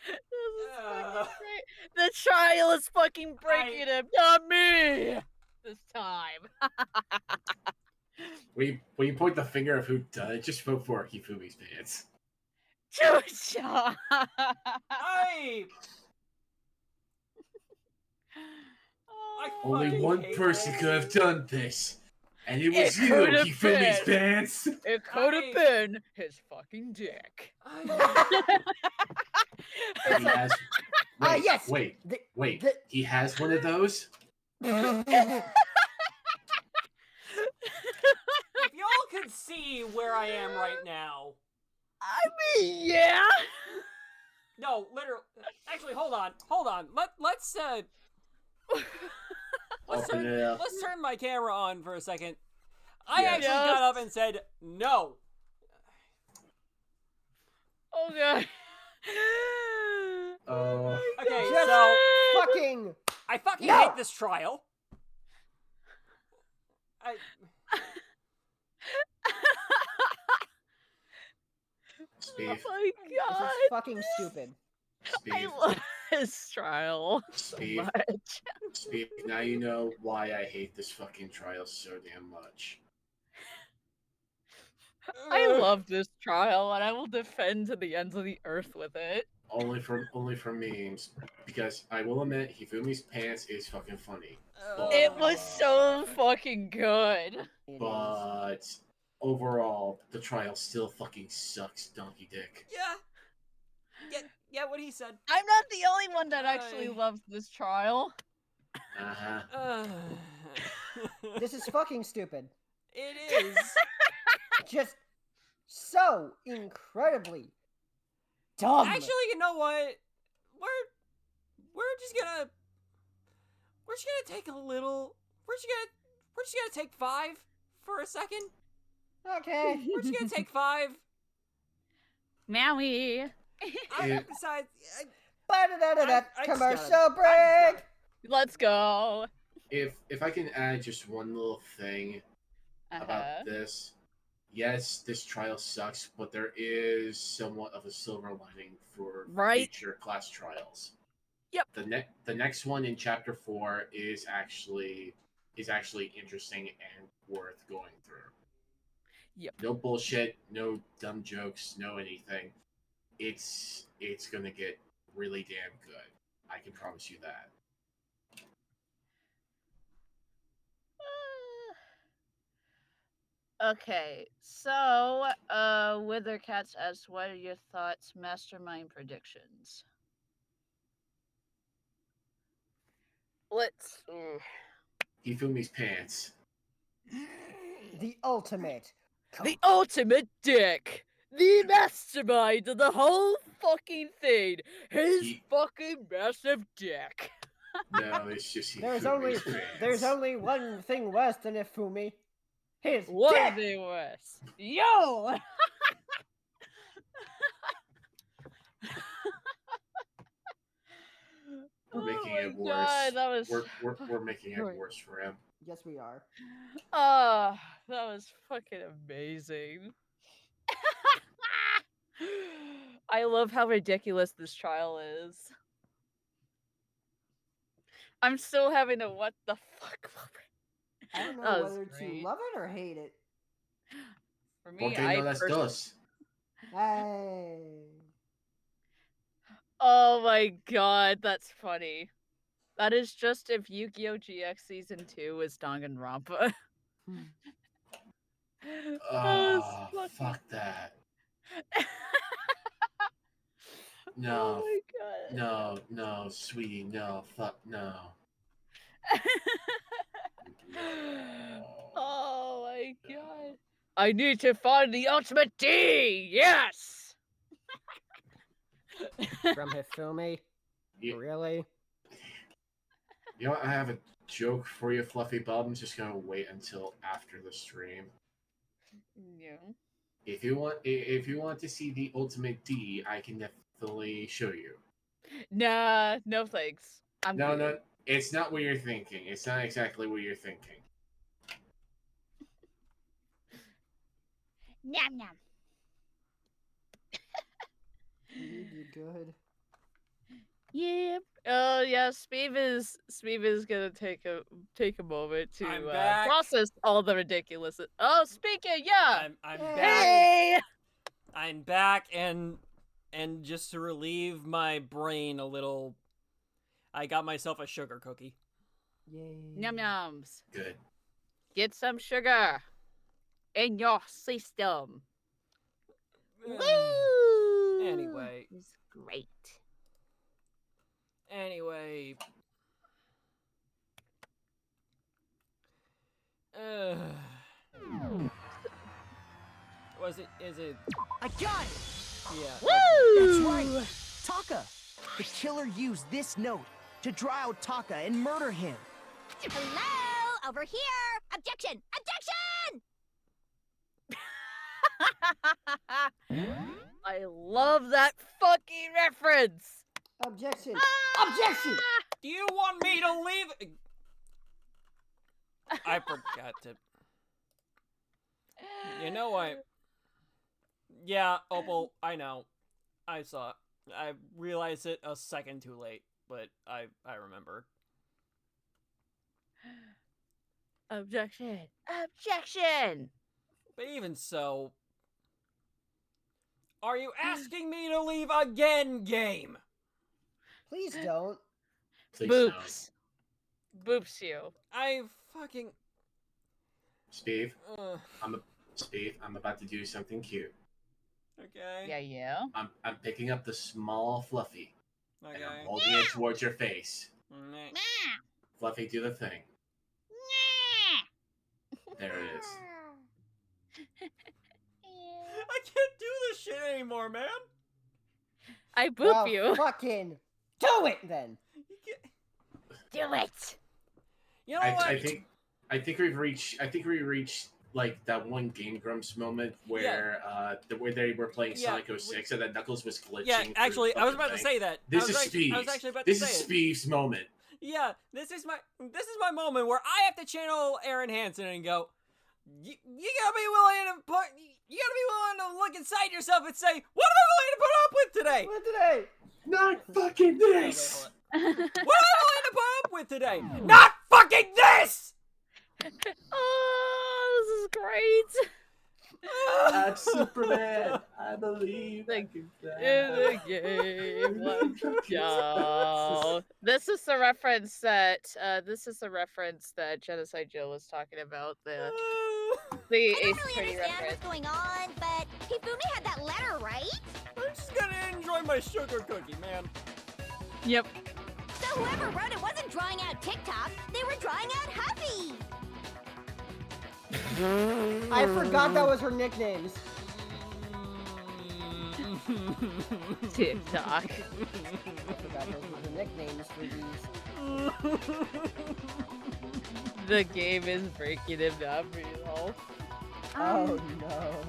Speaker 1: This is fucking great. The trial is fucking breaking him, not me. This time.
Speaker 15: When you point the finger of who done it, just vote for Hifumi's pants.
Speaker 1: Chucha.
Speaker 2: I
Speaker 15: Only
Speaker 2: fucking
Speaker 15: one
Speaker 2: hate
Speaker 15: person
Speaker 2: this.
Speaker 15: could have done this, and it was
Speaker 1: It
Speaker 15: you,
Speaker 1: could have
Speaker 15: Hifumi's
Speaker 1: been.
Speaker 15: pants.
Speaker 1: It could have been his fucking dick.
Speaker 15: He has. Wait,
Speaker 3: yes.
Speaker 15: wait. He has one of those.
Speaker 2: If y'all could see where I am right now.
Speaker 1: I mean, yeah.
Speaker 2: No, literally. Actually, hold on. Let's
Speaker 15: Open it up.
Speaker 2: let's turn my camera on for a second. I
Speaker 15: Yes.
Speaker 2: actually got up and said no.
Speaker 1: Okay.
Speaker 2: Okay,
Speaker 3: Just
Speaker 2: so
Speaker 3: fucking.
Speaker 2: I fucking
Speaker 3: No!
Speaker 2: hate this trial.
Speaker 15: Steve,
Speaker 1: Oh my
Speaker 3: This
Speaker 1: god.
Speaker 3: is fucking stupid.
Speaker 15: Steve,
Speaker 1: I love his trial so
Speaker 15: Steve.
Speaker 1: much.
Speaker 15: Steve, now you know why I hate this fucking trial so damn much.
Speaker 1: I love this trial, and I will defend to the ends of the earth with it.
Speaker 15: Only for memes, because I will admit Hifumi's pants is fucking funny.
Speaker 1: It was so fucking good.
Speaker 15: But overall, the trial still fucking sucks, donkey dick.
Speaker 2: Yeah, what he said.
Speaker 1: I'm not the only one that actually loves this trial.
Speaker 15: Uh-huh.
Speaker 3: This is fucking stupid.
Speaker 2: It is.
Speaker 3: Just so incredibly dumb.
Speaker 2: Actually, you know what? We're just gonna take a little. We're just We're just gonna take 5 for a second.
Speaker 3: Okay.
Speaker 2: We're just gonna take 5.
Speaker 1: Maui.
Speaker 2: Besides,
Speaker 3: commercial break.
Speaker 1: Let's go.
Speaker 15: If I can add just one little thing about this. Yes, this trial sucks, but there is somewhat of a silver lining for future class trials.
Speaker 1: Yep.
Speaker 15: The next one in chapter 4 is actually interesting and worth going through.
Speaker 1: Yep.
Speaker 15: No bullshit, no dumb jokes, no anything. It's gonna get really damn good. I can promise you that.
Speaker 1: Okay, so Withercats asks, what are your thoughts, mastermind predictions? Let's.
Speaker 15: Hifumi's pants.
Speaker 3: The ultimate.
Speaker 1: The ultimate dick! The mastermind of the whole fucking thing! His fucking massive dick!
Speaker 15: No, it's just
Speaker 3: There's
Speaker 15: Hifumi's pants.
Speaker 3: there's only one thing worse than Ifumi. His
Speaker 1: One
Speaker 3: dick.
Speaker 1: thing worse. Yo!
Speaker 15: We're making it worse.
Speaker 1: God, that was...
Speaker 15: We're making it worse for him.
Speaker 3: Yes, we are.
Speaker 1: Oh, that was fucking amazing. I love how ridiculous this trial is. I'm still having a what the fuck moment.
Speaker 3: I don't know
Speaker 1: That was
Speaker 3: whether
Speaker 1: great.
Speaker 3: to love it or hate it.
Speaker 1: For me,
Speaker 15: Porque no las dos.
Speaker 3: Hey.
Speaker 1: Oh my god, that's funny. That is just if Yu-Gi-Oh! GX Season 2 was Danganronpa.
Speaker 15: Oh, fuck that. No.
Speaker 1: Oh my god.
Speaker 15: No, sweetie, no, fuck, no.
Speaker 1: Oh my god. I need to find the ultimate D! Yes!
Speaker 3: From Hifumi?
Speaker 15: Yeah.
Speaker 3: Really?
Speaker 15: You know what? I have a joke for you, Fluffy Bob. I'm just gonna wait until after the stream.
Speaker 1: Yeah.
Speaker 15: If you want to see the ultimate D, I can definitely show you.
Speaker 1: Nah, no thanks.
Speaker 15: No, it's not what you're thinking. It's not exactly what you're thinking.
Speaker 14: Nom nom.
Speaker 3: You good?
Speaker 1: Yep. Oh yeah, Sbeve is gonna take a moment to process all the ridiculous. Oh, speaking, yeah.
Speaker 2: I'm
Speaker 1: Hey!
Speaker 2: back. I'm back, and just to relieve my brain a little, I got myself a sugar cookie.
Speaker 3: Yay.
Speaker 1: Yum yums.
Speaker 15: Good.
Speaker 1: Get some sugar in your system. Woo!
Speaker 2: Anyway.
Speaker 1: It's great.
Speaker 2: Anyway. Is it?
Speaker 10: I got it!
Speaker 2: Yeah.
Speaker 10: That's right! Taka! The killer used this note to draw out Taka and murder him.
Speaker 14: Hello, over here. Objection! Objection!
Speaker 1: I love that fucking reference.
Speaker 3: Objection! Objection!
Speaker 2: Do you want me to leave? I forgot to. You know what? Yeah, Opal, I know. I saw it. I realized it a second too late, but I remember.
Speaker 1: Objection. Objection.
Speaker 2: But even so, are you asking me to leave again, game?
Speaker 3: Please don't.
Speaker 1: Boops. Boops you.
Speaker 2: I fucking...
Speaker 15: Sbeve, I'm about to do something cute.
Speaker 2: Okay.
Speaker 1: Yeah.
Speaker 15: I'm picking up the small Fluffy.
Speaker 2: Okay.
Speaker 15: And I'm holding it towards your face. Fluffy, do the thing. There it is.
Speaker 2: I can't do this shit anymore, man.
Speaker 1: I boop you.
Speaker 3: Fucking do it then.
Speaker 14: Do it.
Speaker 2: You know what?
Speaker 15: I I think we reached like that one Game Grumps moment where where they were playing Sonic 06 and then Knuckles was glitching.
Speaker 2: Yeah, actually, I was about to say that.
Speaker 15: This is Speed.
Speaker 2: I was actually about to say
Speaker 15: This is Speed's moment.
Speaker 2: Yeah, this is my moment where I have to channel Aaron Hansen and go, you gotta be willing to look inside yourself and say, what am I willing to put up with today?
Speaker 3: What today?
Speaker 15: Not fucking this.
Speaker 2: What am I willing to put up with today? Not fucking this.
Speaker 1: Oh, this is great.
Speaker 15: That's Superman. I believe I can fly.
Speaker 1: In the game, let's go. This is the reference that Genocide Jill was talking about. The
Speaker 14: I don't
Speaker 1: Ace
Speaker 14: really
Speaker 1: Attorney
Speaker 14: understand
Speaker 1: reference.
Speaker 14: what's going on, but Hifumi had that letter, right?
Speaker 2: I'm just gonna enjoy my sugar cookie, man.
Speaker 1: Yep.
Speaker 14: So whoever wrote it wasn't drawing out TikTok, they were drawing out Huffy.
Speaker 3: I forgot that was her nicknames.
Speaker 1: TikTok.
Speaker 3: I forgot those were the nicknames for these.
Speaker 1: The game is breaking him down for you all.
Speaker 3: Oh no.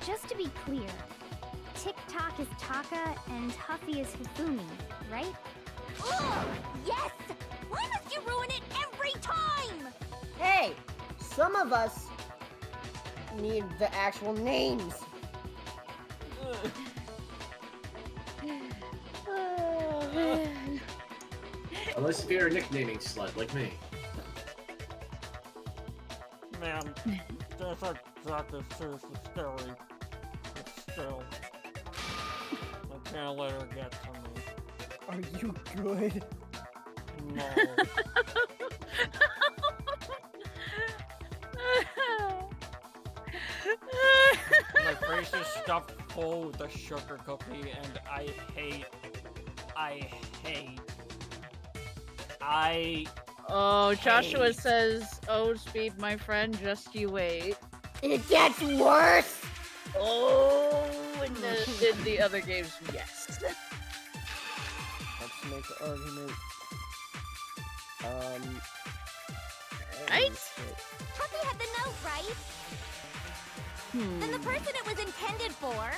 Speaker 8: Just to be clear, TikTok is Taka and Huffy is Hifumi, right?
Speaker 14: Ugh, yes! Why must you ruin it every time?
Speaker 3: Hey, some of us need the actual names.
Speaker 1: Oh, man.
Speaker 15: Unless if you're a nicknaming slut like me.
Speaker 2: Man, that's exactly seriously scary. But still, I can't let her get to me.
Speaker 3: Are you good?
Speaker 2: No. My face is stuffed full with the sugar cookie, and I hate.
Speaker 1: Oh, Joshua says, "Oh, Speed, my friend, just you wait."
Speaker 7: It gets worse.
Speaker 1: Oh, in the other games, yes.
Speaker 3: Let's make the argument.
Speaker 1: Right?
Speaker 14: Huffy had the note, right? Then the person it was intended for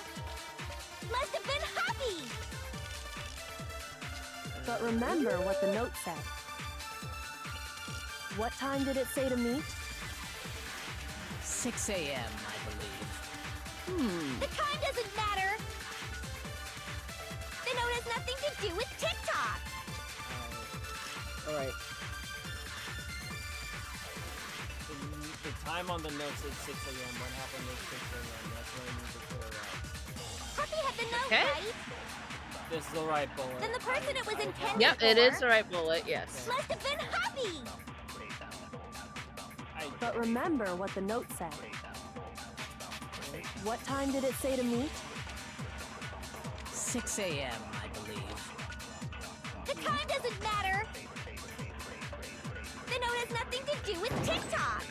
Speaker 14: must have been Huffy.
Speaker 11: But remember what the note said. What time did it say to meet?
Speaker 12: 6 a.m., I believe.
Speaker 14: The time doesn't matter. The note has nothing to do with TikTok.
Speaker 3: Alright.
Speaker 2: The time on the note said 6 a.m. What happened at 6 a.m.? That's what I need to clear up.
Speaker 14: Huffy had the note,
Speaker 1: Okay.
Speaker 14: right?
Speaker 2: This is the right bullet.
Speaker 14: Then the person it was intended
Speaker 1: Yep,
Speaker 14: for
Speaker 1: it is the right bullet, yes.
Speaker 14: must have been Huffy.
Speaker 11: But remember what the note said. What time did it say to meet?
Speaker 12: 6 a.m., I believe.
Speaker 14: The time doesn't matter. The note has nothing to do with TikTok.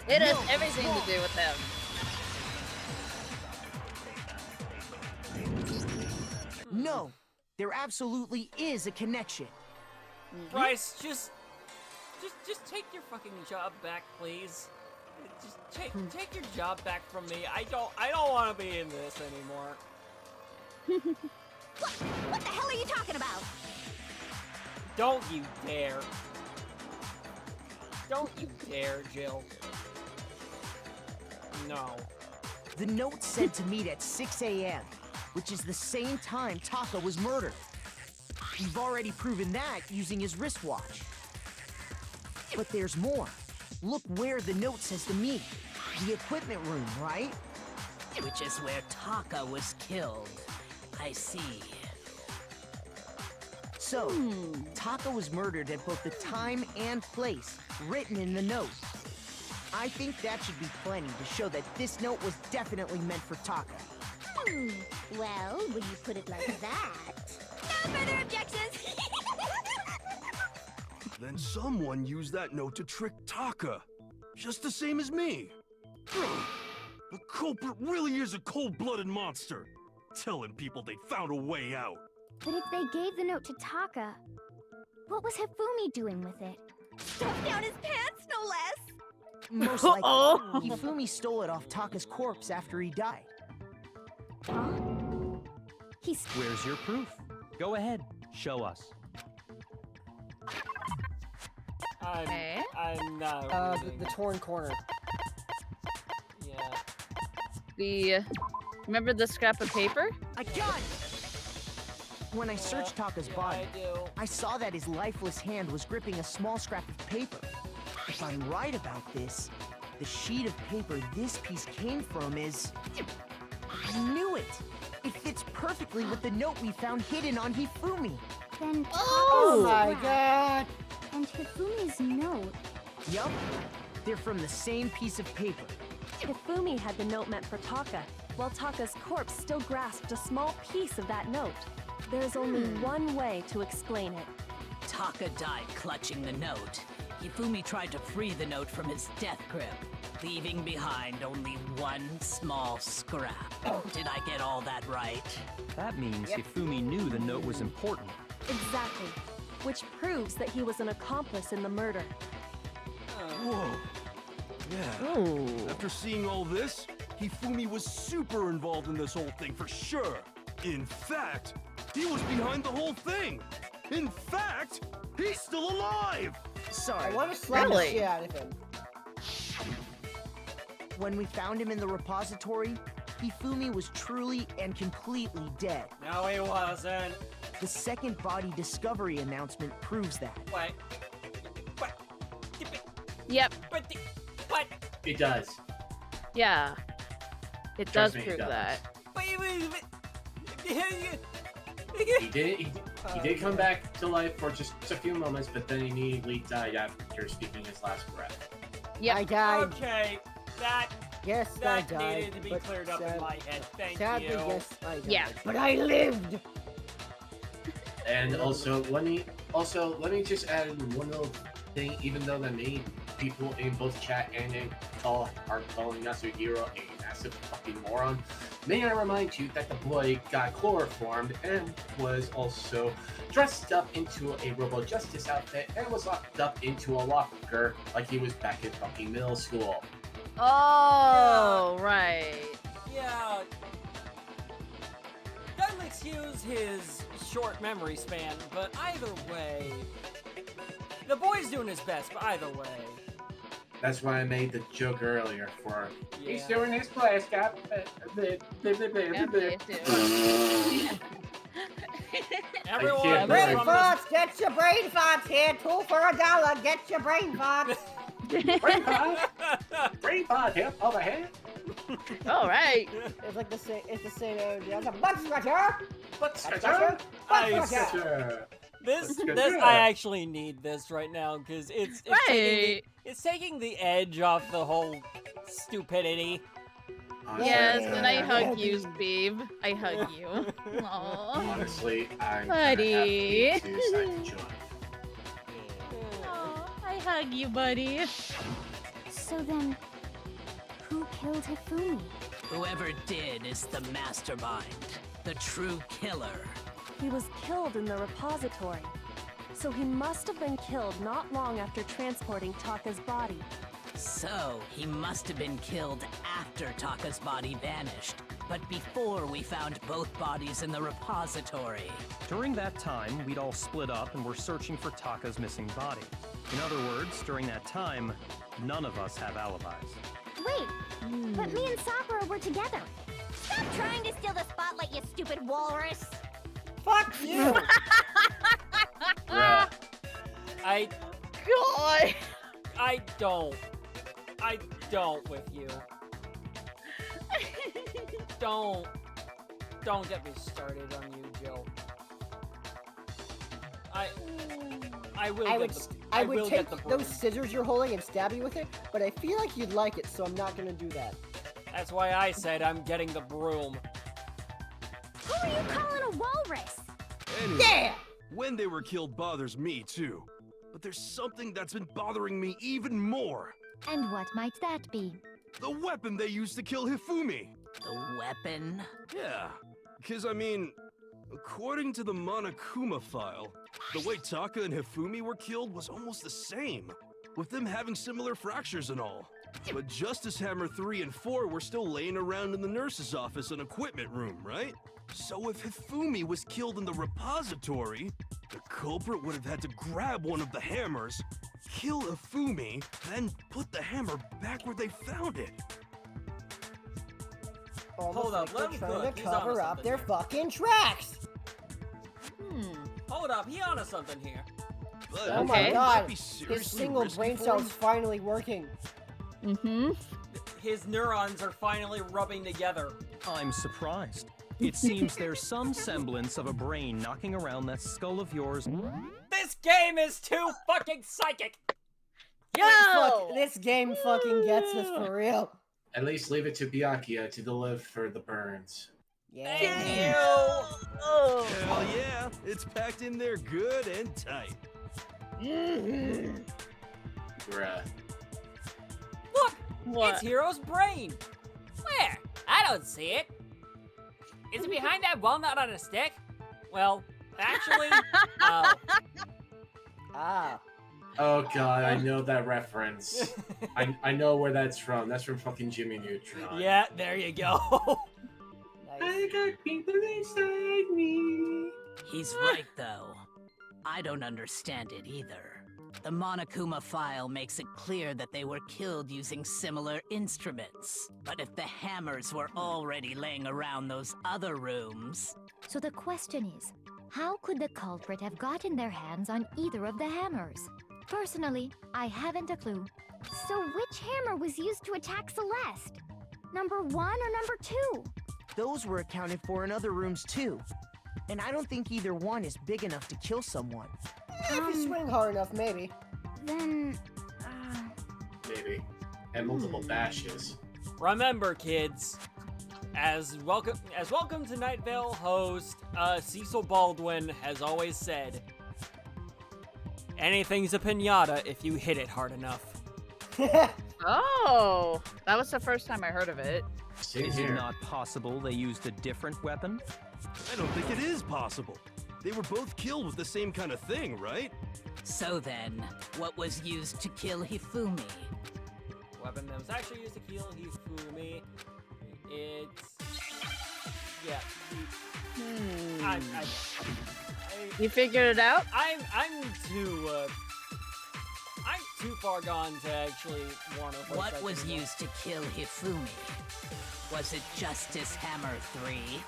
Speaker 1: It has everything to do with them.
Speaker 10: No, there absolutely is a connection.
Speaker 2: Bryce, just take your fucking job back, please. Just take your job back from me. I don't want to be in this anymore.
Speaker 14: What the hell are you talking about?
Speaker 2: Don't you dare. Don't you dare, Jill. No.
Speaker 10: The note said to meet at 6 a.m., which is the same time Taka was murdered. You've already proven that using his wristwatch. But there's more. Look where the note says to meet. The equipment room, right?
Speaker 12: Which is where Taka was killed. I see.
Speaker 10: So, Taka was murdered at both the time and place written in the note. I think that should be plenty to show that this note was definitely meant for Taka.
Speaker 14: Well, when you put it like that. No further objections.
Speaker 9: Then someone used that note to trick Taka. Just the same as me. The culprit really is a cold-blooded monster. Telling people they found a way out.
Speaker 8: But if they gave the note to Taka, what was Hifumi doing with it?
Speaker 14: Stuff down his pants,
Speaker 5: less.
Speaker 10: Most likely,
Speaker 1: Oh.
Speaker 10: Hifumi stole it off Taka's corpse after he died.
Speaker 13: Where's your proof? Go ahead, show us.
Speaker 2: I'm not.
Speaker 3: The torn corner.
Speaker 2: Yeah.
Speaker 1: Remember the scrap of paper?
Speaker 10: I got it! When I searched Taka's body, I saw that his lifeless hand was gripping a small scrap of paper. If I'm right about this, the sheet of paper this piece came from is... I knew it! It fits perfectly with the note we found hidden on Hifumi.
Speaker 14: Then
Speaker 3: Oh my
Speaker 14: Taka's
Speaker 3: god!
Speaker 14: and Hifumi's note.
Speaker 10: Yup, they're from the same piece of paper.
Speaker 11: Hifumi had the note meant for Taka, while Taka's corpse still grasped a small piece of that note. There's only one way to explain it.
Speaker 12: Taka died clutching the note. Hifumi tried to free the note from his death grip, leaving behind only one small scrap. Did I get all that right?
Speaker 13: That means Hifumi knew the note was important.
Speaker 11: Exactly. Which proves that he was an accomplice in the murder.
Speaker 9: Whoa. Yeah. After seeing all this, Hifumi was super involved in this whole thing for sure. In fact, he was behind the whole thing. In fact, he's still alive.
Speaker 10: Sorry.
Speaker 3: I want to slap the shit out of him.
Speaker 10: When we found him in the repository, Hifumi was truly and completely dead.
Speaker 2: No, he wasn't.
Speaker 10: The second body discovery announcement proves that.
Speaker 2: What?
Speaker 1: Yep.
Speaker 2: But
Speaker 15: It does.
Speaker 1: Yeah. It
Speaker 15: Trust
Speaker 1: does
Speaker 15: me, it
Speaker 1: prove
Speaker 15: does.
Speaker 1: that.
Speaker 15: He did come back to life for just a few moments, but then immediately died after speaking his last breath.
Speaker 1: Yeah,
Speaker 3: I died.
Speaker 2: Okay, that
Speaker 3: Yes, I
Speaker 2: that
Speaker 3: died.
Speaker 2: needed to be
Speaker 3: but
Speaker 2: cleared up in my head. Thank
Speaker 3: sadly,
Speaker 2: you.
Speaker 3: yes, I died.
Speaker 1: Yeah.
Speaker 3: But I lived.
Speaker 15: And also, let me just add one little thing. Even though that many people in both chat and in call are calling Yasuhiro a massive fucking moron, may I remind you that the boy got chloroformed and was also dressed up into a Robo Justice outfit and was locked up into a locker like he was back in fucking middle school.
Speaker 1: Oh, right.
Speaker 2: Yeah. That'll excuse his short memory span, but either way, the boy's doing his best, but either way.
Speaker 15: That's why I made the joke earlier for he's
Speaker 2: Yeah.
Speaker 15: doing his class cap.
Speaker 2: Everyone,
Speaker 3: Brain
Speaker 15: from
Speaker 3: farts, get your brain farts here. 2 for $1. Get your brain farts.
Speaker 15: Brain pod hip over here.
Speaker 1: All right.
Speaker 3: It's like the same. It's the same energy. It's a butt scratcher.
Speaker 15: Butt
Speaker 3: scratcher. Butt scratcher.
Speaker 2: This
Speaker 15: good.
Speaker 2: I actually need this right now because it's
Speaker 1: Right.
Speaker 2: taking the edge off the whole stupidity.
Speaker 1: Yes, and I hug you, Sbeve. I hug you. Aww.
Speaker 15: Honestly, I'm
Speaker 1: Buddy.
Speaker 15: happy to decide to join.
Speaker 1: Aw, I hug you, buddy.
Speaker 14: So then, who killed Hifumi?
Speaker 12: Whoever did is the mastermind, the true killer.
Speaker 11: He was killed in the repository. So he must have been killed not long after transporting Taka's body.
Speaker 12: So, he must have been killed after Taka's body vanished, but before we found both bodies in the repository.
Speaker 13: During that time, we'd all split up and were searching for Taka's missing body. In other words, during that time, none of us have alibis.
Speaker 14: Wait, but me and Sakura were together. Stop trying to steal the spotlight, you stupid walrus.
Speaker 3: Fuck you.
Speaker 15: Bruh.
Speaker 1: God.
Speaker 2: I don't with you. Don't get me started on you, Joe. I will
Speaker 3: I
Speaker 2: get
Speaker 3: would,
Speaker 2: the
Speaker 3: I would
Speaker 2: will
Speaker 3: take
Speaker 2: get the broom.
Speaker 3: those scissors you're holding and stab you with it, but I feel like you'd like it, so I'm not gonna do that.
Speaker 2: That's why I said I'm getting the broom.
Speaker 14: Who are you calling a walrus?
Speaker 9: Anyway,
Speaker 3: Yeah!
Speaker 9: when they were killed bothers me too. But there's something that's been bothering me even more.
Speaker 8: And what might that be?
Speaker 9: The weapon they used to kill Hifumi.
Speaker 12: The weapon?
Speaker 9: Yeah, because I mean, according to the Monokuma file, the way Taka and Hifumi were killed was almost the same. with them having similar fractures and all. But Justice Hammer 3 and 4 were still laying around in the nurse's office and equipment room, right? So if Hifumi was killed in the repository, the culprit would have had to grab one of the hammers, kill Hifumi, then put the hammer back where they found it.
Speaker 3: Almost
Speaker 2: Hold up,
Speaker 3: like
Speaker 2: let
Speaker 3: they're
Speaker 2: him
Speaker 3: trying
Speaker 2: cook.
Speaker 3: to
Speaker 2: He's onto
Speaker 3: cover up
Speaker 2: something
Speaker 3: their
Speaker 2: here.
Speaker 3: fucking tracks.
Speaker 2: Hold up, he onto something here.
Speaker 9: But
Speaker 3: Oh
Speaker 9: would
Speaker 3: my
Speaker 9: that
Speaker 3: god,
Speaker 9: be
Speaker 3: his
Speaker 9: seriously
Speaker 3: single
Speaker 9: risky
Speaker 3: brain
Speaker 9: for
Speaker 3: cell's
Speaker 9: him?
Speaker 3: finally working.
Speaker 1: Mm-hmm.
Speaker 2: His neurons are finally rubbing together.
Speaker 13: I'm surprised. It seems there's some semblance of a brain knocking around that skull of yours.
Speaker 2: This game is too fucking psychic!
Speaker 3: Fuck, this game fucking gets us for real.
Speaker 15: At least leave it to Byakuya to deliver for the burns.
Speaker 3: Yeah.
Speaker 2: Thank you!
Speaker 9: Hell yeah, it's packed in there good and tight.
Speaker 15: Bruh.
Speaker 2: Look!
Speaker 1: What?
Speaker 2: It's Hero's brain!
Speaker 4: Where? I don't see it. Is it behind that walnut on a stick?
Speaker 2: Well, actually, oh.
Speaker 3: Ah.
Speaker 15: Oh god, I know that reference. I know where that's from. That's from fucking Jimmy Neutron.
Speaker 2: Yeah, there you go.
Speaker 15: I got people inside me.
Speaker 12: He's right, though. I don't understand it either. The Monokuma file makes it clear that they were killed using similar instruments. But if the hammers were already laying around those other rooms...
Speaker 8: So the question is, how could the culprit have gotten their hands on either of the hammers? Personally, I haven't a clue.
Speaker 14: So which hammer was used to attack Celeste? Number 1 or number 2?
Speaker 10: Those were accounted for in other rooms too. And I don't think either one is big enough to kill someone.
Speaker 3: If you swing hard enough, maybe.
Speaker 14: Then...
Speaker 15: Maybe. And multiple bashes.
Speaker 2: Remember, kids, as welcome to Night Vale host Cecil Baldwin has always said, anything's a pinata if you hit it hard enough.
Speaker 1: Oh, that was the first time I heard of it.
Speaker 15: Same
Speaker 13: Is it
Speaker 15: here.
Speaker 13: not possible they used a different weapon?
Speaker 9: I don't think it is possible. They were both killed with the same kind of thing, right?
Speaker 12: So then, what was used to kill Hifumi?
Speaker 2: Weapon that was actually used to kill Hifumi. It's... Yeah.
Speaker 1: You figured it out?
Speaker 2: I'm too far gone to actually want to...
Speaker 12: What was used to kill Hifumi? Was it Justice Hammer 3?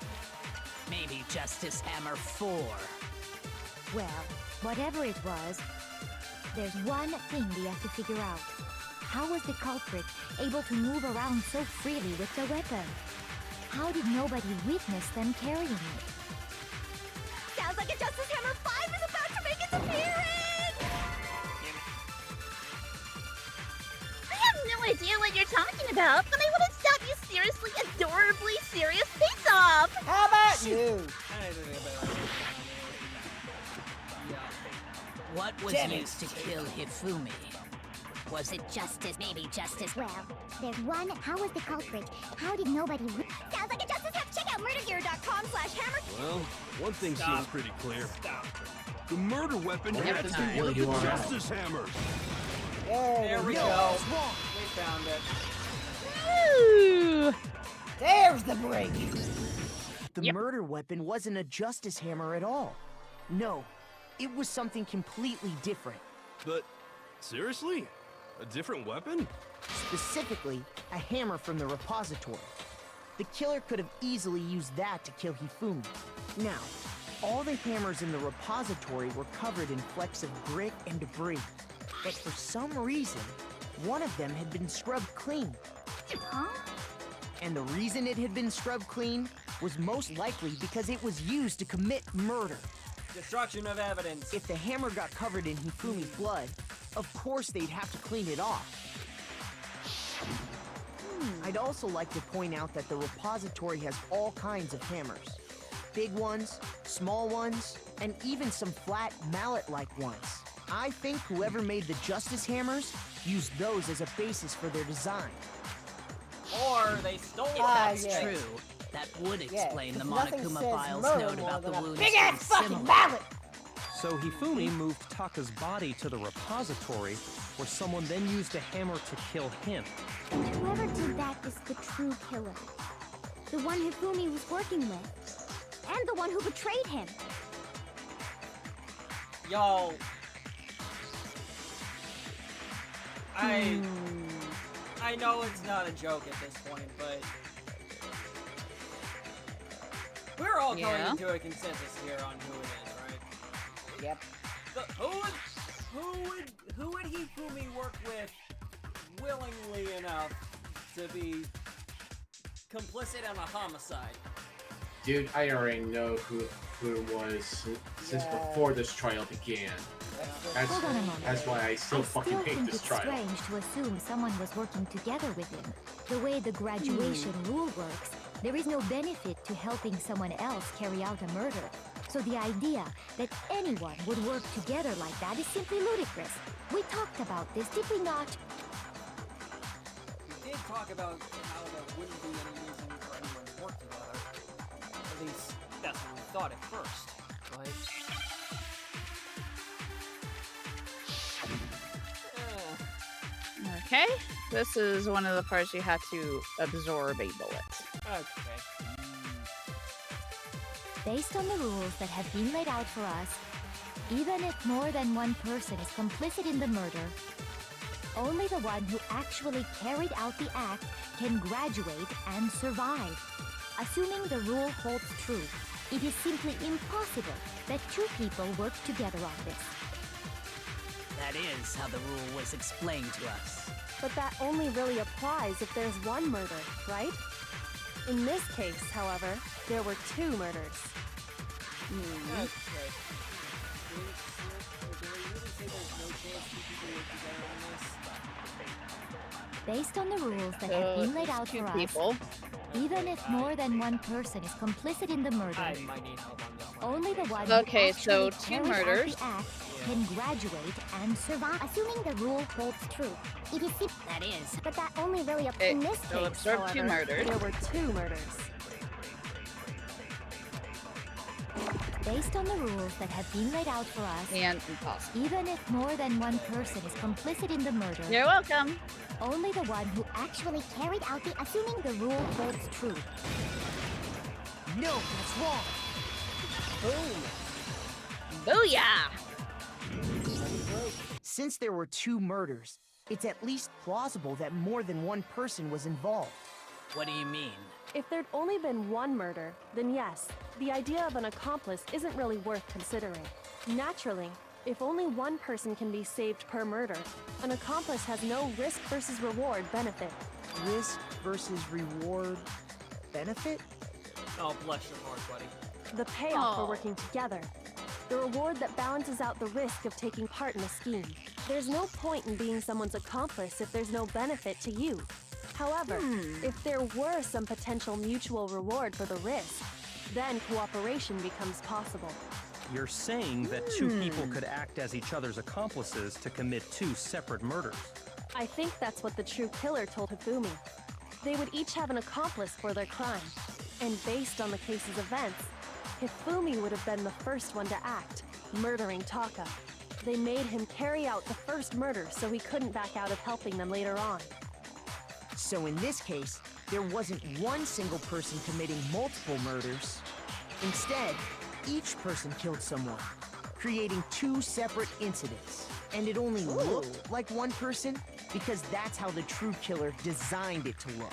Speaker 12: Maybe Justice Hammer 4?
Speaker 8: Well, whatever it was, there's one thing we have to figure out. How was the culprit able to move around so freely with the weapon? How did nobody witness them carrying it?
Speaker 14: Sounds like a Justice Hammer 5 is about to make its appearance! I have no idea what you're talking about, but I wouldn't stop you seriously, adorably serious face-off!
Speaker 3: How about you?
Speaker 12: What was
Speaker 14: Damn it.
Speaker 12: used to kill Hifumi? Was it Justice, maybe Justice...
Speaker 14: Well, there's one. How was the culprit? How did nobody... Sounds like a Justice Hammer. Check out murdergear.com/hammer.
Speaker 9: Well, one thing seems pretty clear.
Speaker 2: Stop.
Speaker 9: The murder weapon
Speaker 15: Every
Speaker 9: had to
Speaker 15: time.
Speaker 9: be one of the
Speaker 15: You are
Speaker 9: Justice Hammers.
Speaker 2: There we go. We found it.
Speaker 1: Ooh.
Speaker 3: There's the break.
Speaker 10: The murder weapon wasn't a Justice Hammer at all. No, it was something completely different.
Speaker 9: But, seriously? A different weapon?
Speaker 10: Specifically, a hammer from the repository. The killer could have easily used that to kill Hifumi. Now, all the hammers in the repository were covered in flecks of grit and debris. But for some reason, one of them had been scrubbed clean.
Speaker 14: Huh?
Speaker 10: And the reason it had been scrubbed clean was most likely because it was used to commit murder.
Speaker 2: Destruction of evidence.
Speaker 10: If the hammer got covered in Hifumi's blood, of course they'd have to clean it off. I'd also like to point out that the repository has all kinds of hammers. Big ones, small ones, and even some flat mallet-like ones. I think whoever made the Justice Hammers used those as a basis for their design.
Speaker 2: Or they stole it.
Speaker 12: That's
Speaker 3: yeah.
Speaker 12: true. That would
Speaker 3: Yeah,
Speaker 12: explain the
Speaker 3: 'cause nothing
Speaker 12: Monokuma
Speaker 3: says
Speaker 12: file's
Speaker 3: murder
Speaker 12: note
Speaker 3: more
Speaker 12: about the
Speaker 3: than a
Speaker 12: wounds
Speaker 3: big-ass
Speaker 12: being
Speaker 3: fucking
Speaker 12: similar.
Speaker 3: mallet.
Speaker 13: So Hifumi moved Taka's body to the repository, where someone then used a hammer to kill him.
Speaker 14: Whoever did that is the true killer. The one Hifumi was working with. And the one who betrayed him.
Speaker 2: Yo. I know it's not a joke at this point, but we're all coming to a consensus here on who it is, right?
Speaker 3: Yep.
Speaker 2: But who would Hifumi work with willingly enough to be complicit in a homicide?
Speaker 15: Dude, I already know who it was since before this trial began.
Speaker 8: Hold on a moment.
Speaker 15: That's why I still fucking hate this trial.
Speaker 8: I think it's strange to assume someone was working together with him. The way the graduation rule works, there is no benefit to helping someone else carry out a murder. So the idea that anyone would work together like that is simply ludicrous. We talked about this, did we not?
Speaker 2: We did talk about how there wouldn't be any reason for anyone to work together. At least, that's what we thought at first, right?
Speaker 1: Okay, this is one of the parts you have to absorb a bullet.
Speaker 2: Okay.
Speaker 8: Based on the rules that have been laid out for us, even if more than one person is complicit in the murder, only the one who actually carried out the act can graduate and survive. Assuming the rule holds true, it is simply impossible that two people work together on this.
Speaker 12: That is how the rule was explained to us.
Speaker 11: But that only really applies if there's one murder, right? In this case, however, there were two murders.
Speaker 2: Okay. Did we really say there's no chance two people work together on this?
Speaker 8: Based on the rules that have been laid out for us, even if more than one person is complicit in the murder,
Speaker 2: I might need help on this one.
Speaker 8: only the one
Speaker 1: Okay,
Speaker 8: who
Speaker 1: so
Speaker 8: actually
Speaker 1: two
Speaker 8: carried out
Speaker 1: murders.
Speaker 8: the act can graduate and survive.
Speaker 14: Assuming the rule holds true. It is
Speaker 8: That is.
Speaker 14: but that only really
Speaker 1: It
Speaker 14: in this
Speaker 1: will
Speaker 14: case,
Speaker 1: absorb
Speaker 14: however,
Speaker 1: two murders.
Speaker 11: There were two murders.
Speaker 8: Based on the rules that have been laid out for us,
Speaker 1: And impossible.
Speaker 8: even if more than one person is complicit in the murder,
Speaker 1: You're welcome.
Speaker 8: only the one who
Speaker 14: actually carried out the assuming
Speaker 8: the rule holds true.
Speaker 10: No, that's wrong.
Speaker 3: Boom.
Speaker 1: Booyah!
Speaker 10: Since there were two murders, it's at least plausible that more than one person was involved.
Speaker 12: What do you mean?
Speaker 11: If there'd only been one murder, then yes, the idea of an accomplice isn't really worth considering. Naturally, if only one person can be saved per murder, an accomplice has no risk versus reward benefit.
Speaker 10: Risk versus reward benefit?
Speaker 2: Oh, bless your heart, buddy.
Speaker 11: The payoff for working together. The reward that balances out the risk of taking part in a scheme. There's no point in being someone's accomplice if there's no benefit to you. However, if there were some potential mutual reward for the risk, then cooperation becomes possible.
Speaker 13: You're saying that two people could act as each other's accomplices to commit two separate murders.
Speaker 11: I think that's what the true killer told Hifumi. They would each have an accomplice for their crime. And based on the case's events, Hifumi would have been the first one to act, murdering Taka. They made him carry out the first murder so he couldn't back out of helping them later on.
Speaker 10: So in this case, there wasn't one single person committing multiple murders. Instead, each person killed someone, creating two separate incidents. And it only looked like one person because that's how the true killer designed it to look.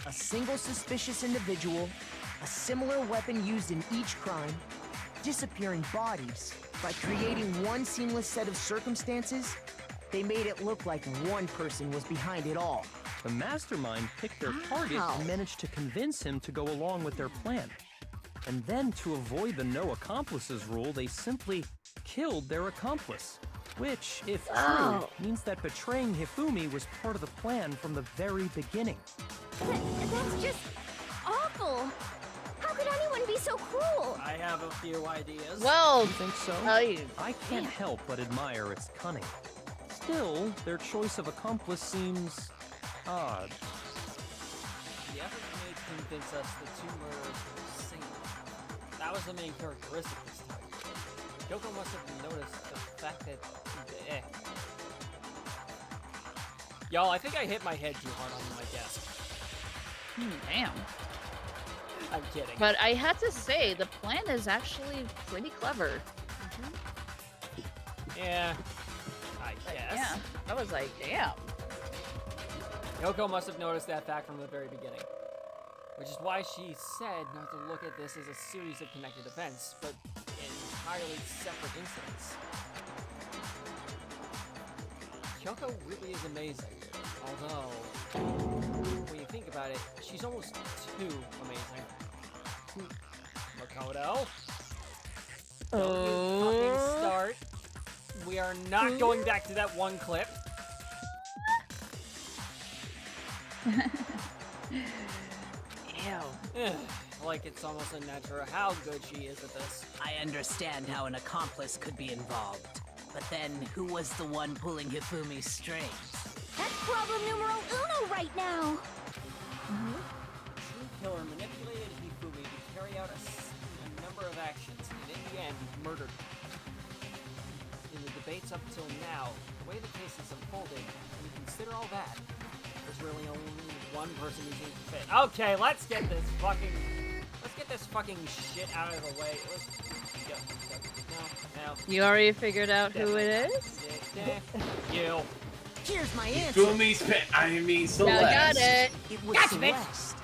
Speaker 10: A single suspicious individual, a similar weapon used in each crime, disappearing bodies. By creating one seamless set of circumstances, they made it look like one person was behind it all.
Speaker 13: The mastermind picked their target and managed to convince him to go along with their plan. And then, to avoid the no accomplices rule, they simply killed their accomplice. Which, if true, means that betraying Hifumi was part of the plan from the very beginning.
Speaker 14: That's just awful. How could anyone be so cruel?
Speaker 2: I have a few ideas.
Speaker 1: Well,
Speaker 13: You think so? I can't help but admire its cunning. Still, their choice of accomplice seems odd.
Speaker 2: The effort made to convince us the two murderers were the same. That was the main characteristic this time. Yoko must have noticed the fact that... Y'all, I think I hit my head too hard on my desk.
Speaker 1: Damn.
Speaker 2: I'm kidding.
Speaker 1: But I had to say, the plan is actually pretty clever.
Speaker 2: Yeah, I guess.
Speaker 1: Yeah, I was like, damn.
Speaker 2: Yoko must have noticed that fact from the very beginning. Which is why she said not to look at this as a series of connected events, but entirely separate incidents. Kyoko really is amazing. Although, when you think about it, she's almost too amazing. Makoto. Don't you fucking start. We are not going back to that one clip.
Speaker 1: Ew.
Speaker 2: Like it's almost unnatural how good she is at this.
Speaker 12: I understand how an accomplice could be involved. But then, who was the one pulling Hifumi's strings?
Speaker 14: That's problem numero uno right now.
Speaker 2: The true killer manipulated Hifumi to carry out a number of actions, and in the end, murdered her. In the debates up till now, the way the case has unfolded, when you consider all that, there's really only one person who seems to fit. Okay, let's get this fucking shit out of the way. No.
Speaker 1: You already figured out who it is?
Speaker 2: You.
Speaker 10: Here's my answer.
Speaker 15: Hifumi's pet. I mean, Celeste.
Speaker 1: Now got it.
Speaker 10: It was
Speaker 14: Gotcha,
Speaker 10: Celeste.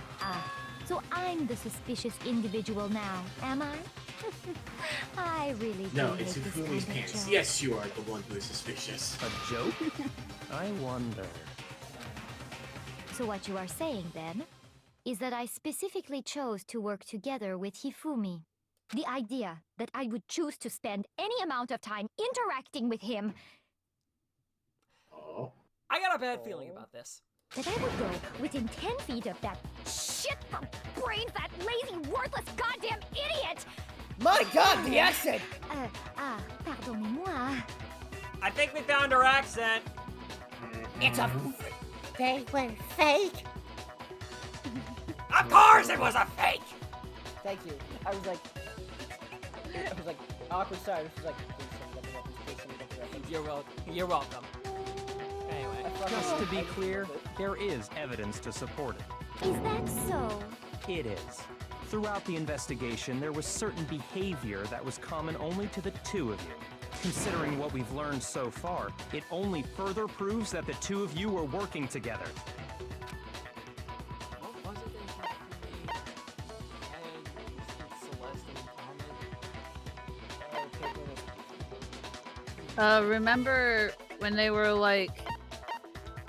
Speaker 8: So I'm the suspicious individual now, am I? I really do
Speaker 15: No,
Speaker 8: hate
Speaker 15: it's
Speaker 8: this
Speaker 15: Hifumi's
Speaker 8: kind of
Speaker 15: pants.
Speaker 8: joke.
Speaker 15: Yes, you are the one who is suspicious.
Speaker 13: A joke? I wonder.
Speaker 8: So what you are saying, then, is that I specifically chose to work together with Hifumi. The idea that I would choose to spend any amount of time interacting with him,
Speaker 15: Oh.
Speaker 2: I got a bad feeling about this.
Speaker 8: that I would go within 10 feet of that shit for brains, that lazy, worthless goddamn idiot!
Speaker 3: My God, the accent!
Speaker 8: Pardonnez-moi.
Speaker 2: I think we found her accent.
Speaker 7: It's a fake one. Fake?
Speaker 2: Of course it was a fake!
Speaker 3: Thank you. I was like, awkward silence. She was like,
Speaker 2: You're welcome. Anyway.
Speaker 13: Just to be clear, there is evidence to support it.
Speaker 8: Is that so?
Speaker 13: It is. Throughout the investigation, there was certain behavior that was common only to the two of you. Considering what we've learned so far, it only further proves that the two of you were working together.
Speaker 2: What was it that had Celeste in common?
Speaker 1: Remember when they were like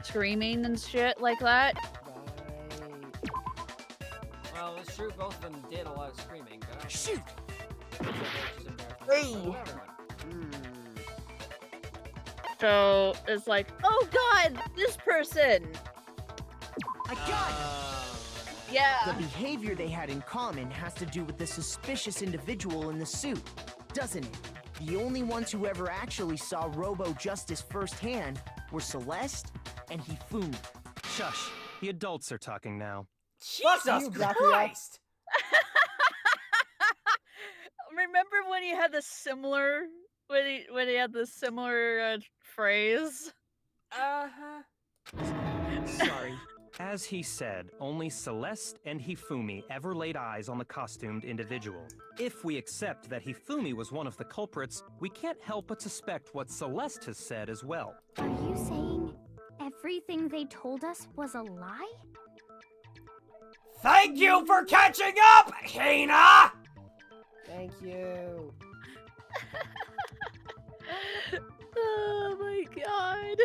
Speaker 1: screaming and shit like that?
Speaker 2: Well, it's true both of them did a lot of screaming. But
Speaker 10: Shoot!
Speaker 2: Hey!
Speaker 1: So it's like, oh God, this person.
Speaker 10: I got it!
Speaker 1: Yeah.
Speaker 10: The behavior they had in common has to do with the suspicious individual in the suit, doesn't it? The only ones who ever actually saw Robo-Justice firsthand were Celeste and Hifumi.
Speaker 13: Shush. The adults are talking now.
Speaker 2: Jesus Christ!
Speaker 1: Remember when he had the similar when he had the similar phrase?
Speaker 10: Sorry.
Speaker 13: As he said, only Celeste and Hifumi ever laid eyes on the costumed individual. If we accept that Hifumi was one of the culprits, we can't help but suspect what Celeste has said as well.
Speaker 14: Are you saying everything they told us was a lie?
Speaker 2: Thank you for catching up, Hina!
Speaker 3: Thank you.
Speaker 1: Oh my God.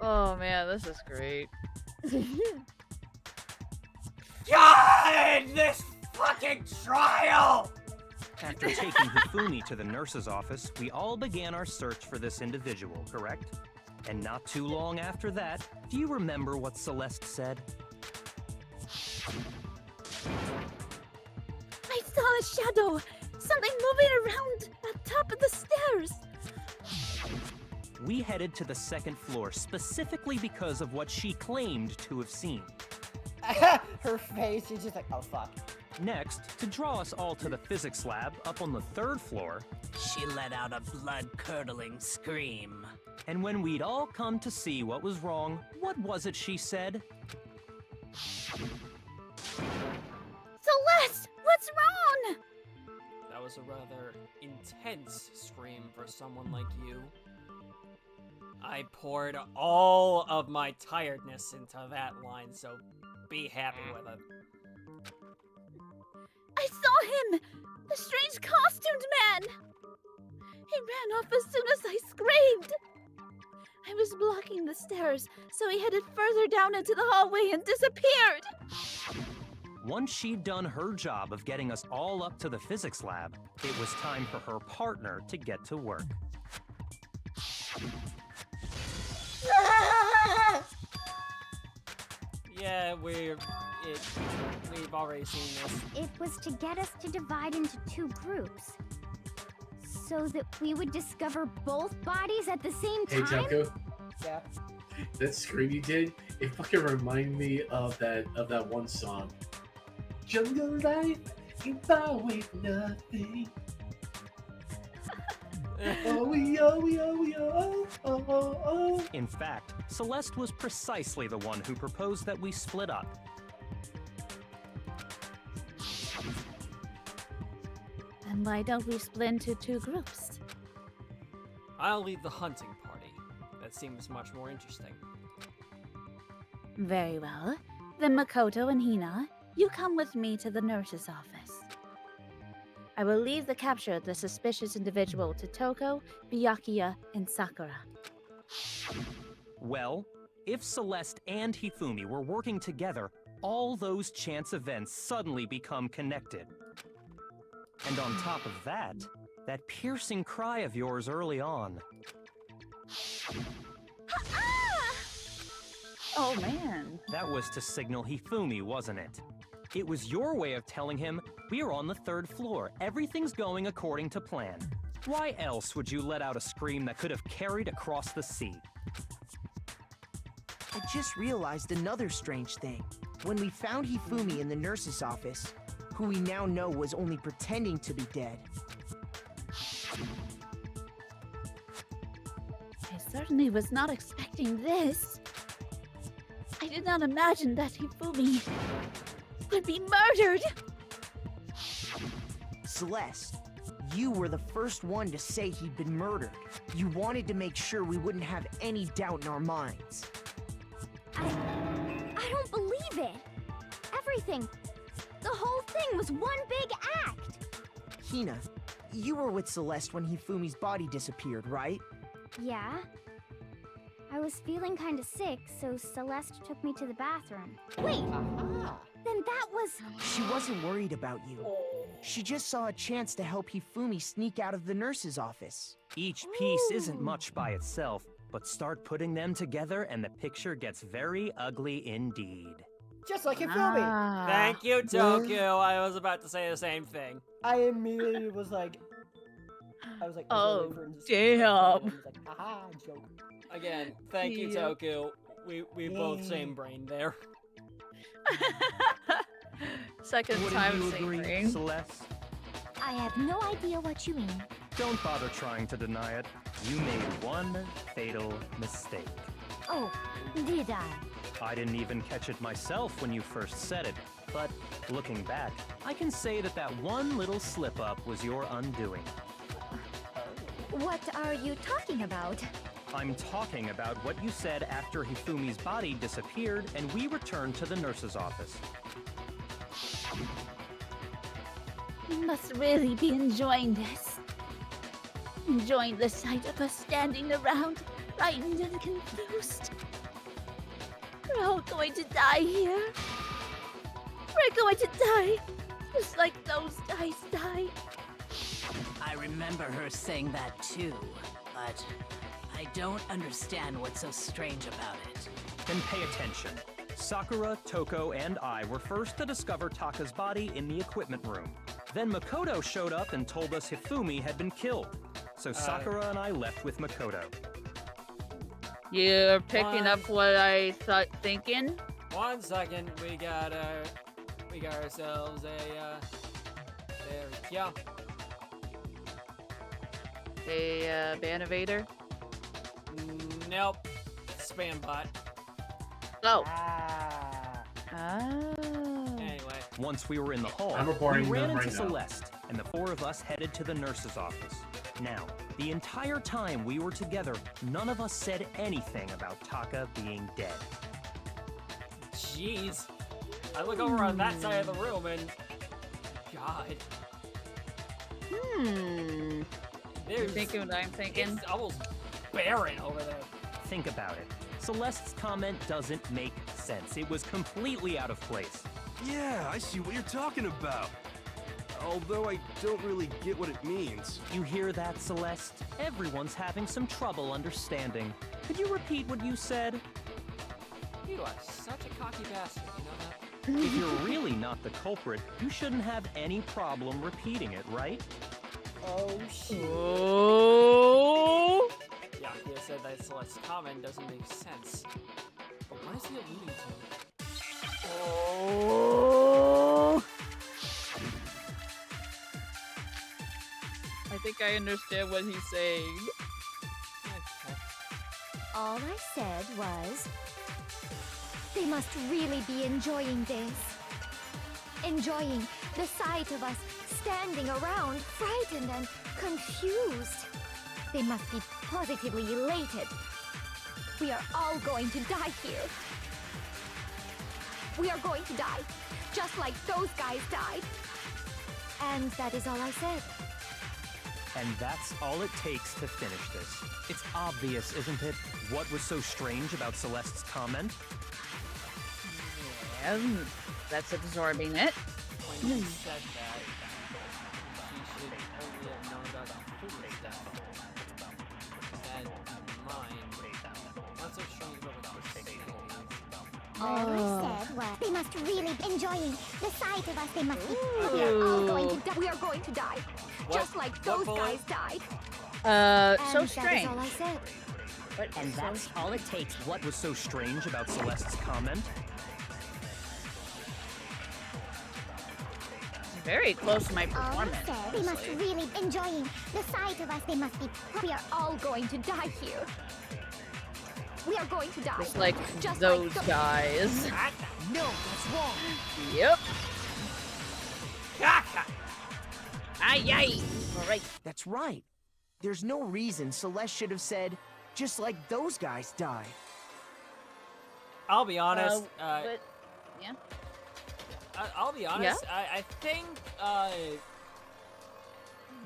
Speaker 1: Oh man, this is great.
Speaker 2: God, this fucking trial!
Speaker 13: After taking Hifumi to the nurse's office, we all began our search for this individual, correct? And not too long after that, do you remember what Celeste said?
Speaker 5: I saw a shadow. Something moving around at top of the stairs.
Speaker 13: We headed to the second floor specifically because of what she claimed to have seen.
Speaker 3: Her face is just like, oh fuck.
Speaker 13: Next, to draw us all to the physics lab up on the 3rd floor,
Speaker 12: She let out a blood-curdling scream.
Speaker 13: and when we'd all come to see what was wrong, what was it she said?
Speaker 5: Celeste, what's wrong?
Speaker 2: That was a rather intense scream for someone like you. I poured all of my tiredness into that line, so be happy with it.
Speaker 5: I saw him! The strange costumed man! He ran off as soon as I screamed! I was blocking the stairs, so he headed further down into the hallway and disappeared!
Speaker 13: Once she'd done her job of getting us all up to the physics lab, it was time for her partner to get to work.
Speaker 2: Yeah, we've already seen this.
Speaker 14: It was to get us to divide into 2 groups. So that we would discover both bodies at the same
Speaker 15: Hey,
Speaker 14: time?
Speaker 15: Joko,
Speaker 3: Yeah.
Speaker 15: that scream you did, it fucking reminded me of that one song. Jungle life, ain't far away from nothing. Oh, oh.
Speaker 13: In fact, Celeste was precisely the one who proposed that we split up.
Speaker 5: And why don't we split into 2 groups?
Speaker 2: I'll lead the hunting party. That seems much more interesting.
Speaker 5: Very well. Then Makoto and Hina, you come with me to the nurse's office. I will leave the capture of the suspicious individual to Toko, Byakuya, and Sakura.
Speaker 13: Well, if Celeste and Hifumi were working together, all those chance events suddenly become connected. And on top of that, that piercing cry of yours early on.
Speaker 1: Oh man.
Speaker 13: That was to signal Hifumi, wasn't it? It was your way of telling him, we're on the 3rd floor, everything's going according to plan. Why else would you let out a scream that could have carried across the sea?
Speaker 10: I just realized another strange thing. When we found Hifumi in the nurse's office, who we now know was only pretending to be dead,
Speaker 5: I certainly was not expecting this. I did not imagine that Hifumi would be murdered.
Speaker 10: Celeste, you were the first one to say he'd been murdered. You wanted to make sure we wouldn't have any doubt in our minds.
Speaker 14: I don't believe it. Everything, the whole thing was one big act.
Speaker 10: Hina, you were with Celeste when Hifumi's body disappeared, right?
Speaker 14: Yeah. I was feeling kind of sick, so Celeste took me to the bathroom. Wait, then that was...
Speaker 10: She wasn't worried about you. She just saw a chance to help Hifumi sneak out of the nurse's office.
Speaker 13: Each piece isn't much by itself, but start putting them together and the picture gets very ugly indeed.
Speaker 3: Just like Hifumi.
Speaker 2: Thank you, Tokyo. I was about to say the same thing.
Speaker 3: I immediately was like,
Speaker 1: Oh,
Speaker 3: waiting for
Speaker 1: damn.
Speaker 3: I was like, aha, joke.
Speaker 2: Again, thank you,
Speaker 1: Yeah.
Speaker 2: Tokyo. We both same brain there.
Speaker 1: Second
Speaker 13: Wouldn't
Speaker 1: time
Speaker 13: you
Speaker 1: same
Speaker 13: agree,
Speaker 1: ring.
Speaker 13: Celeste?
Speaker 14: I have no idea what you mean.
Speaker 13: Don't bother trying to deny it. You made one fatal mistake.
Speaker 14: Oh, did I?
Speaker 13: I didn't even catch it myself when you first said it, but looking back, I can say that that one little slip-up was your undoing.
Speaker 14: What are you talking about?
Speaker 13: I'm talking about what you said after Hifumi's body disappeared and we returned to the nurse's office.
Speaker 5: You must really be enjoying this. Enjoying the sight of us standing around, frightened and confused. We're all going to die here. We're going to die, just like those guys died.
Speaker 12: I remember her saying that too, but I don't understand what's so strange about it.
Speaker 13: Then pay attention. Sakura, Toko, and I were first to discover Taka's body in the equipment room. Then Makoto showed up and told us Hifumi had been killed. So Sakura and I left with Makoto.
Speaker 1: You're picking up what I thought thinking?
Speaker 2: 1 second, we gotta We got ourselves a, there we go.
Speaker 1: A Banivator?
Speaker 2: Nope. Spam bot.
Speaker 1: Oh.
Speaker 2: Anyway.
Speaker 13: Once we were in the hall,
Speaker 15: I'm
Speaker 13: we
Speaker 15: reporting
Speaker 13: ran
Speaker 15: them
Speaker 13: into
Speaker 15: right now.
Speaker 13: Celeste, and the four of us headed to the nurse's office. Now, the entire time we were together, none of us said anything about Taka being dead.
Speaker 2: Jeez. I look over on that side of the room and... God.
Speaker 1: You
Speaker 2: There's...
Speaker 1: thinking what I'm thinking?
Speaker 2: It's almost barren over there.
Speaker 13: Think about it. Celeste's comment doesn't make sense. It was completely out of place.
Speaker 9: Yeah, I see what you're talking about. Although I don't really get what it means.
Speaker 13: You hear that, Celeste? Everyone's having some trouble understanding. Could you repeat what you said?
Speaker 2: You are such a cocky bastard, you know that?
Speaker 13: If you're really not the culprit, you shouldn't have any problem repeating it, right?
Speaker 3: Oh, shit.
Speaker 1: Oh!
Speaker 2: Yeah, he has said that Celeste's comment doesn't make sense. But what is he alluding to?
Speaker 1: Oh! I think I understand what he's saying.
Speaker 8: All I said was, they must really be enjoying this. Enjoying the sight of us standing around, frightened and confused. They must be positively elated. We are all going to die here. We are going to die, just like those guys died. And that is all I said.
Speaker 13: And that's all it takes to finish this. It's obvious, isn't it? What was so strange about Celeste's comment?
Speaker 1: Yeah, that's absorbing it.
Speaker 2: When he said that, he should only have known about the food stuff. That in mind. What's so strange about what you're saying?
Speaker 14: All I said was, they must really be enjoying the sight of us. They must be. We are all going to die.
Speaker 8: We are going to die, just like those guys died.
Speaker 1: So
Speaker 8: And
Speaker 1: strange.
Speaker 8: that is all I said.
Speaker 13: And that's all it takes. What was so strange about Celeste's comment?
Speaker 1: Very close to my
Speaker 14: All I
Speaker 1: performance.
Speaker 14: said, they must
Speaker 1: honestly.
Speaker 14: really be enjoying the sight of us. They must be.
Speaker 8: We are all going to die here. We are going to die.
Speaker 1: Just like
Speaker 8: Just
Speaker 1: those
Speaker 8: like
Speaker 1: guys.
Speaker 10: No, that's wrong.
Speaker 1: Yep. Ay, ay. All right.
Speaker 10: That's right. There's no reason Celeste should have said, just like those guys died.
Speaker 2: I'll be honest.
Speaker 1: But, yeah.
Speaker 2: I'll be honest. I think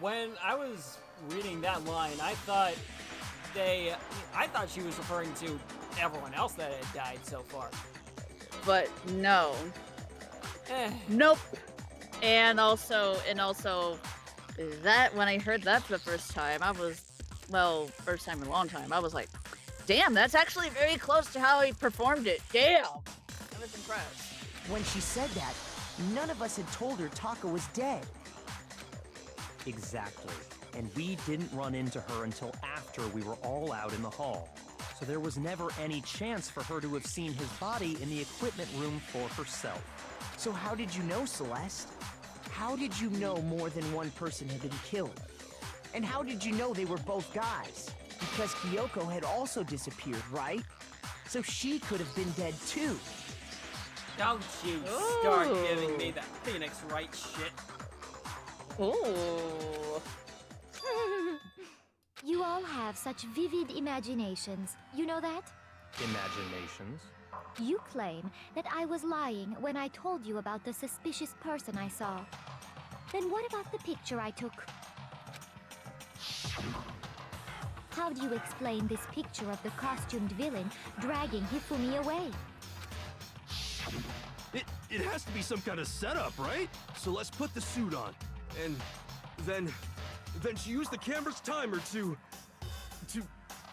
Speaker 2: when I was reading that line, I thought she was referring to everyone else that had died so far.
Speaker 1: But no. Nope. And also that when I heard that for the first time, first time in a long time, I was like, damn, that's actually very close to how he performed it. Damn. I was impressed.
Speaker 10: When she said that, none of us had told her Taka was dead.
Speaker 13: Exactly. And we didn't run into her until after we were all out in the hall. So there was never any chance for her to have seen his body in the equipment room for herself.
Speaker 10: So how did you know, Celeste? How did you know more than one person had been killed? And how did you know they were both guys? Because Kyoko had also disappeared, right? So she could have been dead too.
Speaker 2: Don't you start giving me that Phoenix Wright shit.
Speaker 1: Ooh.
Speaker 8: You all have such vivid imaginations. You know that?
Speaker 13: Imaginations?
Speaker 8: You claim that I was lying when I told you about the suspicious person I saw. Then what about the picture I took? How do you explain this picture of the costumed villain dragging Hifumi away?
Speaker 9: It has to be some kind of setup, right? So let's put the suit on. And then she used the camera's timer to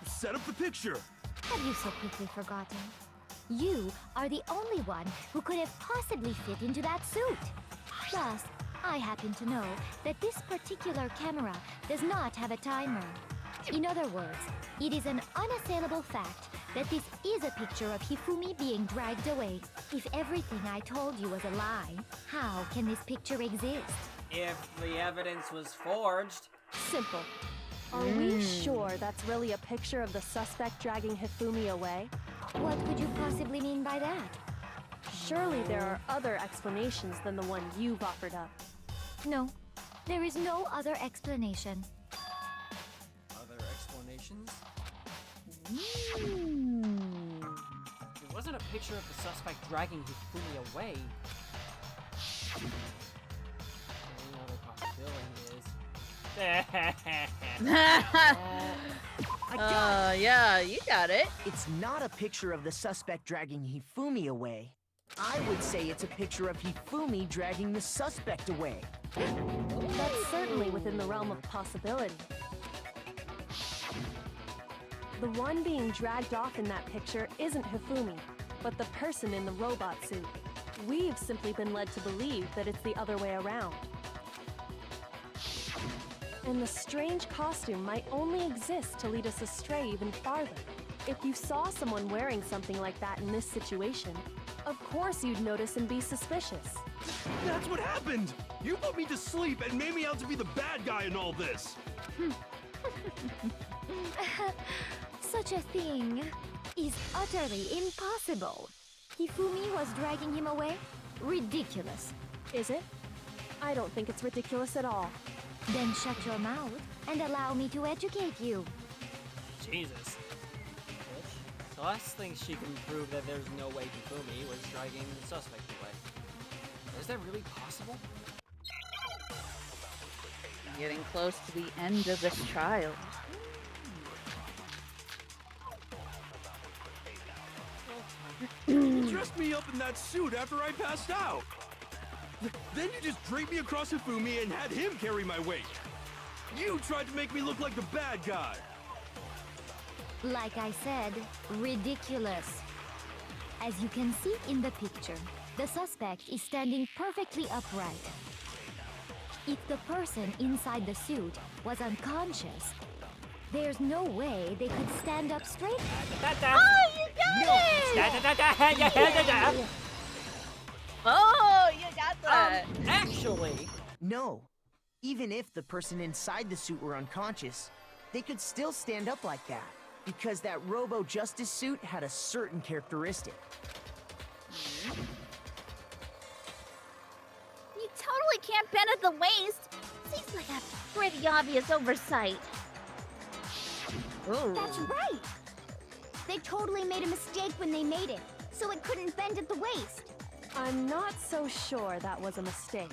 Speaker 9: set up the picture.
Speaker 8: Have you so quickly forgotten? You are the only one who could have possibly fit into that suit. Plus, I happen to know that this particular camera does not have a timer. In other words, it is an unassailable fact that this is a picture of Hifumi being dragged away. If everything I told you was a lie, how can this picture exist?
Speaker 2: If the evidence was forged.
Speaker 11: Simple. Are we sure that's really a picture of the suspect dragging Hifumi away?
Speaker 8: What could you possibly mean by that?
Speaker 11: Surely there are other explanations than the one you've offered up.
Speaker 8: No, there is no other explanation.
Speaker 2: Other explanations? It wasn't a picture of the suspect dragging Hifumi away. The only other possibility is...
Speaker 1: Yeah, you got it.
Speaker 10: It's not a picture of the suspect dragging Hifumi away. I would say it's a picture of Hifumi dragging the suspect away.
Speaker 11: That's certainly within the realm of possibility. The one being dragged off in that picture isn't Hifumi, but the person in the robot suit. We've simply been led to believe that it's the other way around. And the strange costume might only exist to lead us astray even farther. If you saw someone wearing something like that in this situation, of course you'd notice and be suspicious.
Speaker 9: That's what happened! You put me to sleep and made me out to be the bad guy in all this!
Speaker 8: Such a thing is utterly impossible. Hifumi was dragging him away? Ridiculous.
Speaker 11: Is it? I don't think it's ridiculous at all.
Speaker 8: Then shut your mouth and allow me to educate you.
Speaker 2: Jesus. Celeste thinks she can prove that there's no way Hifumi was dragging the suspect away. Is that really possible?
Speaker 1: Getting close to the end of this trial.
Speaker 9: You dressed me up in that suit after I passed out. Then you just draped me across Hifumi and had him carry my weight. You tried to make me look like the bad guy.
Speaker 8: Like I said, ridiculous. As you can see in the picture, the suspect is standing perfectly upright. If the person inside the suit was unconscious, there's no way they could stand up straight.
Speaker 1: Oh, you got it! Oh, you got that!
Speaker 2: Actually...
Speaker 10: No. Even if the person inside the suit were unconscious, they could still stand up like that. Because that Robo-Justice suit had a certain characteristic.
Speaker 5: You totally can't bend at the waist. Seems like a pretty obvious oversight.
Speaker 1: Ooh.
Speaker 14: That's right! They totally made a mistake when they made it, so it couldn't bend at the waist.
Speaker 11: I'm not so sure that was a mistake.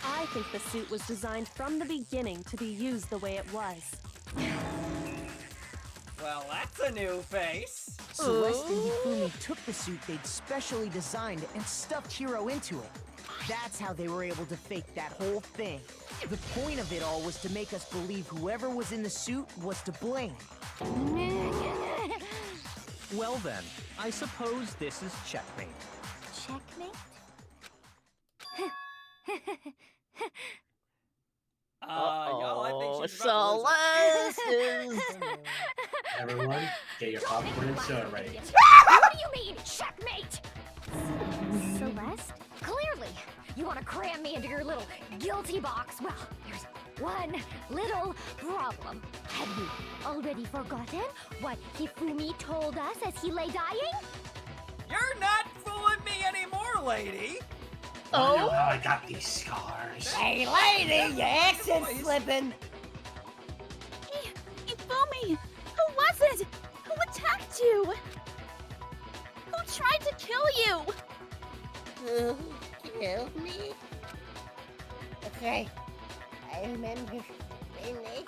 Speaker 11: I think the suit was designed from the beginning to be used the way it was.
Speaker 2: Well, that's a new face.
Speaker 10: Celeste and Hifumi took the suit they'd specially designed and stuffed Hiro into it. That's how they were able to fake that whole thing. The point of it all was to make us believe whoever was in the suit was to blame.
Speaker 13: Well then, I suppose this is checkmate.
Speaker 8: Checkmate?
Speaker 2: Y'all, I think she's
Speaker 1: Celeste is...
Speaker 15: Everyone, get your popcorn and soda ready.
Speaker 14: What do you mean, checkmate?
Speaker 8: Celeste?
Speaker 14: Clearly, you want to cram me into your little guilty box. Well, there's one little problem.
Speaker 8: Have you already forgotten what Hifumi told us as he lay dying?
Speaker 2: You're not fooling me anymore, lady!
Speaker 15: I know how I got these scars.
Speaker 7: Hey, lady, your accent's slipping.
Speaker 5: Hey, Hifumi! Who was it? Who attacked you? Who tried to kill you?
Speaker 7: Who killed me? That's right. I remember my name.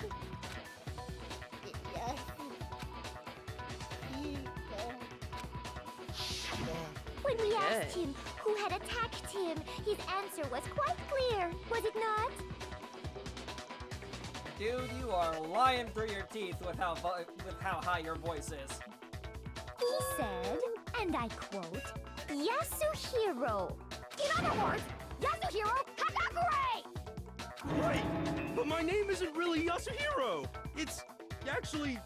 Speaker 14: When we asked him who had attacked him, his answer was quite clear, was it not?
Speaker 2: Dude, you are lying through your teeth with how high your voice is.
Speaker 14: He said, and I quote, Yasuhiro. In other words, Yasuhiro Kagakure!
Speaker 9: Right, but my name isn't really Yasuhiro. It's actually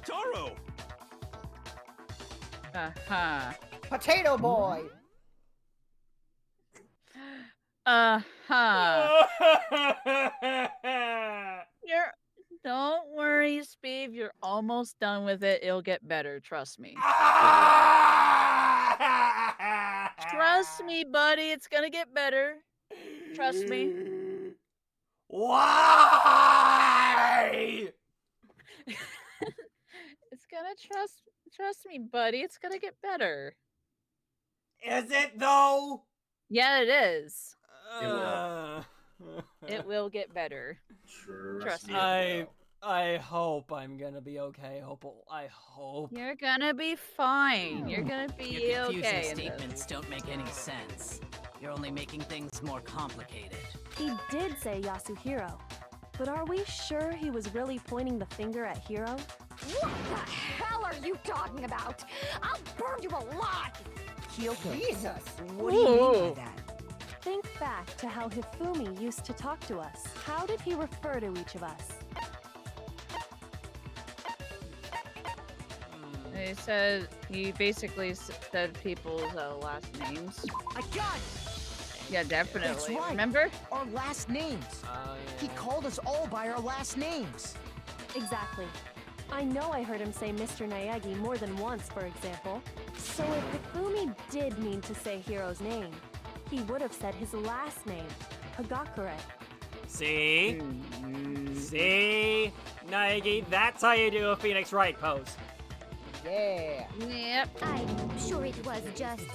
Speaker 9: Taro.
Speaker 1: Uh-huh.
Speaker 3: Potato Boy!
Speaker 1: Uh-huh. Don't worry, Sbeve. You're almost done with it. It'll get better. Trust me. Trust me, buddy. It's gonna get better. Trust me.
Speaker 2: Why?
Speaker 1: It's gonna trust me, buddy. It's gonna get better.
Speaker 2: Is it though?
Speaker 1: Yeah, it is.
Speaker 15: It will.
Speaker 1: It will get better. Trust me.
Speaker 2: I hope I'm gonna be okay. I hope.
Speaker 1: You're gonna be fine. You're gonna be
Speaker 12: Your confusing
Speaker 1: okay.
Speaker 12: statements don't make any sense. You're only making things more complicated.
Speaker 11: He did say Yasuhiro, but are we sure he was really pointing the finger at Hiro?
Speaker 14: What the hell are you talking about? I'll burn you alive!
Speaker 10: Kyoko,
Speaker 3: Jesus!
Speaker 10: what do you mean by that?
Speaker 11: Think back to how Hifumi used to talk to us. How did he refer to each of us?
Speaker 1: He basically said people's last names.
Speaker 10: I got it!
Speaker 1: Yeah, definitely.
Speaker 10: That's right.
Speaker 1: Remember?
Speaker 10: Our last names. He called us all by our last names.
Speaker 11: Exactly. I know I heard him say Mr. Naegi more than once, for example. So if Hifumi did mean to say Hiro's name, he would have said his last name, Hagakure.
Speaker 2: See? See? Naegi, that's how you do a Phoenix Wright pose.
Speaker 3: Yeah.
Speaker 1: Yep.
Speaker 14: I'm sure it was just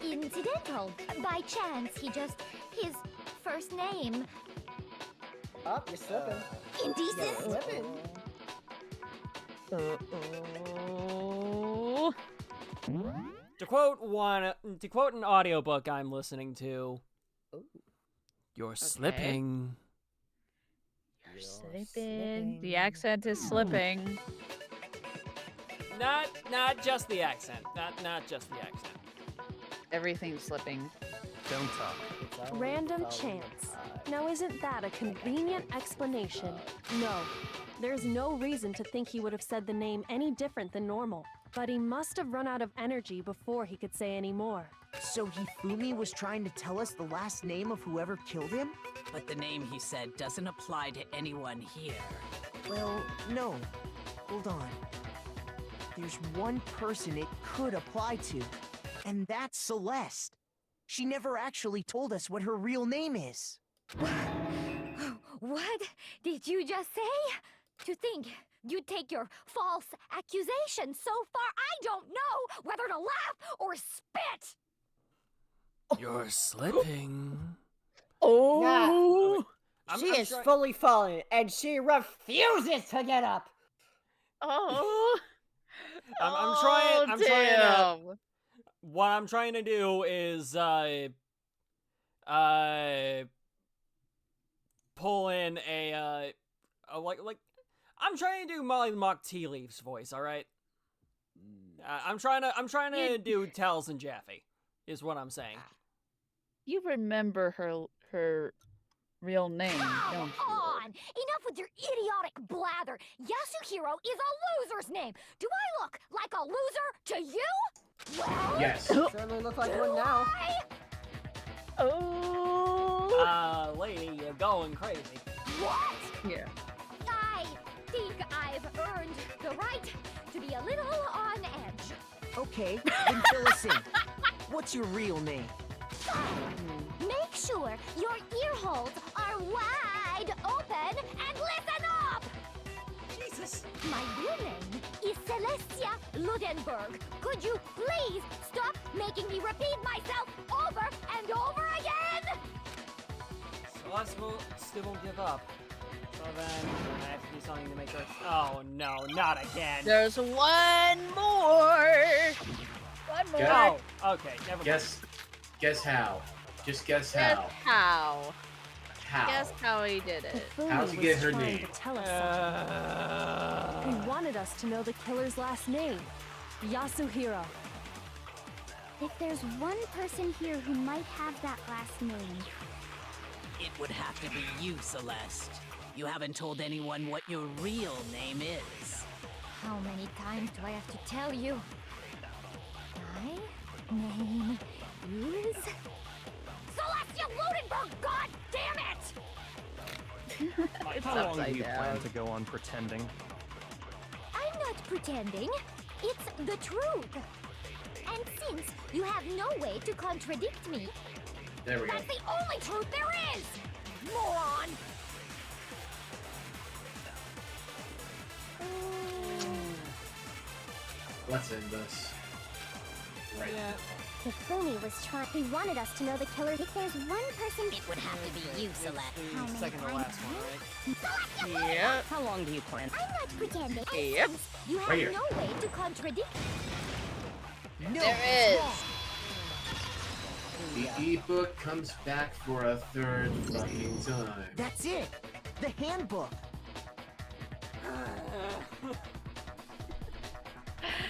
Speaker 14: incidental. By chance, his first name.
Speaker 3: Oh, you're slipping.
Speaker 14: Indecent.
Speaker 3: You're slipping.
Speaker 2: To quote an audiobook I'm listening to, you're slipping.
Speaker 1: You're slipping. The accent is slipping.
Speaker 2: Not just the accent. Not just the accent.
Speaker 1: Everything's slipping.
Speaker 13: Don't talk.
Speaker 11: Random chance. Now isn't that a convenient explanation? No. There's no reason to think he would have said the name any different than normal. But he must have run out of energy before he could say any more.
Speaker 10: So Hifumi was trying to tell us the last name of whoever killed him?
Speaker 12: But the name he said doesn't apply to anyone here.
Speaker 10: Well, no. Hold on. There's one person it could apply to, and that's Celeste. She never actually told us what her real name is.
Speaker 14: What did you just say? To think you'd take your false accusation so far, I don't know whether to laugh or spit!
Speaker 2: You're slipping.
Speaker 3: Oh!
Speaker 2: I'm
Speaker 3: She is fully fallen, and she refuses to get up!
Speaker 1: Oh!
Speaker 2: I'm trying to... What I'm trying to do is, pull in a I'm trying to do Molly the Mock Tea Leaves voice, alright? I'm trying to do Tells and Jaffe, is what I'm saying.
Speaker 1: You remember her real name, don't you?
Speaker 14: Come on! Enough with your idiotic blather! Yasuhiro is a loser's name! Do I look like a loser to you? Well,
Speaker 15: Yes.
Speaker 3: Certainly look like one now.
Speaker 1: Oh!
Speaker 2: Lady, you're going crazy.
Speaker 14: What?
Speaker 1: Yeah.
Speaker 14: I think I've earned the right to be a little on edge.
Speaker 10: Okay, then fill us in. What's your real name?
Speaker 14: Make sure your ear holes are wide open and listen up!
Speaker 2: Jesus.
Speaker 14: My real name is Celestia Ludenberg. Could you please stop making me repeat myself over and over again?
Speaker 2: Celeste still won't give up. So then I have to do something to make her... Oh no, not again.
Speaker 1: There's one more! One more!
Speaker 2: Oh, okay, never mind.
Speaker 15: Guess how. Just guess
Speaker 1: Guess
Speaker 15: how.
Speaker 1: how.
Speaker 15: How?
Speaker 1: Guess how he did it.
Speaker 15: How'd you get her
Speaker 11: trying
Speaker 15: name?
Speaker 11: to tell us something. He wanted us to know the killer's last name. Yasuhiro.
Speaker 14: If there's one person here who might have that last name,
Speaker 12: It would have to be you, Celeste. You haven't told anyone what your real name is.
Speaker 14: how many times do I have to tell you?
Speaker 8: My name is Celestia Ludenberg. God damn it!
Speaker 1: It's
Speaker 13: How long do
Speaker 1: upside
Speaker 13: you
Speaker 1: down.
Speaker 13: plan to go on pretending?
Speaker 8: I'm not pretending. It's the truth. And since you have no way to contradict me,
Speaker 15: There we go.
Speaker 8: that's the only truth there is! Moron!
Speaker 15: Let's end this. Right.
Speaker 2: Yeah.
Speaker 14: Hifumi was trying. He wanted us to know the killer. If there's one person, it would have to be you, Celeste. How
Speaker 2: The
Speaker 14: many
Speaker 2: second to
Speaker 14: times?
Speaker 2: last one, right?
Speaker 1: Yep.
Speaker 13: How long do you plan?
Speaker 14: I'm not pretending.
Speaker 1: Yep.
Speaker 14: Since you have
Speaker 15: Right here.
Speaker 14: no way to contradict.
Speaker 10: No,
Speaker 1: There
Speaker 10: it's
Speaker 1: is.
Speaker 10: wrong.
Speaker 15: The ebook comes back for a third fucking time.
Speaker 10: That's it. The handbook.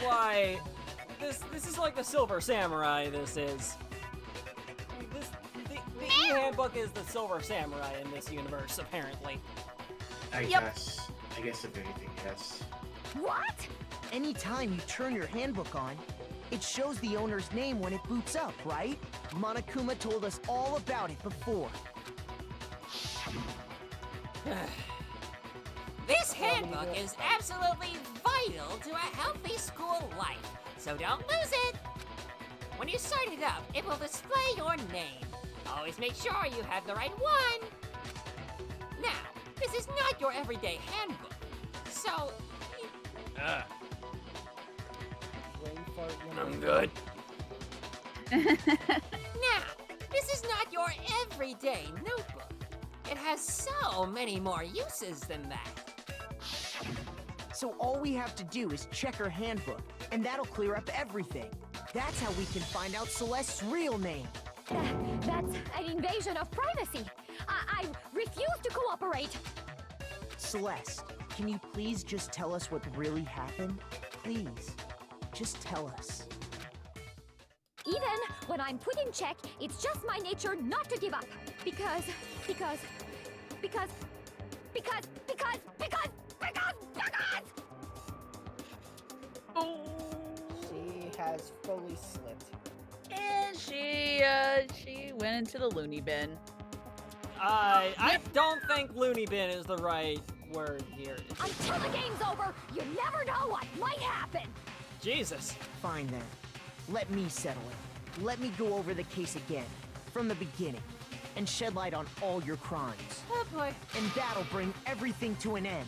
Speaker 2: Why? This is like the Silver Samurai. This is. The e-handbook is the Silver Samurai in this universe, apparently.
Speaker 15: I guess if anything, yes.
Speaker 10: What? Anytime you turn your handbook on, it shows the owner's name when it boots up, right? Monokuma told us all about it before.
Speaker 4: This handbook is absolutely vital to a healthy school life, so don't lose it. When you start it up, it will display your name. Always make sure you have the right one. Now, this is not your everyday handbook, so...
Speaker 3: I'm
Speaker 2: good.
Speaker 4: Now, this is not your everyday notebook. It has so many more uses than that.
Speaker 10: So all we have to do is check her handbook, and that'll clear up everything. That's how we can find out Celeste's real name.
Speaker 8: That's an invasion of privacy. I refuse to cooperate.
Speaker 10: Celeste, can you please just tell us what really happened? Please, just tell us.
Speaker 8: Even when I'm put in check, it's just my nature not to give up. Because.
Speaker 3: She has fully slipped.
Speaker 1: And she went into the loony bin.
Speaker 2: I don't think loony bin is the right word here.
Speaker 8: Until the game's over, you never know what might happen.
Speaker 2: Jesus.
Speaker 10: Fine then. Let me settle it. Let me go over the case again, from the beginning, and shed light on all your crimes.
Speaker 4: Oh boy.
Speaker 10: And that'll bring everything to an end.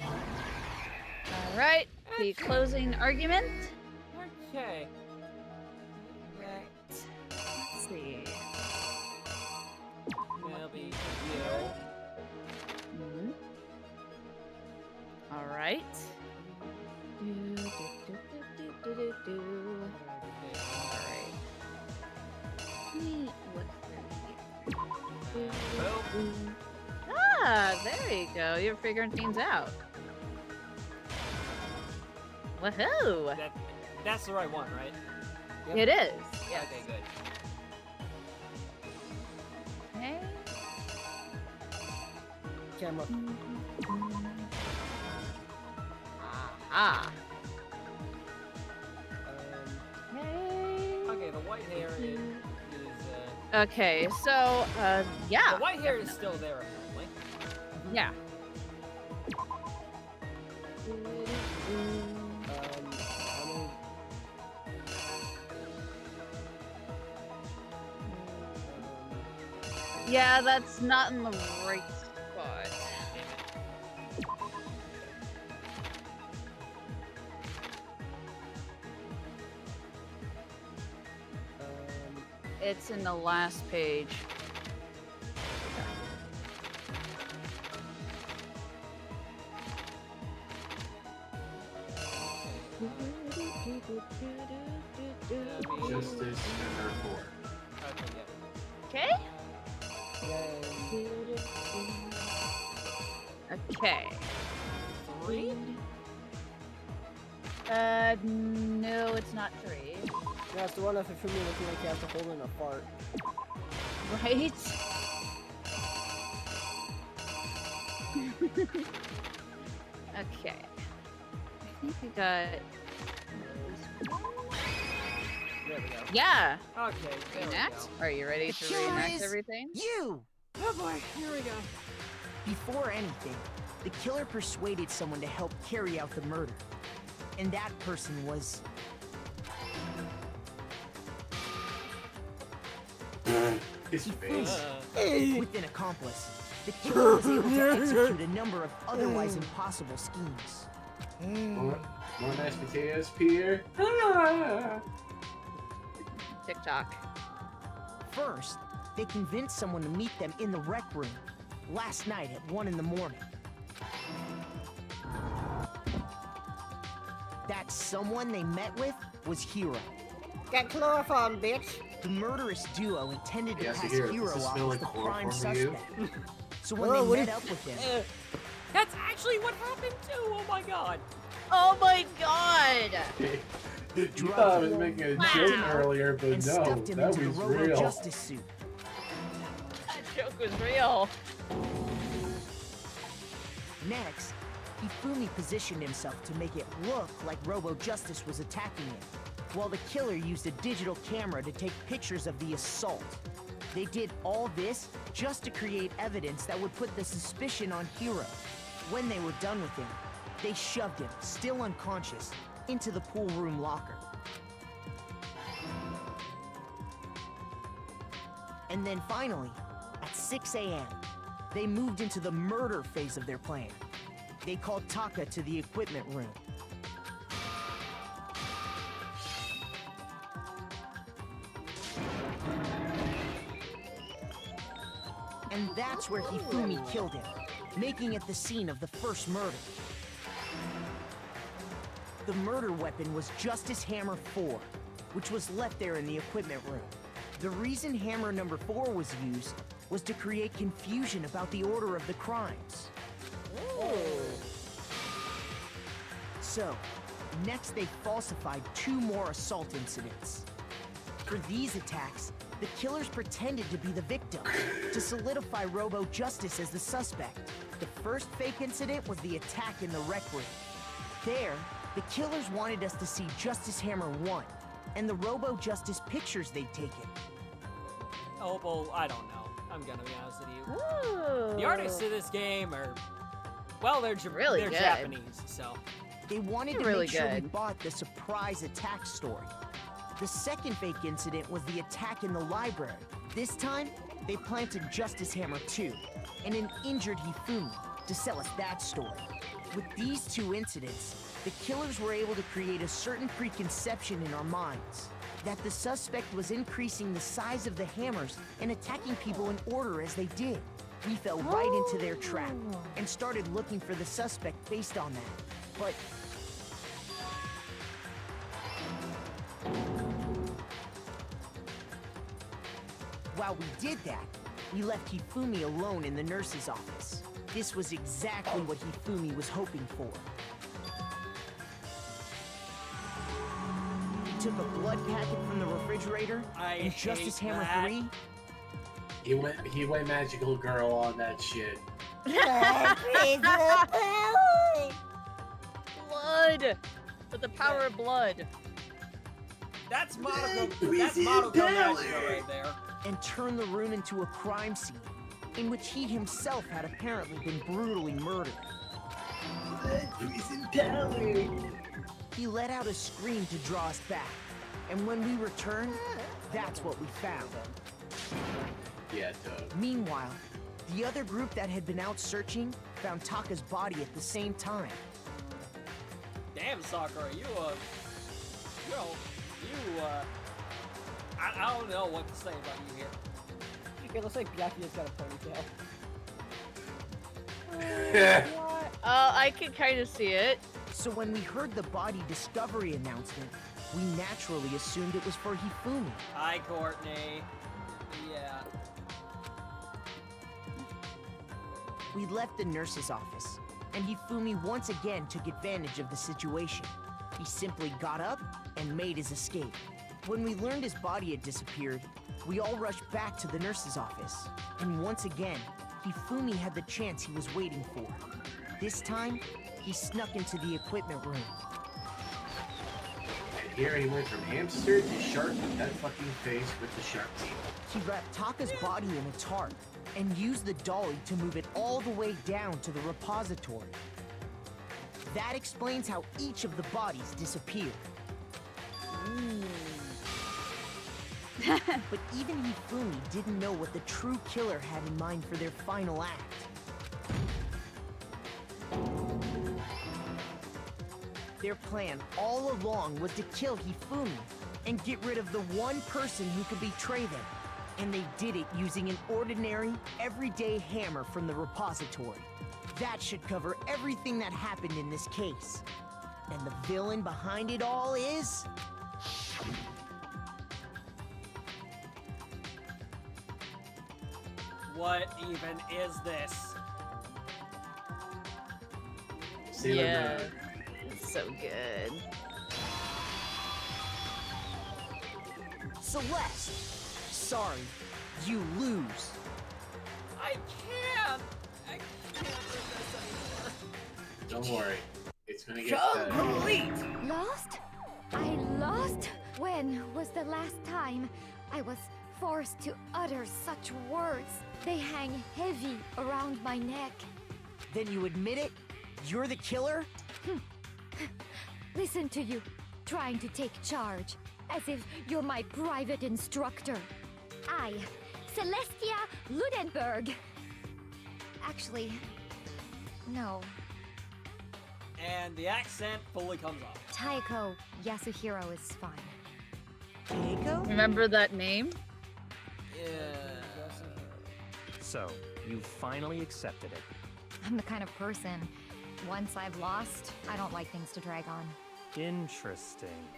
Speaker 1: All right, the closing argument.
Speaker 2: Okay.
Speaker 1: Let's see.
Speaker 2: That'll be you.
Speaker 1: Mhm. All right. All right. Ah, there you go. You're figuring things out. Woohoo!
Speaker 2: That's the right one, right?
Speaker 1: It is. Yes.
Speaker 2: Okay, good.
Speaker 1: Okay.
Speaker 3: Camera.
Speaker 1: Ah.
Speaker 2: Okay, the white hair is
Speaker 1: Okay, so yeah.
Speaker 2: the white hair is still there apparently.
Speaker 1: Yeah. Yeah, that's not in the right spot. It's in the last page.
Speaker 15: Justice and her four.
Speaker 2: Okay, yeah.
Speaker 1: Okay. Okay.
Speaker 2: 3?
Speaker 1: No, it's not 3.
Speaker 3: Yeah, it's the one of Hifumi looking like you have to hold in a fart.
Speaker 1: Right? Okay. I think we got this
Speaker 3: There we go.
Speaker 1: Yeah.
Speaker 2: Okay, there we
Speaker 1: Reenact?
Speaker 2: go.
Speaker 1: Are you ready
Speaker 10: The
Speaker 1: to
Speaker 10: killer
Speaker 1: reenact
Speaker 10: is
Speaker 1: everything?
Speaker 10: you!
Speaker 2: Oh boy, here we go.
Speaker 10: Before anything, the killer persuaded someone to help carry out the murder. And that person was...
Speaker 15: His face.
Speaker 10: With an accomplice, the killer was able to execute a number of otherwise impossible schemes.
Speaker 15: More mashed potatoes, Peter.
Speaker 1: TikTok.
Speaker 10: First, they convinced someone to meet them in the rec room last night at 1 in the morning. That someone they met with was Hero.
Speaker 7: Got chloroform, bitch.
Speaker 10: The murderous duo intended to
Speaker 15: Yeah, so
Speaker 10: pass
Speaker 15: here,
Speaker 10: Hero
Speaker 15: does this
Speaker 10: off
Speaker 15: smell
Speaker 10: as the
Speaker 15: like
Speaker 10: prime
Speaker 15: chloroform to you?
Speaker 10: suspect. So when
Speaker 3: Oh, what
Speaker 10: they met
Speaker 3: if-
Speaker 10: up with him,
Speaker 2: That's actually what happened too. Oh my god.
Speaker 1: Oh my god!
Speaker 15: You thought I was making a joke earlier, but
Speaker 10: and
Speaker 15: no,
Speaker 10: stuffed him
Speaker 15: that
Speaker 10: into the
Speaker 15: was
Speaker 10: Robo
Speaker 15: real.
Speaker 10: Justice suit.
Speaker 1: That joke was real.
Speaker 10: Next, Hifumi positioned himself to make it look like Robo Justice was attacking him, while the killer used a digital camera to take pictures of the assault. They did all this just to create evidence that would put the suspicion on Hero. When they were done with him, they shoved him, still unconscious, into the pool room locker. And then finally, at 6 a.m., they moved into the murder phase of their plan. They called Taka to the equipment room. And that's where Hifumi killed him, making it the scene of the first murder. The murder weapon was Justice Hammer 4, which was left there in the equipment room. The reason Hammer number 4 was used was to create confusion about the order of the crimes. So, next they falsified 2 more assault incidents. For these attacks, the killers pretended to be the victim, to solidify Robo Justice as the suspect. The first fake incident was the attack in the rec room. There, the killers wanted us to see Justice Hammer 1, and the Robo Justice pictures they'd taken.
Speaker 2: Oh, well, I don't know. I'm gonna be honest with you. The artists of this game are, well, they're
Speaker 1: Really
Speaker 2: they're
Speaker 1: good.
Speaker 2: Japanese, so.
Speaker 10: They wanted to
Speaker 1: Really
Speaker 10: make sure we
Speaker 1: good.
Speaker 10: bought the surprise attack story. The second fake incident was the attack in the library. This time, they planted Justice Hammer 2 and an injured Hifumi to sell us that story. With these 2 incidents, the killers were able to create a certain preconception in our minds that the suspect was increasing the size of the hammers and attacking people in order as they did. We fell right into their trap and started looking for the suspect based on that. But while we did that, we left Hifumi alone in the nurse's office. This was exactly what Hifumi was hoping for. He took a blood packet from the refrigerator and Justice
Speaker 2: hate
Speaker 10: Hammer
Speaker 2: that.
Speaker 10: 3.
Speaker 15: He went magical girl on that shit.
Speaker 1: Blood! With the power of blood.
Speaker 2: That's Monaco. That's Monaco Magico right there.
Speaker 10: And turned the room into a crime scene in which he himself had apparently been brutally murdered. He let out a scream to draw us back, and when we returned, that's what we found.
Speaker 15: Yeah, Doug.
Speaker 10: Meanwhile, the other group that had been out searching found Taka's body at the same time.
Speaker 2: Damn, Sakura, I don't know what to say about you here.
Speaker 3: It looks like Byakuya's got a ponytail.
Speaker 1: I can kind of see it.
Speaker 10: So when we heard the body discovery announcement, we naturally assumed it was for Hifumi.
Speaker 2: Hi, Courtney. Yeah.
Speaker 10: We left the nurse's office, and Hifumi once again took advantage of the situation. He simply got up and made his escape. When we learned his body had disappeared, we all rushed back to the nurse's office. And once again, Hifumi had the chance he was waiting for. This time, he snuck into the equipment room.
Speaker 15: And hair anywhere from hamster to shark with that fucking face with the shark teeth.
Speaker 10: He wrapped Taka's body in a tarp and used the dolly to move it all the way down to the repository. That explains how each of the bodies disappeared. But even Hifumi didn't know what the true killer had in mind for their final act. Their plan all along was to kill Hifumi and get rid of the one person who could betray them. And they did it using an ordinary, everyday hammer from the repository. That should cover everything that happened in this case. And the villain behind it all is...
Speaker 2: What even is this?
Speaker 1: Yeah, it's so good.
Speaker 10: Celeste! Sorry, you lose.
Speaker 2: I can't do this anymore.
Speaker 15: Don't worry. It's gonna get better.
Speaker 8: Lost? I lost? When was the last time I was forced to utter such words? They hang heavy around my neck.
Speaker 10: Then you admit it? You're the killer?
Speaker 8: Listen to you, trying to take charge, as if you're my private instructor. I, Celestia Ludenberg. Actually, no.
Speaker 2: And the accent fully comes off.
Speaker 8: Taiko Yasuhiro is fine.
Speaker 10: Taiko?
Speaker 1: Remember that name?
Speaker 2: Yeah.
Speaker 13: So, you finally accepted it.
Speaker 8: I'm the kind of person, once I've lost, I don't like things to drag on.
Speaker 13: Interesting.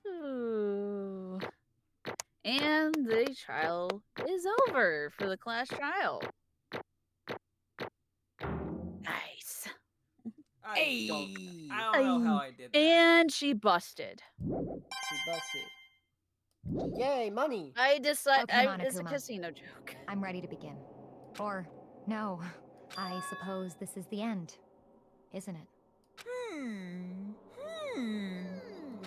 Speaker 1: Ooh. And the trial is over for the class trial. Nice.
Speaker 2: I don't know how I did that.
Speaker 1: And she busted.
Speaker 3: She busted. Yay, money!
Speaker 1: I decided
Speaker 8: Okay,
Speaker 1: it's a
Speaker 8: Monokuma.
Speaker 1: casino joke.
Speaker 8: I'm ready to begin. Or, no, I suppose this is the end, isn't it?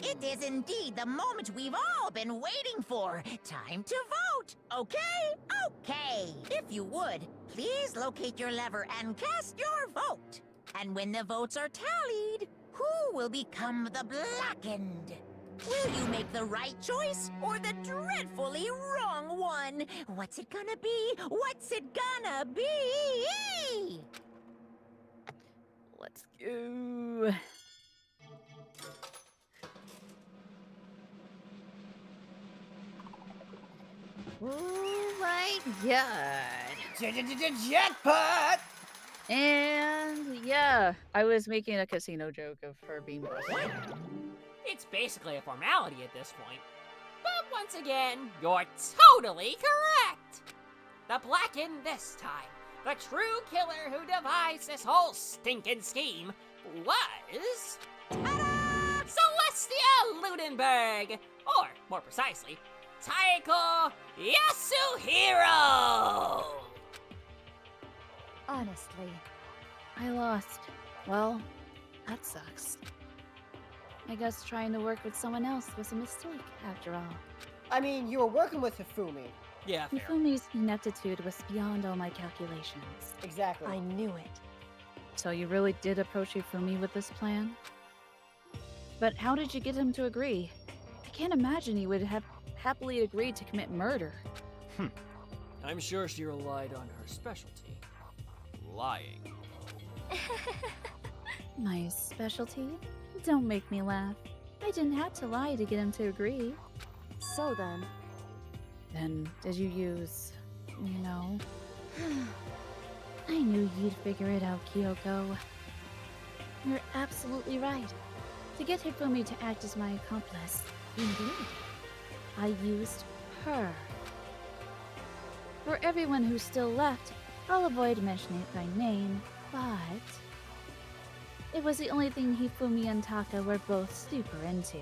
Speaker 6: It is indeed the moment we've all been waiting for. Time to vote, okay? Okay. If you would, please locate your lever and cast your vote. And when the votes are tallied, who will become the blackened? Will you make the right choice or the dreadfully wrong one? What's it gonna be? What's it gonna be?
Speaker 1: Let's go. Oh my god.
Speaker 3: Jackpot!
Speaker 1: And yeah, I was making a casino joke of her being busted.
Speaker 4: It's basically a formality at this point. But once again, you're totally correct! The Blackened this time, the true killer who devised this whole stinking scheme, was... Ta-da! Celestia Ludenberg! Or, more precisely, Taiko Yasuhiro!
Speaker 8: Honestly.
Speaker 1: I lost. Well, that sucks. I guess trying to work with someone else was a mistake, after all.
Speaker 3: I mean, you were working with Hifumi.
Speaker 2: Yeah, fair.
Speaker 1: Hifumi's ineptitude was beyond all my calculations.
Speaker 3: Exactly.
Speaker 11: I knew it.
Speaker 1: So you really did approach Hifumi with this plan? But how did you get him to agree? I can't imagine he would have happily agreed to commit murder.
Speaker 2: I'm sure she relied on her specialty. Lying.
Speaker 1: My specialty? Don't make me laugh. I didn't have to lie to get him to agree.
Speaker 11: So then,
Speaker 1: Then did you use, you know? I knew you'd figure it out, Kyoko. You're absolutely right. To get Hifumi to act as my accomplice, indeed, I used her. For everyone who's still left, I'll avoid mentioning it by name, but... it was the only thing Hifumi and Taka were both super into.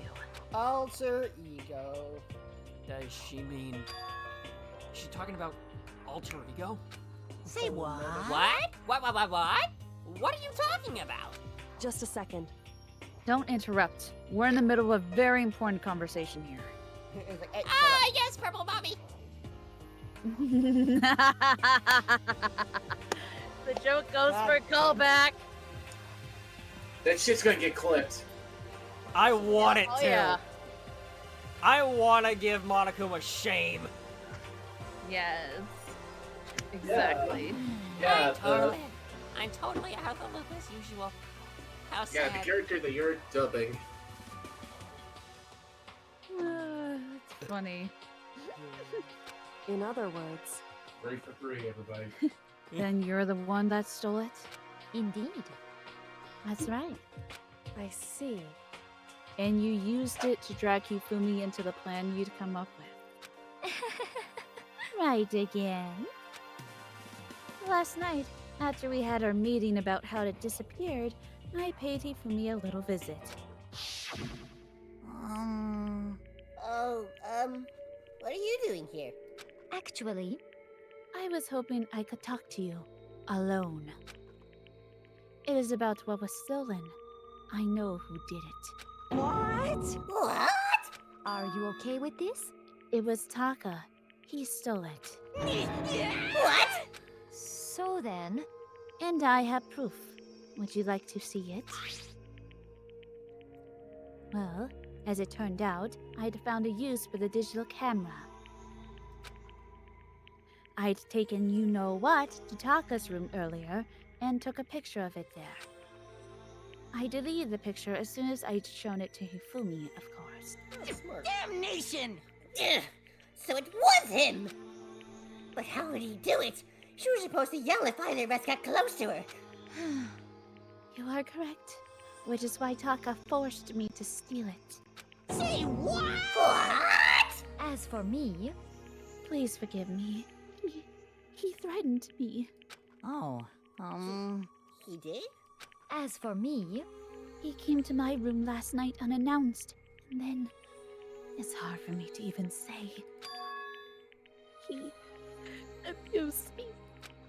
Speaker 3: Alter ego.
Speaker 2: Does she mean... is she talking about alter ego?
Speaker 6: Say what?
Speaker 4: What? What? What are you talking about?
Speaker 11: Just a second.
Speaker 1: Don't interrupt. We're in the middle of a very important conversation here.
Speaker 3: It's like, hey,
Speaker 4: Ah, yes, Purple Mommy.
Speaker 1: The joke goes
Speaker 3: God
Speaker 1: for a callback.
Speaker 15: That shit's gonna get clipped.
Speaker 2: I want it
Speaker 1: Oh
Speaker 2: to.
Speaker 1: yeah.
Speaker 2: I want to give Monokuma shame.
Speaker 1: Yes. Exactly.
Speaker 15: Yeah,
Speaker 4: I'm totally out of the loop as usual. How
Speaker 15: yeah,
Speaker 4: sad.
Speaker 15: the character that you're dubbing.
Speaker 1: It's funny.
Speaker 11: In other words,
Speaker 15: 3 for 3, everybody.
Speaker 1: Then you're the one that stole it?
Speaker 8: Indeed.
Speaker 1: That's right.
Speaker 11: I see.
Speaker 1: And you used it to drag Hifumi into the plan you'd come up with. Right again. Last night, after we had our meeting about how it disappeared, I paid Hifumi a little visit.
Speaker 7: What are you doing here?
Speaker 8: Actually,
Speaker 1: I was hoping I could talk to you. Alone. It is about what was stolen. I know who did it.
Speaker 7: What?
Speaker 8: are you okay with this?
Speaker 1: It was Taka. He stole it.
Speaker 7: What?
Speaker 8: So then,
Speaker 1: And I have proof. Would you like to see it? Well, as it turned out, I'd found a use for the digital camera. I'd taken you-know-what to Taka's room earlier and took a picture of it there. I deleted the picture as soon as I'd shown it to Hifumi, of course.
Speaker 3: Smart.
Speaker 7: Damnation! Ugh, so it was him! But how would he do it? She was supposed to yell if either of us got close to her.
Speaker 1: You are correct, which is why Taka forced me to steal it.
Speaker 7: Say what? What?
Speaker 8: as for me,
Speaker 1: Please forgive me. He threatened me.
Speaker 6: Oh,
Speaker 7: He did?
Speaker 8: as for me,
Speaker 1: He came to my room last night unannounced, and then it's hard for me to even say. He abused me.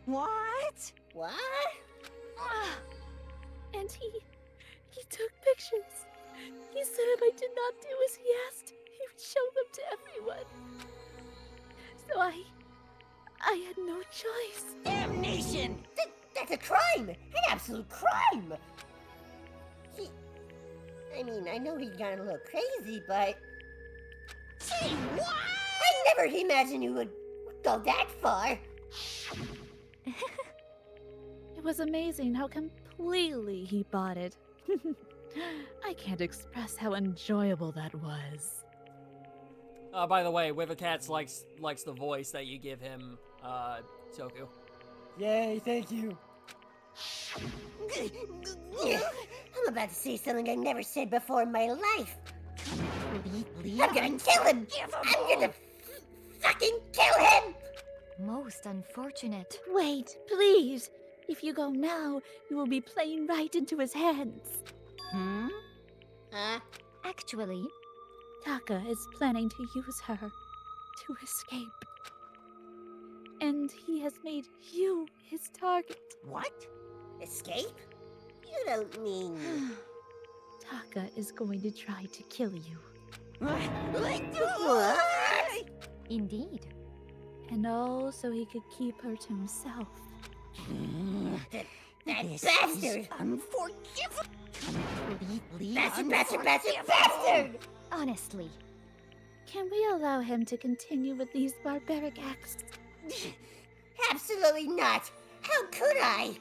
Speaker 6: what?
Speaker 7: What?
Speaker 1: And he took pictures. He said if I did not do as he asked, he would show them to everyone. So I had no choice.
Speaker 7: Damnation! That's a crime! An absolute crime! I mean, I know he got a little crazy, but... Say what? I never imagined you would go that far!
Speaker 1: It was amazing how completely he bought it. I can't express how enjoyable that was.
Speaker 2: By the way, Withercats likes the voice that you give him, Toku.
Speaker 3: Yay, thank you.
Speaker 7: I'm about to say something I never said before in my life.
Speaker 6: Completely
Speaker 7: I'm gonna kill him! I'm gonna fucking kill him!
Speaker 8: most unfortunate.
Speaker 1: Wait, please. If you go now, you will be playing right into his hands.
Speaker 7: Huh?
Speaker 8: Actually,
Speaker 1: Taka is planning to use her to escape. And he has made you his target.
Speaker 6: What?
Speaker 7: Escape? You don't mean...
Speaker 1: Taka is going to try to kill you.
Speaker 7: What?
Speaker 8: indeed.
Speaker 1: And all so he could keep her to himself.
Speaker 7: That
Speaker 6: This
Speaker 7: bastard!
Speaker 6: is unforgivable. Completely
Speaker 7: Bastard!
Speaker 8: Honestly,
Speaker 1: Can we allow him to continue with these barbaric acts?
Speaker 7: Absolutely not! How could I?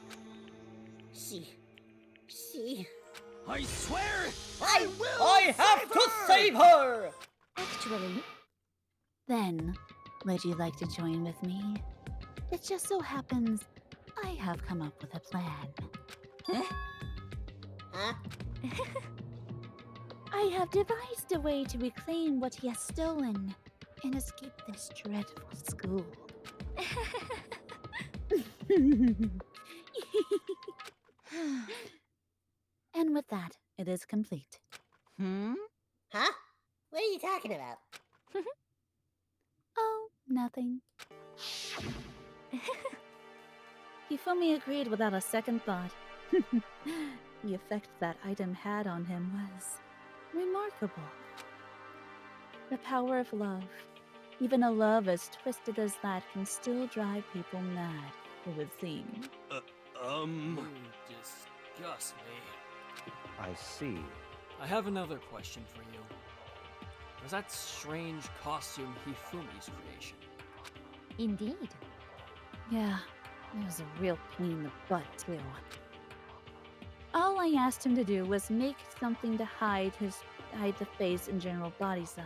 Speaker 7: She...
Speaker 6: I swear
Speaker 3: I have to save her!
Speaker 8: actually,
Speaker 1: Then, would you like to join with me? It just so happens I have come up with a plan.
Speaker 7: Huh?
Speaker 1: I have devised a way to reclaim what he has stolen and escape this dreadful school. And with that, it is complete.
Speaker 7: Huh? What are you talking about?
Speaker 1: Oh, nothing. Hifumi agreed without a second thought.
Speaker 5: The effect that item had on him was remarkable. The power of love. Even a love as twisted as that can still drive people mad, it would seem.
Speaker 2: You disgust me.
Speaker 13: I see.
Speaker 2: I have another question for you. Was that strange costume Hifumi's creation?
Speaker 8: Indeed.
Speaker 5: Yeah, it was a real pain in the butt, too. All I asked him to do was make something to hide the face and general body size.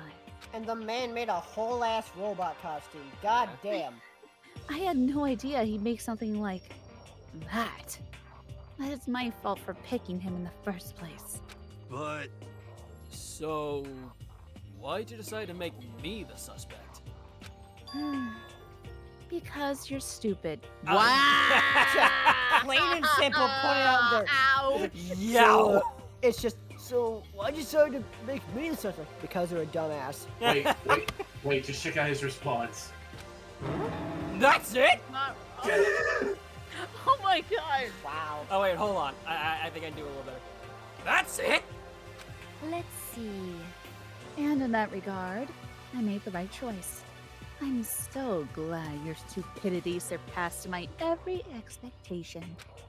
Speaker 3: And the man made a whole ass robot costume. God damn.
Speaker 5: I had no idea he'd make something like that. That is my fault for picking him in the first place.
Speaker 9: But...
Speaker 2: So... why'd you decide to make me the suspect?
Speaker 5: Because you're stupid.
Speaker 3: Plain and simple, put it out there.
Speaker 5: Ow!
Speaker 2: Yow!
Speaker 3: It's just, so why'd you decide to make me the suspect? Because you're a dumbass.
Speaker 15: Wait, just check out his response.
Speaker 2: That's it?
Speaker 1: Oh my god!
Speaker 3: Wow.
Speaker 2: Oh wait, hold on. I think I can do a little better. That's it?
Speaker 8: Let's see.
Speaker 5: And in that regard, I made the right choice. I'm so glad your stupidity surpassed my every expectation.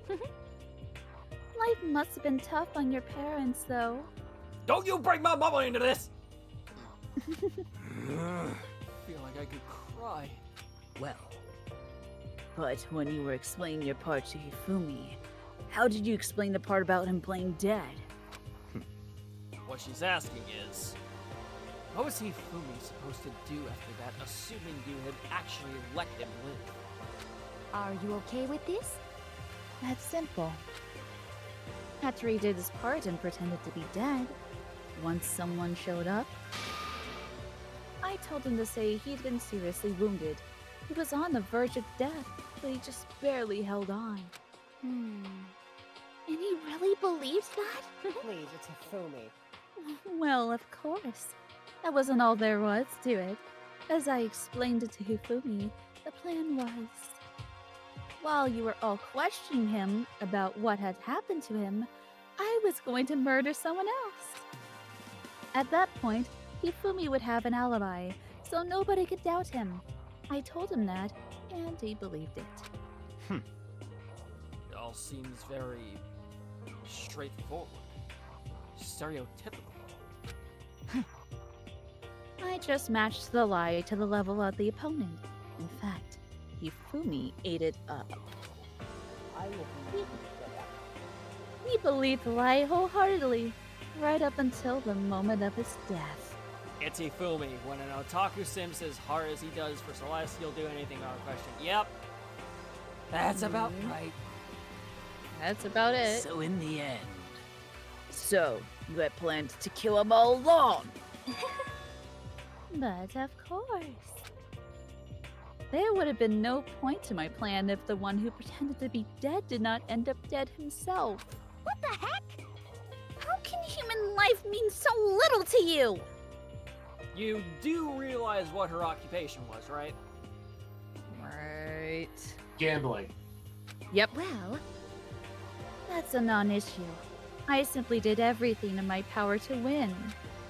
Speaker 5: Life must have been tough on your parents, though.
Speaker 2: Don't you bring my mama into this! Feel like I could cry.
Speaker 13: Well,
Speaker 5: But when you were explaining your part to Hifumi, how did you explain the part about him playing dead?
Speaker 2: What she's asking is, what was Hifumi supposed to do after that, assuming you had actually let him live?
Speaker 8: Are you okay with this?
Speaker 5: That's simple. After he did his part and pretended to be dead, once someone showed up, I told him to say he'd been seriously wounded. He was on the verge of death, but he just barely held on.
Speaker 14: And he really believes that?
Speaker 3: Please, it's Hifumi.
Speaker 5: Well, of course. That wasn't all there was to it. As I explained it to Hifumi, the plan was... while you were all questioning him about what had happened to him, I was going to murder someone else. At that point, Hifumi would have an alibi, so nobody could doubt him. I told him that, and he believed it.
Speaker 2: It all seems very straightforward. Stereotypical.
Speaker 5: I just matched the lie to the level of the opponent. In fact, Hifumi ate it up.
Speaker 3: I will believe that.
Speaker 5: He believed the lie wholeheartedly, right up until the moment of his death.
Speaker 2: It's Hifumi. When an otaku simps as hard as he does for Celeste, he'll do anything without question. Yep. That's about right.
Speaker 1: That's about it.
Speaker 12: So in the end...
Speaker 5: So, you had planned to kill him all along! But of course. There would have been no point to my plan if the one who pretended to be dead did not end up dead himself.
Speaker 14: What the heck? How can human life mean so little to you?
Speaker 2: You do realize what her occupation was, right?
Speaker 1: Right.
Speaker 15: Gambling.
Speaker 5: Yep,
Speaker 14: Well,
Speaker 5: that's a non-issue. I simply did everything in my power to win.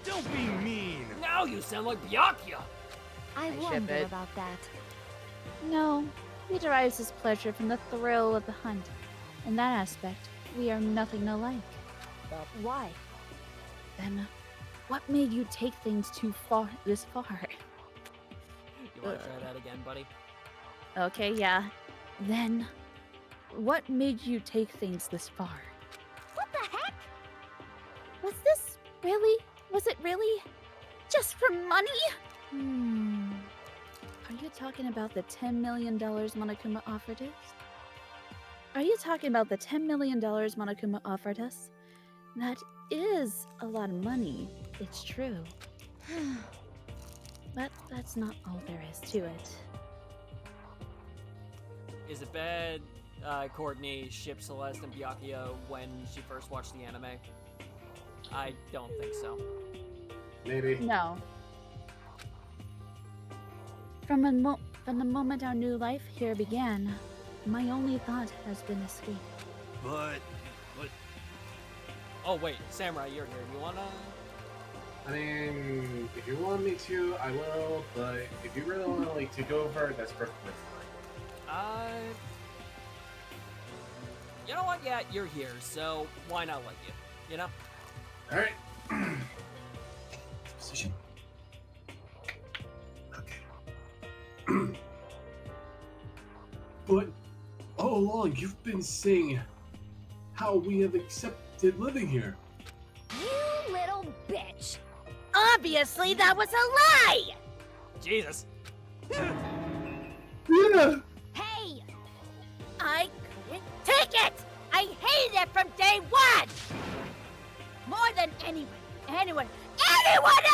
Speaker 9: Don't be mean!
Speaker 2: Now you sound like Byakuya!
Speaker 8: I
Speaker 1: ship
Speaker 8: wonder
Speaker 1: it.
Speaker 8: about that.
Speaker 5: No, he derives his pleasure from the thrill of the hunt. In that aspect, we are nothing alike.
Speaker 8: Why?
Speaker 5: Then, what made you take things this far?
Speaker 2: You wanna try that again, buddy?
Speaker 5: Okay, yeah. Then, what made you take things this far?
Speaker 14: what the heck?
Speaker 5: Was it really just for money? Are you talking about the $10 million Monokuma offered us? Are you talking about the $10 million Monokuma offered us? That is a lot of money, it's true. But that's not all there is to it.
Speaker 2: Is it bad Courtney shipped Celeste and Byakuya when she first watched the anime? I don't think so.
Speaker 15: Maybe.
Speaker 5: No. From the moment our new life here began, my only thought has been escape.
Speaker 9: But
Speaker 2: Oh wait, Samurai, you're here. You wanna?
Speaker 15: I mean, if you want me to, I will. But if you really want to like take over, that's perfectly fine.
Speaker 2: You know what? Yeah, you're here, so why not let you? You know?
Speaker 15: All right. Position. Okay. But all along, you've been saying how we have accepted living here.
Speaker 14: You little bitch!
Speaker 5: Obviously, that was a lie!
Speaker 2: Jesus.
Speaker 15: Yeah.
Speaker 5: Hey! I couldn't take it! I hated it from day one! More than anyone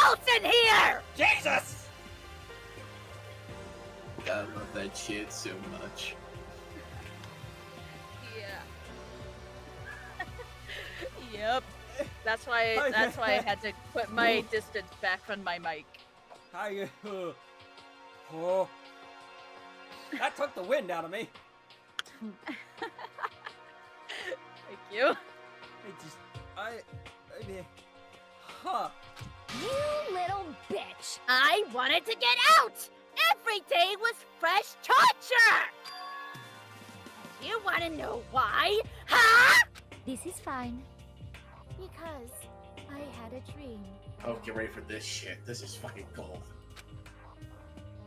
Speaker 5: else in here!
Speaker 2: Jesus!
Speaker 15: I love that shit so much.
Speaker 1: Yeah. Yep. That's why I had to put my distance back from my mic.
Speaker 2: Hi. Oh. That took the wind out of me.
Speaker 1: Thank you.
Speaker 2: Huh.
Speaker 14: You little bitch!
Speaker 5: I wanted to get out! Every day was fresh torture! You wanna know why? Huh?
Speaker 8: This is fine.
Speaker 14: Because I had a dream.
Speaker 15: Oh, get ready for this shit. This is fucking gold.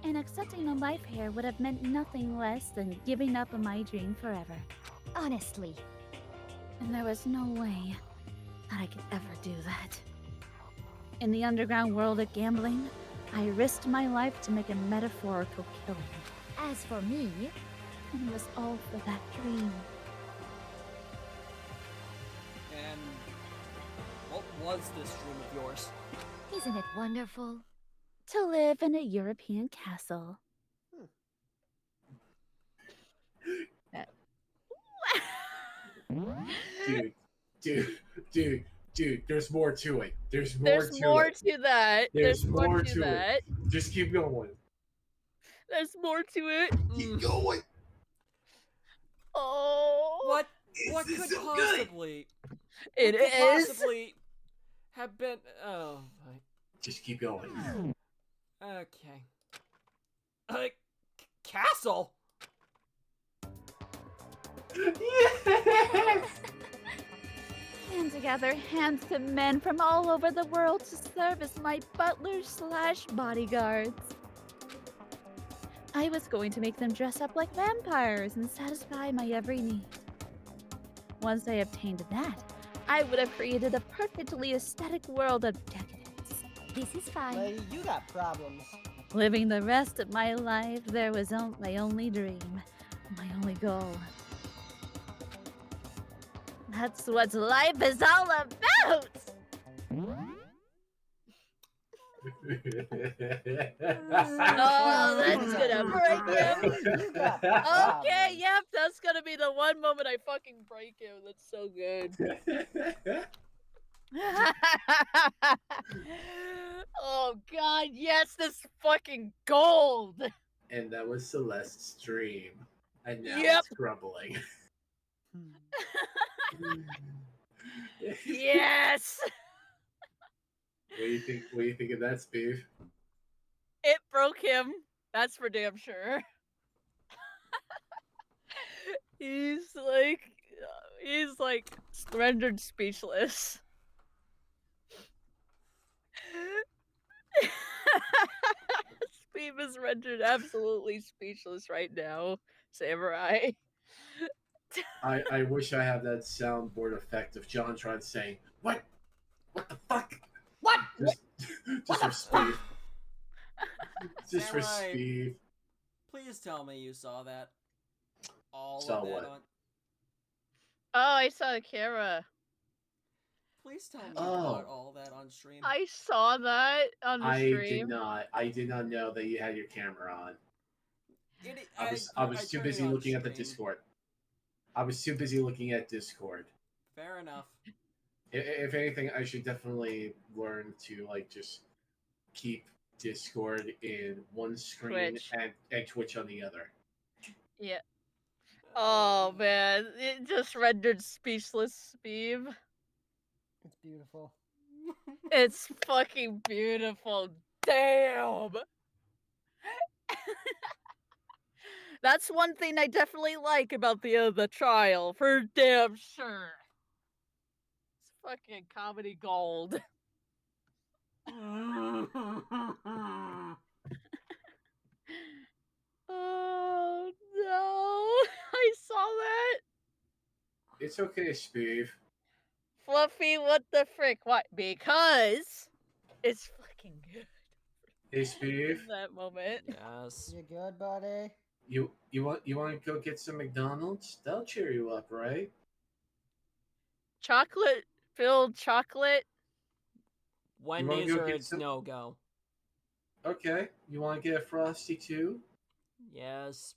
Speaker 5: And accepting a life here would have meant nothing less than giving up on my dream forever.
Speaker 8: Honestly.
Speaker 5: And there was no way that I could ever do that. In the underground world of gambling, I risked my life to make a metaphorical killing.
Speaker 8: As for me,
Speaker 5: And it was all for that dream.
Speaker 2: And what was this dream of yours?
Speaker 8: isn't it wonderful?
Speaker 5: To live in a European castle.
Speaker 15: Dude, there's more to it. There's more
Speaker 1: There's more to that.
Speaker 15: There's more to it. Just keep going.
Speaker 1: There's more to it.
Speaker 15: Keep going.
Speaker 1: Oh.
Speaker 2: What
Speaker 15: This
Speaker 2: could
Speaker 15: is so
Speaker 2: possibly
Speaker 1: It
Speaker 2: what could
Speaker 1: is.
Speaker 2: possibly have been my-
Speaker 15: Just keep going.
Speaker 2: Okay. Castle?
Speaker 15: Yes!
Speaker 5: And together, handsome men from all over the world to serve as my butlers / bodyguards. I was going to make them dress up like vampires and satisfy my every need. Once I obtained that, I would have created a perfectly aesthetic world of decadence.
Speaker 8: This is fine.
Speaker 3: Lady, you got problems.
Speaker 5: Living the rest of my life, there was my only dream, my only goal. That's what life is all about! Oh, that's gonna break him! Okay, yep, that's gonna be the one moment I fucking break him. That's so good. Oh god, yes, this fucking gold!
Speaker 15: And that was Celeste's dream. And now
Speaker 1: Yep.
Speaker 15: it's crumbling.
Speaker 1: Yes!
Speaker 15: What do you think of that, Sbeve?
Speaker 1: It broke him. That's for damn sure. He's like rendered speechless. Steve is rendered absolutely speechless right now, Samurai.
Speaker 15: I wish I had that soundboard effect of Jontron saying, "What? What the fuck?
Speaker 7: What?
Speaker 15: Just for Steve. Just for
Speaker 2: Samurai,
Speaker 15: Steve.
Speaker 2: please tell me you saw that. All
Speaker 15: Saw
Speaker 2: of that
Speaker 15: what?
Speaker 2: on.
Speaker 1: Oh, I saw the camera.
Speaker 2: Please tell me you
Speaker 15: Oh.
Speaker 2: caught all that on stream.
Speaker 1: I saw that on the
Speaker 15: I
Speaker 1: stream.
Speaker 15: did not know that you had your camera on. I was too
Speaker 2: turned it
Speaker 15: busy
Speaker 2: on
Speaker 15: looking at the
Speaker 2: stream.
Speaker 15: Discord. I was too busy looking at Discord.
Speaker 2: Fair enough.
Speaker 15: If anything, I should definitely learn to like just keep Discord in one screen
Speaker 1: Twitch.
Speaker 15: and Twitch on the other.
Speaker 1: Yeah. Oh man, it just rendered speechless, Steve.
Speaker 3: It's beautiful.
Speaker 1: It's fucking beautiful. Damn. That's one thing I definitely like about the trial, for damn sure. It's fucking comedy gold. Oh no! I saw that.
Speaker 15: It's okay, Sbeve.
Speaker 1: Fluffy, what the frick? What? Because it's fucking good.
Speaker 15: Hey, Sbeve.
Speaker 1: In that moment.
Speaker 2: Yes.
Speaker 3: You good, buddy?
Speaker 15: You want to go get some McDonald's? That'll cheer you up, right?
Speaker 1: Chocolate filled chocolate.
Speaker 2: Wendy's
Speaker 15: go
Speaker 2: or
Speaker 15: get
Speaker 2: it's
Speaker 15: some-
Speaker 2: no go.
Speaker 15: Okay. You want to get a Frosty too?
Speaker 2: Yes.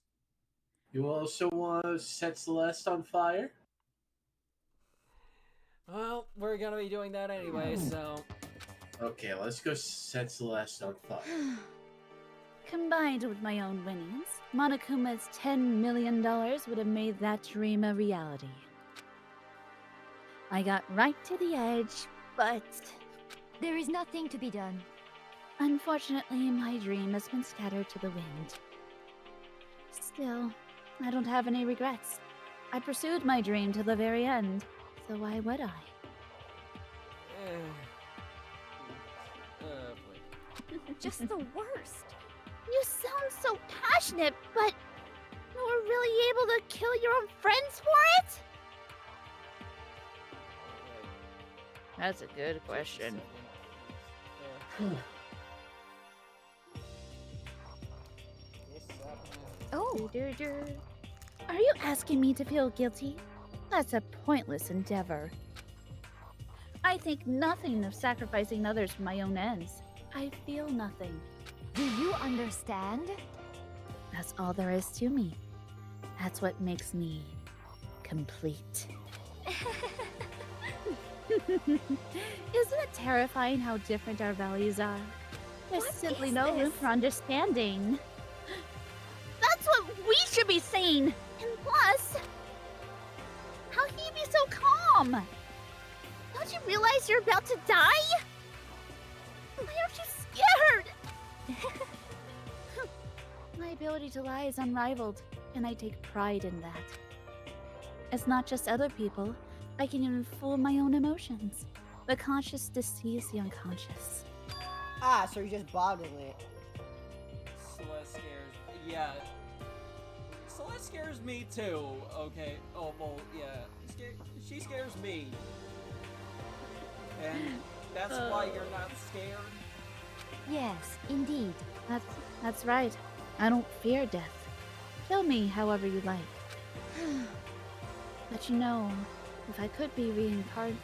Speaker 15: You also want to set Celeste on fire?
Speaker 2: Well, we're gonna be doing that anyway, so.
Speaker 15: Okay, let's go set Celeste on fire.
Speaker 5: Combined with my own winnings, Monokuma's $10 million would have made that dream a reality. I got right to the edge, but
Speaker 8: There is nothing to be done.
Speaker 5: unfortunately, my dream has been scattered to the wind. Still, I don't have any regrets. I pursued my dream to the very end, so why would I?
Speaker 8: Just the worst.
Speaker 14: You sound so passionate, but you were really able to kill your own friends for it?
Speaker 1: That's a good question.
Speaker 8: Oh.
Speaker 5: Are you asking me to feel guilty? That's a pointless endeavor. I think nothing of sacrificing others for my own ends. I feel nothing.
Speaker 8: Do you understand?
Speaker 5: That's all there is to me. That's what makes me complete. Isn't it terrifying how different our values are? There's
Speaker 14: What
Speaker 5: simply
Speaker 14: is
Speaker 5: no room
Speaker 14: this?
Speaker 5: for understanding.
Speaker 14: That's what we should be saying! And plus, how can you be so calm? Don't you realize you're about to die? Why aren't you scared?
Speaker 5: My ability to lie is unrivaled, and I take pride in that. It's not just other people. I can even fool my own emotions. The conscious deceives the unconscious.
Speaker 3: Ah, so you're just boggling it.
Speaker 2: Celeste scares. Yeah. Celeste scares me too. Okay. Oh well, yeah. She scares me. And that's why you're not scared.
Speaker 8: Yes, indeed.
Speaker 5: That's right. I don't fear death. Kill me however you like. But you know, if I could be reincarnated,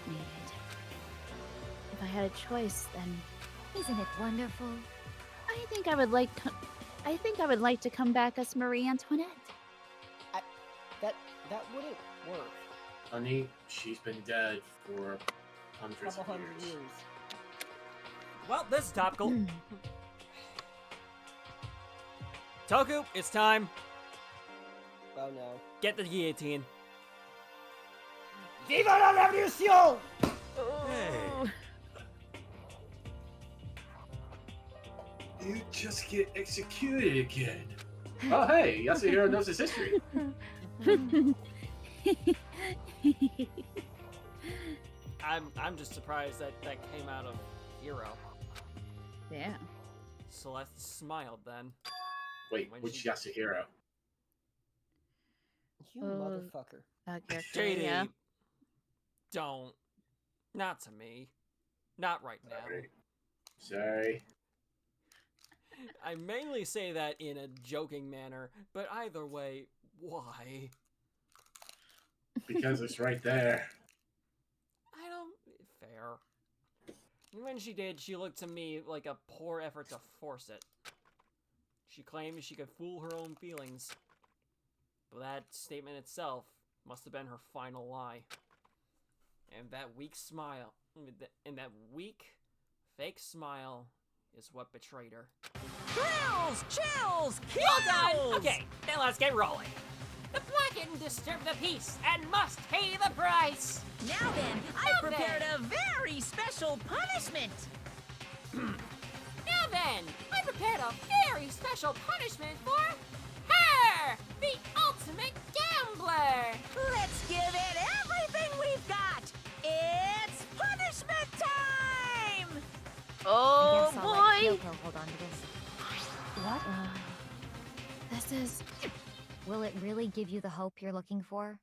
Speaker 5: if I had a choice, then
Speaker 8: Isn't it wonderful?
Speaker 5: I think I would like to come back as Marie Antoinette.
Speaker 3: That wouldn't work.
Speaker 15: Honey, she's been dead for hundreds of
Speaker 3: Couple hundred
Speaker 15: years.
Speaker 3: years.
Speaker 2: Well, this is topical. Toku, it's time.
Speaker 3: Oh no.
Speaker 2: Get the guillotine.
Speaker 3: Viva la revolution!
Speaker 9: Hey. You just get executed again.
Speaker 15: Oh, hey, Yasuhiro knows his history.
Speaker 2: I'm just surprised that came out of Hero.
Speaker 1: Yeah.
Speaker 2: Celeste smiled then.
Speaker 15: Wait,
Speaker 2: When
Speaker 15: which
Speaker 2: she-
Speaker 15: Yasuhiro?
Speaker 3: You motherfucker.
Speaker 2: JD,
Speaker 1: yeah.
Speaker 2: don't. Not to me. Not right now.
Speaker 15: Sorry.
Speaker 2: I mainly say that in a joking manner, but either way, why?
Speaker 15: Because it's right there.
Speaker 2: I don't... Fair. When she did, she looked to me like a poor effort to force it. She claimed she could fool her own feelings. But that statement itself must have been her final lie. And that weak smile... And that weak, fake smile is what betrayed her.
Speaker 12: Chills! Chills!
Speaker 2: Well done!
Speaker 12: Kills!
Speaker 2: Okay, then let's get rolling.
Speaker 4: The blackened disturb the peace and must pay the price.
Speaker 6: Now then, I've prepared a very special punishment.
Speaker 4: Now then, I prepared a very special punishment for her, the ultimate gambler.
Speaker 6: Let's give it everything we've got. It's punishment time!
Speaker 5: Oh
Speaker 8: I guess I'll let
Speaker 5: boy!
Speaker 8: Kyoko hold on to this.
Speaker 5: What? This is.
Speaker 8: Will it really give you the hope you're looking for?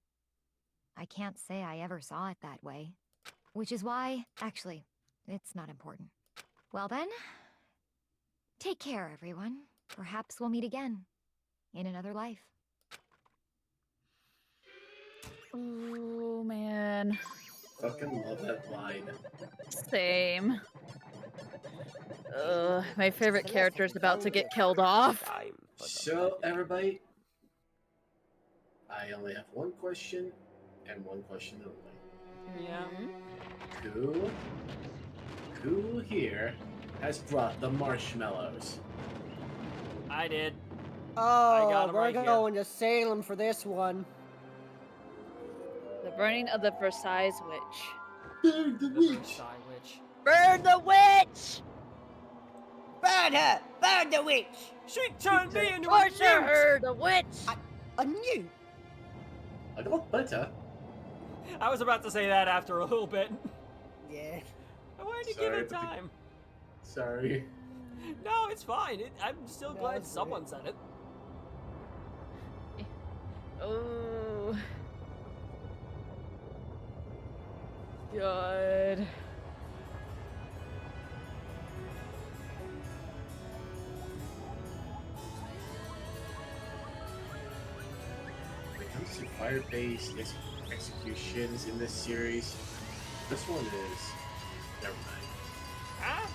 Speaker 8: I can't say I ever saw it that way. Which is why, actually, it's not important. Well then, take care, everyone. Perhaps we'll meet again. In another life.
Speaker 1: Oh man.
Speaker 15: Fucking love that line.
Speaker 1: Same. My favorite character is about to get killed off.
Speaker 15: So, everybody, I only have one question, and one question only.
Speaker 2: Yeah.
Speaker 15: Who here has brought the marshmallows?
Speaker 2: I did.
Speaker 3: Oh,
Speaker 2: got 'em
Speaker 3: we're
Speaker 2: right here.
Speaker 3: going to Salem for this one.
Speaker 1: The burning of the Versailles witch.
Speaker 15: Burn the witch!
Speaker 2: Versailles witch.
Speaker 1: Burn the witch!
Speaker 3: Burn her! Burn the witch!
Speaker 2: She turned me into a
Speaker 1: Torture
Speaker 2: newt!
Speaker 1: her, the witch!
Speaker 3: A newt?
Speaker 15: I got better.
Speaker 2: I was about to say that after a little bit.
Speaker 3: Yeah.
Speaker 2: I wanted to
Speaker 15: Sorry,
Speaker 2: give it
Speaker 15: but the-
Speaker 2: time.
Speaker 15: Sorry.
Speaker 2: No, it's fine. I'm still
Speaker 3: No,
Speaker 2: glad
Speaker 3: it's
Speaker 2: someone said it.
Speaker 1: Oh. God.
Speaker 15: When it comes to fire-based executions in this series, this one is... Never mind.
Speaker 2: Huh?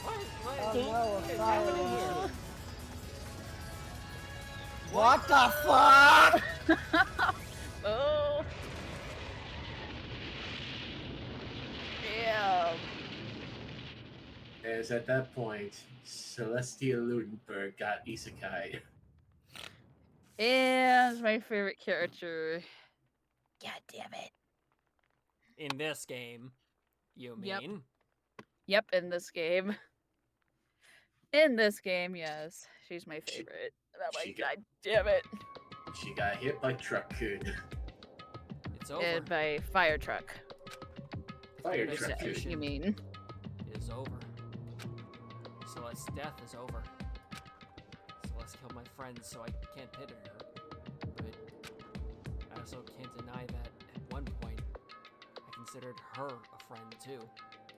Speaker 2: What
Speaker 3: Oh no, a
Speaker 2: what is
Speaker 3: fire
Speaker 2: happening here?
Speaker 3: engine. What the fuck?
Speaker 1: Oh. Damn.
Speaker 15: As at that point, Celestia Ludenberg got isekai.
Speaker 1: And my favorite character. God damn it.
Speaker 2: In this game, you mean?
Speaker 1: Yep. Yep, in this game. In this game, yes. She's my favorite. And I'm
Speaker 15: she
Speaker 1: like,
Speaker 15: got-
Speaker 1: God damn it.
Speaker 15: She got hit by Truck-kun.
Speaker 2: It's over.
Speaker 1: And by fire truck.
Speaker 15: Fire
Speaker 2: Yes,
Speaker 15: Truck-kun.
Speaker 1: You mean.
Speaker 2: It is over. Celeste's death is over. Celeste killed my friend, so I can't pity her. But I also can't deny that at one point, I considered her a friend too.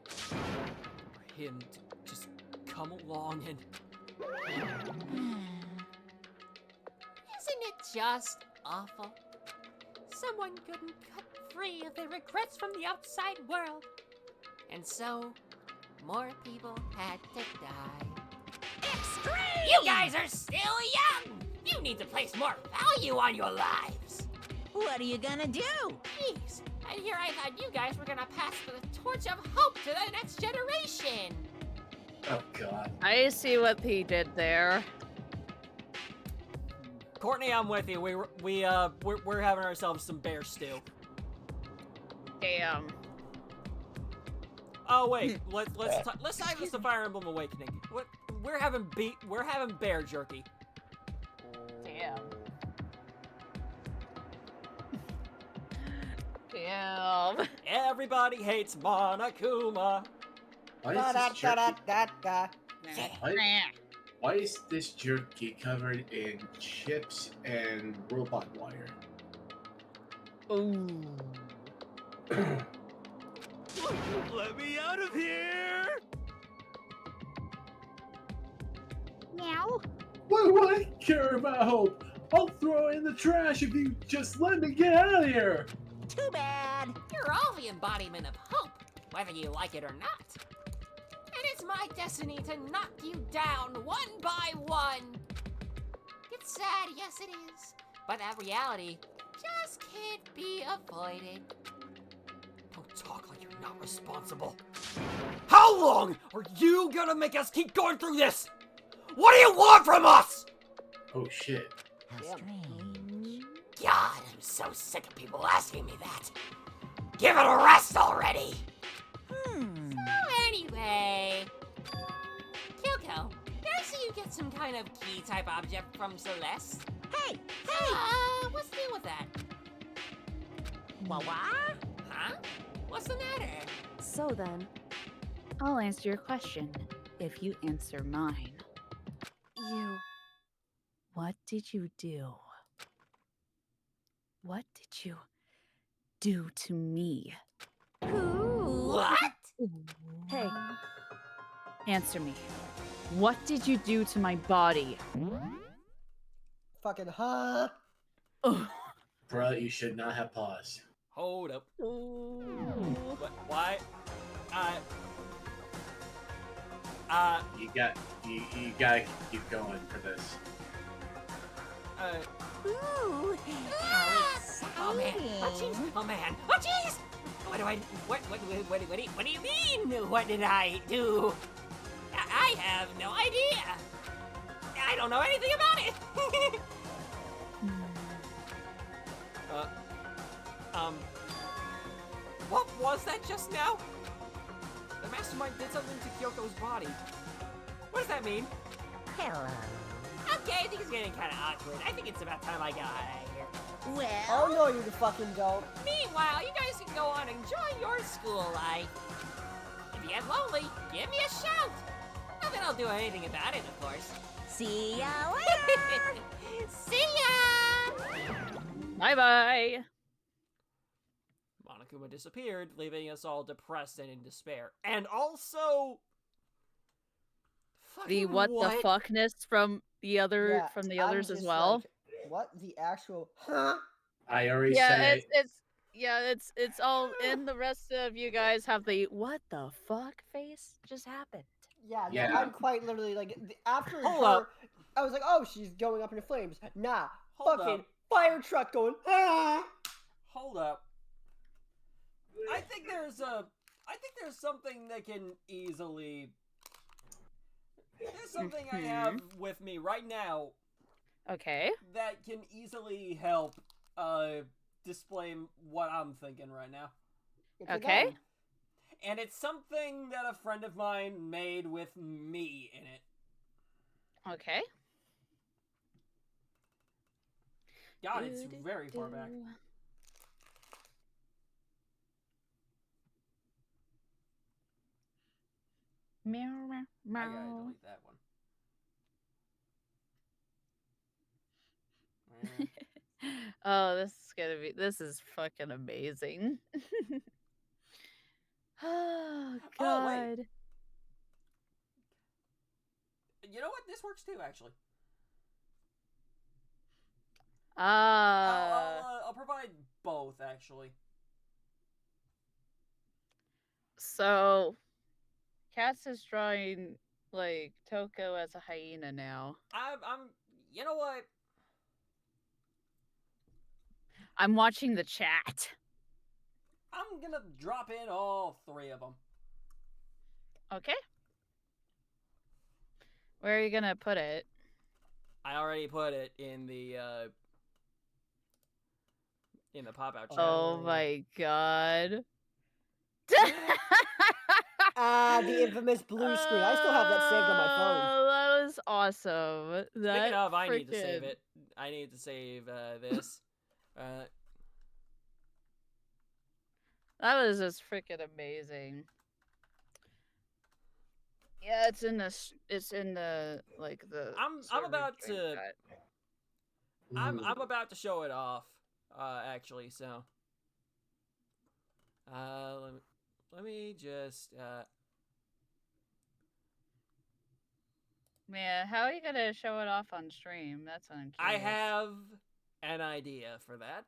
Speaker 2: For him to just come along and...
Speaker 4: Isn't it just awful? Someone couldn't cut free of their regrets from the outside world. And so, more people had to die.
Speaker 6: Extreme!
Speaker 4: You guys are still young! You need to place more value on your lives!
Speaker 6: What are you gonna do?
Speaker 4: Jeez, and here I thought you guys were gonna pass the torch of hope to the next generation!
Speaker 15: Oh god.
Speaker 1: I see what he did there.
Speaker 2: Courtney, I'm with you. We're having ourselves some bear stew.
Speaker 1: Damn.
Speaker 2: Oh wait, let's dive into Fire Emblem Awakening. What we're having bear jerky.
Speaker 1: Damn. Damn.
Speaker 2: Everybody hates Monokuma.
Speaker 15: Why is this jerky,
Speaker 3: Da-da-da-da-da.
Speaker 15: why is this jerky covered in chips and robot wire?
Speaker 1: Ooh.
Speaker 9: Let me out of here!
Speaker 5: Meow.
Speaker 15: What do I care about hope? I'll throw it in the trash if you just let me get out of here!
Speaker 6: Too bad.
Speaker 4: You're all the embodiment of hope, whether you like it or not. And it's my destiny to knock you down one by one. It's sad, yes it is, but that reality just can't be avoided.
Speaker 2: Don't talk like you're not responsible. How long are you gonna make us keep going through this? What do you want from us?
Speaker 15: Oh shit.
Speaker 6: How strange.
Speaker 4: God, I'm so sick of people asking me that. Give it a rest already! So anyway... Kyoko, did I see you get some kind of key-type object from Celeste?
Speaker 6: Hey!
Speaker 4: What's the deal with that?
Speaker 6: What?
Speaker 4: Huh? What's the matter?
Speaker 11: So then,
Speaker 1: I'll answer your question if you answer mine.
Speaker 11: you...
Speaker 1: What did you do? What did you do to me?
Speaker 4: What?
Speaker 11: Hey,
Speaker 1: Answer me. What did you do to my body?
Speaker 3: Fucking huh?
Speaker 15: Bruh, you should not have paused.
Speaker 2: Hold up. What? Why?
Speaker 15: You gotta keep going for this.
Speaker 6: Ooh,
Speaker 4: Oh man! Oh jeez! Oh man! Oh jeez! What do you mean? What did I do? I have no idea. I don't know anything about it.
Speaker 2: What was that just now? The mastermind did something to Kyoko's body. What does that mean?
Speaker 6: hello.
Speaker 4: Okay, I think it's getting kind of awkward. I think it's about time I got out of here.
Speaker 6: Well,
Speaker 3: Oh no, you fucking don't.
Speaker 4: Meanwhile, you guys can go on and enjoy your school life. If you get lonely, give me a shout. Not that I'll do anything about it, of course.
Speaker 6: see ya later.
Speaker 4: See ya!
Speaker 1: Bye-bye.
Speaker 2: Monokuma disappeared, leaving us all depressed and in despair. And also...
Speaker 1: The what the fuckness from the
Speaker 3: Yeah,
Speaker 1: others
Speaker 3: I'm
Speaker 1: as
Speaker 3: just
Speaker 1: well.
Speaker 3: like, what the actual huh?
Speaker 15: I already
Speaker 1: Yeah,
Speaker 15: said it.
Speaker 1: it's all, and the rest of you guys have the what the fuck face just happened.
Speaker 3: Yeah, no,
Speaker 15: Yeah.
Speaker 3: I'm quite literally like after
Speaker 2: Hold
Speaker 3: her,
Speaker 2: up.
Speaker 3: I was like, oh, she's going up into flames. Nah,
Speaker 2: Hold
Speaker 3: fucking
Speaker 2: up.
Speaker 3: fire truck going. Ah!
Speaker 2: Hold up. I think there's something that can easily... There's something I have with me right now
Speaker 1: Okay.
Speaker 2: that can easily help display what I'm thinking right now.
Speaker 3: It's a
Speaker 1: Okay.
Speaker 3: gun.
Speaker 2: And it's something that a friend of mine made with me in it.
Speaker 1: Okay.
Speaker 2: God, it's very far back.
Speaker 1: Meow, meow,
Speaker 2: I gotta
Speaker 1: meow.
Speaker 2: delete that one.
Speaker 1: Oh, this is fucking amazing. Oh
Speaker 2: Oh, wait.
Speaker 1: god.
Speaker 2: You know what? This works too, actually. I'll provide both, actually.
Speaker 1: So Cass is drawing like Toko as a hyena now.
Speaker 2: You know what?
Speaker 1: I'm watching the chat.
Speaker 2: I'm gonna drop in all three of them.
Speaker 1: Okay. Where are you gonna put it?
Speaker 2: I already put it in the pop-out chat.
Speaker 1: Oh my god.
Speaker 3: The infamous blue screen. I still have that saved on my phone.
Speaker 1: Oh, that was awesome.
Speaker 2: Speaking of, I need to save it. I need to save this.
Speaker 1: That was just freaking amazing. Yeah, it's in the like the
Speaker 2: I'm about
Speaker 1: server
Speaker 2: to
Speaker 1: chat.
Speaker 2: I'm about to show it off, actually, so let me just
Speaker 1: Man, how are you gonna show it off on stream? That's what I'm
Speaker 2: I
Speaker 1: curious.
Speaker 2: have an idea for that.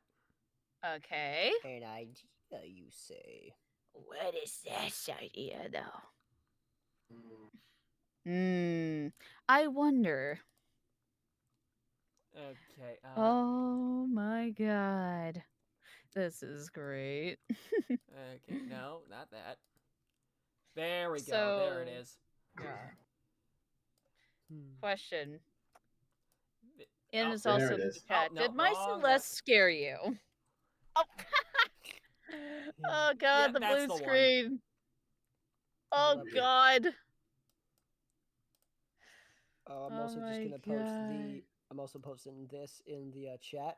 Speaker 1: Okay.
Speaker 3: An idea, you say?
Speaker 1: What is this idea, though? I wonder.
Speaker 2: Okay.
Speaker 1: Oh my god. This is great.
Speaker 2: Okay, no, not that. There we go. There it is.
Speaker 1: Yeah. Question. And it's
Speaker 15: there
Speaker 1: also
Speaker 15: it is.
Speaker 1: Cat.
Speaker 2: Oh, no,
Speaker 1: Did my
Speaker 2: wrong
Speaker 1: Celeste scare you? Oh, oh god, the
Speaker 2: that's
Speaker 1: blue
Speaker 2: the one.
Speaker 1: screen. Oh
Speaker 3: love it.
Speaker 1: god.
Speaker 3: I'm
Speaker 1: Oh
Speaker 3: also just
Speaker 1: my
Speaker 3: gonna post the.
Speaker 1: God.
Speaker 3: I'm also posting this in the chat.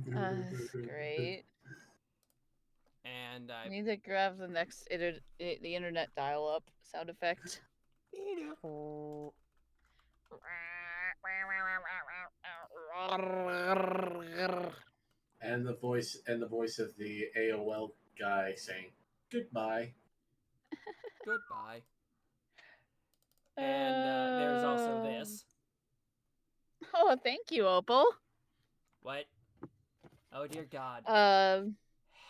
Speaker 1: That's great.
Speaker 2: And I
Speaker 1: I need to grab the next the internet dial-up sound effect.
Speaker 15: And the voice of the AOL guy saying goodbye.
Speaker 2: goodbye. And there's also this.
Speaker 1: Oh, thank you, Opal.
Speaker 2: What? Oh dear God.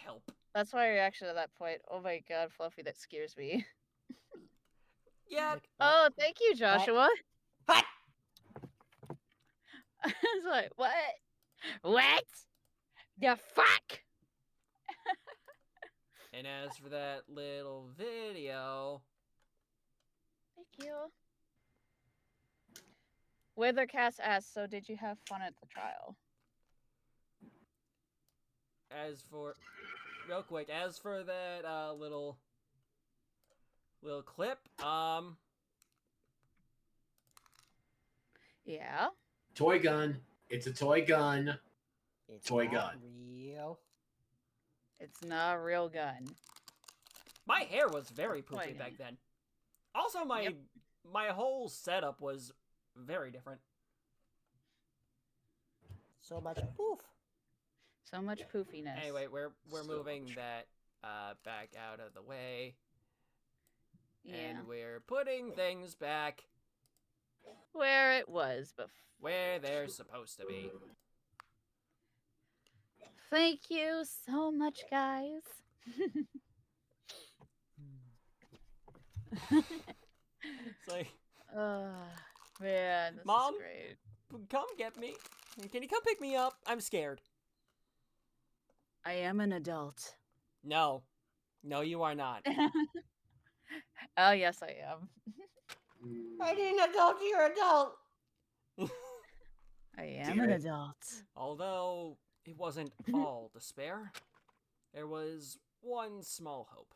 Speaker 2: Help.
Speaker 1: That's my reaction at that point. Oh my god, Fluffy, that scares me.
Speaker 2: Yeah.
Speaker 1: Oh, thank you, Joshua.
Speaker 7: What?
Speaker 1: It's like, what? What? The fuck?
Speaker 2: And as for that little video,
Speaker 1: Thank you. Withercast asks, so did you have fun at the trial?
Speaker 2: real quick, as for that little clip,
Speaker 1: Yeah.
Speaker 15: Toy gun. It's a toy gun.
Speaker 3: It's
Speaker 15: toy
Speaker 3: not
Speaker 15: gun.
Speaker 3: real.
Speaker 1: It's not a real gun.
Speaker 2: my hair was very
Speaker 1: Toy
Speaker 2: poofy
Speaker 1: gun.
Speaker 2: back then. Also, my whole setup was very different.
Speaker 3: So much poof.
Speaker 1: So much poofiness.
Speaker 2: Anyway, we're
Speaker 15: So
Speaker 2: moving
Speaker 15: much.
Speaker 2: that back out of the way.
Speaker 1: Yeah.
Speaker 2: And we're putting things back
Speaker 1: Where it was before.
Speaker 2: where they're supposed to be.
Speaker 1: Thank you so much, guys.
Speaker 2: It's like,
Speaker 1: man, this
Speaker 2: Mom?
Speaker 1: is great.
Speaker 2: come get me. Can you come pick me up? I'm scared.
Speaker 1: I am an adult.
Speaker 2: No. No, you are not.
Speaker 1: Oh, yes, I am.
Speaker 7: I didn't adult, you're adult.
Speaker 1: I am an adult.
Speaker 2: Although it wasn't all despair, there was one small hope.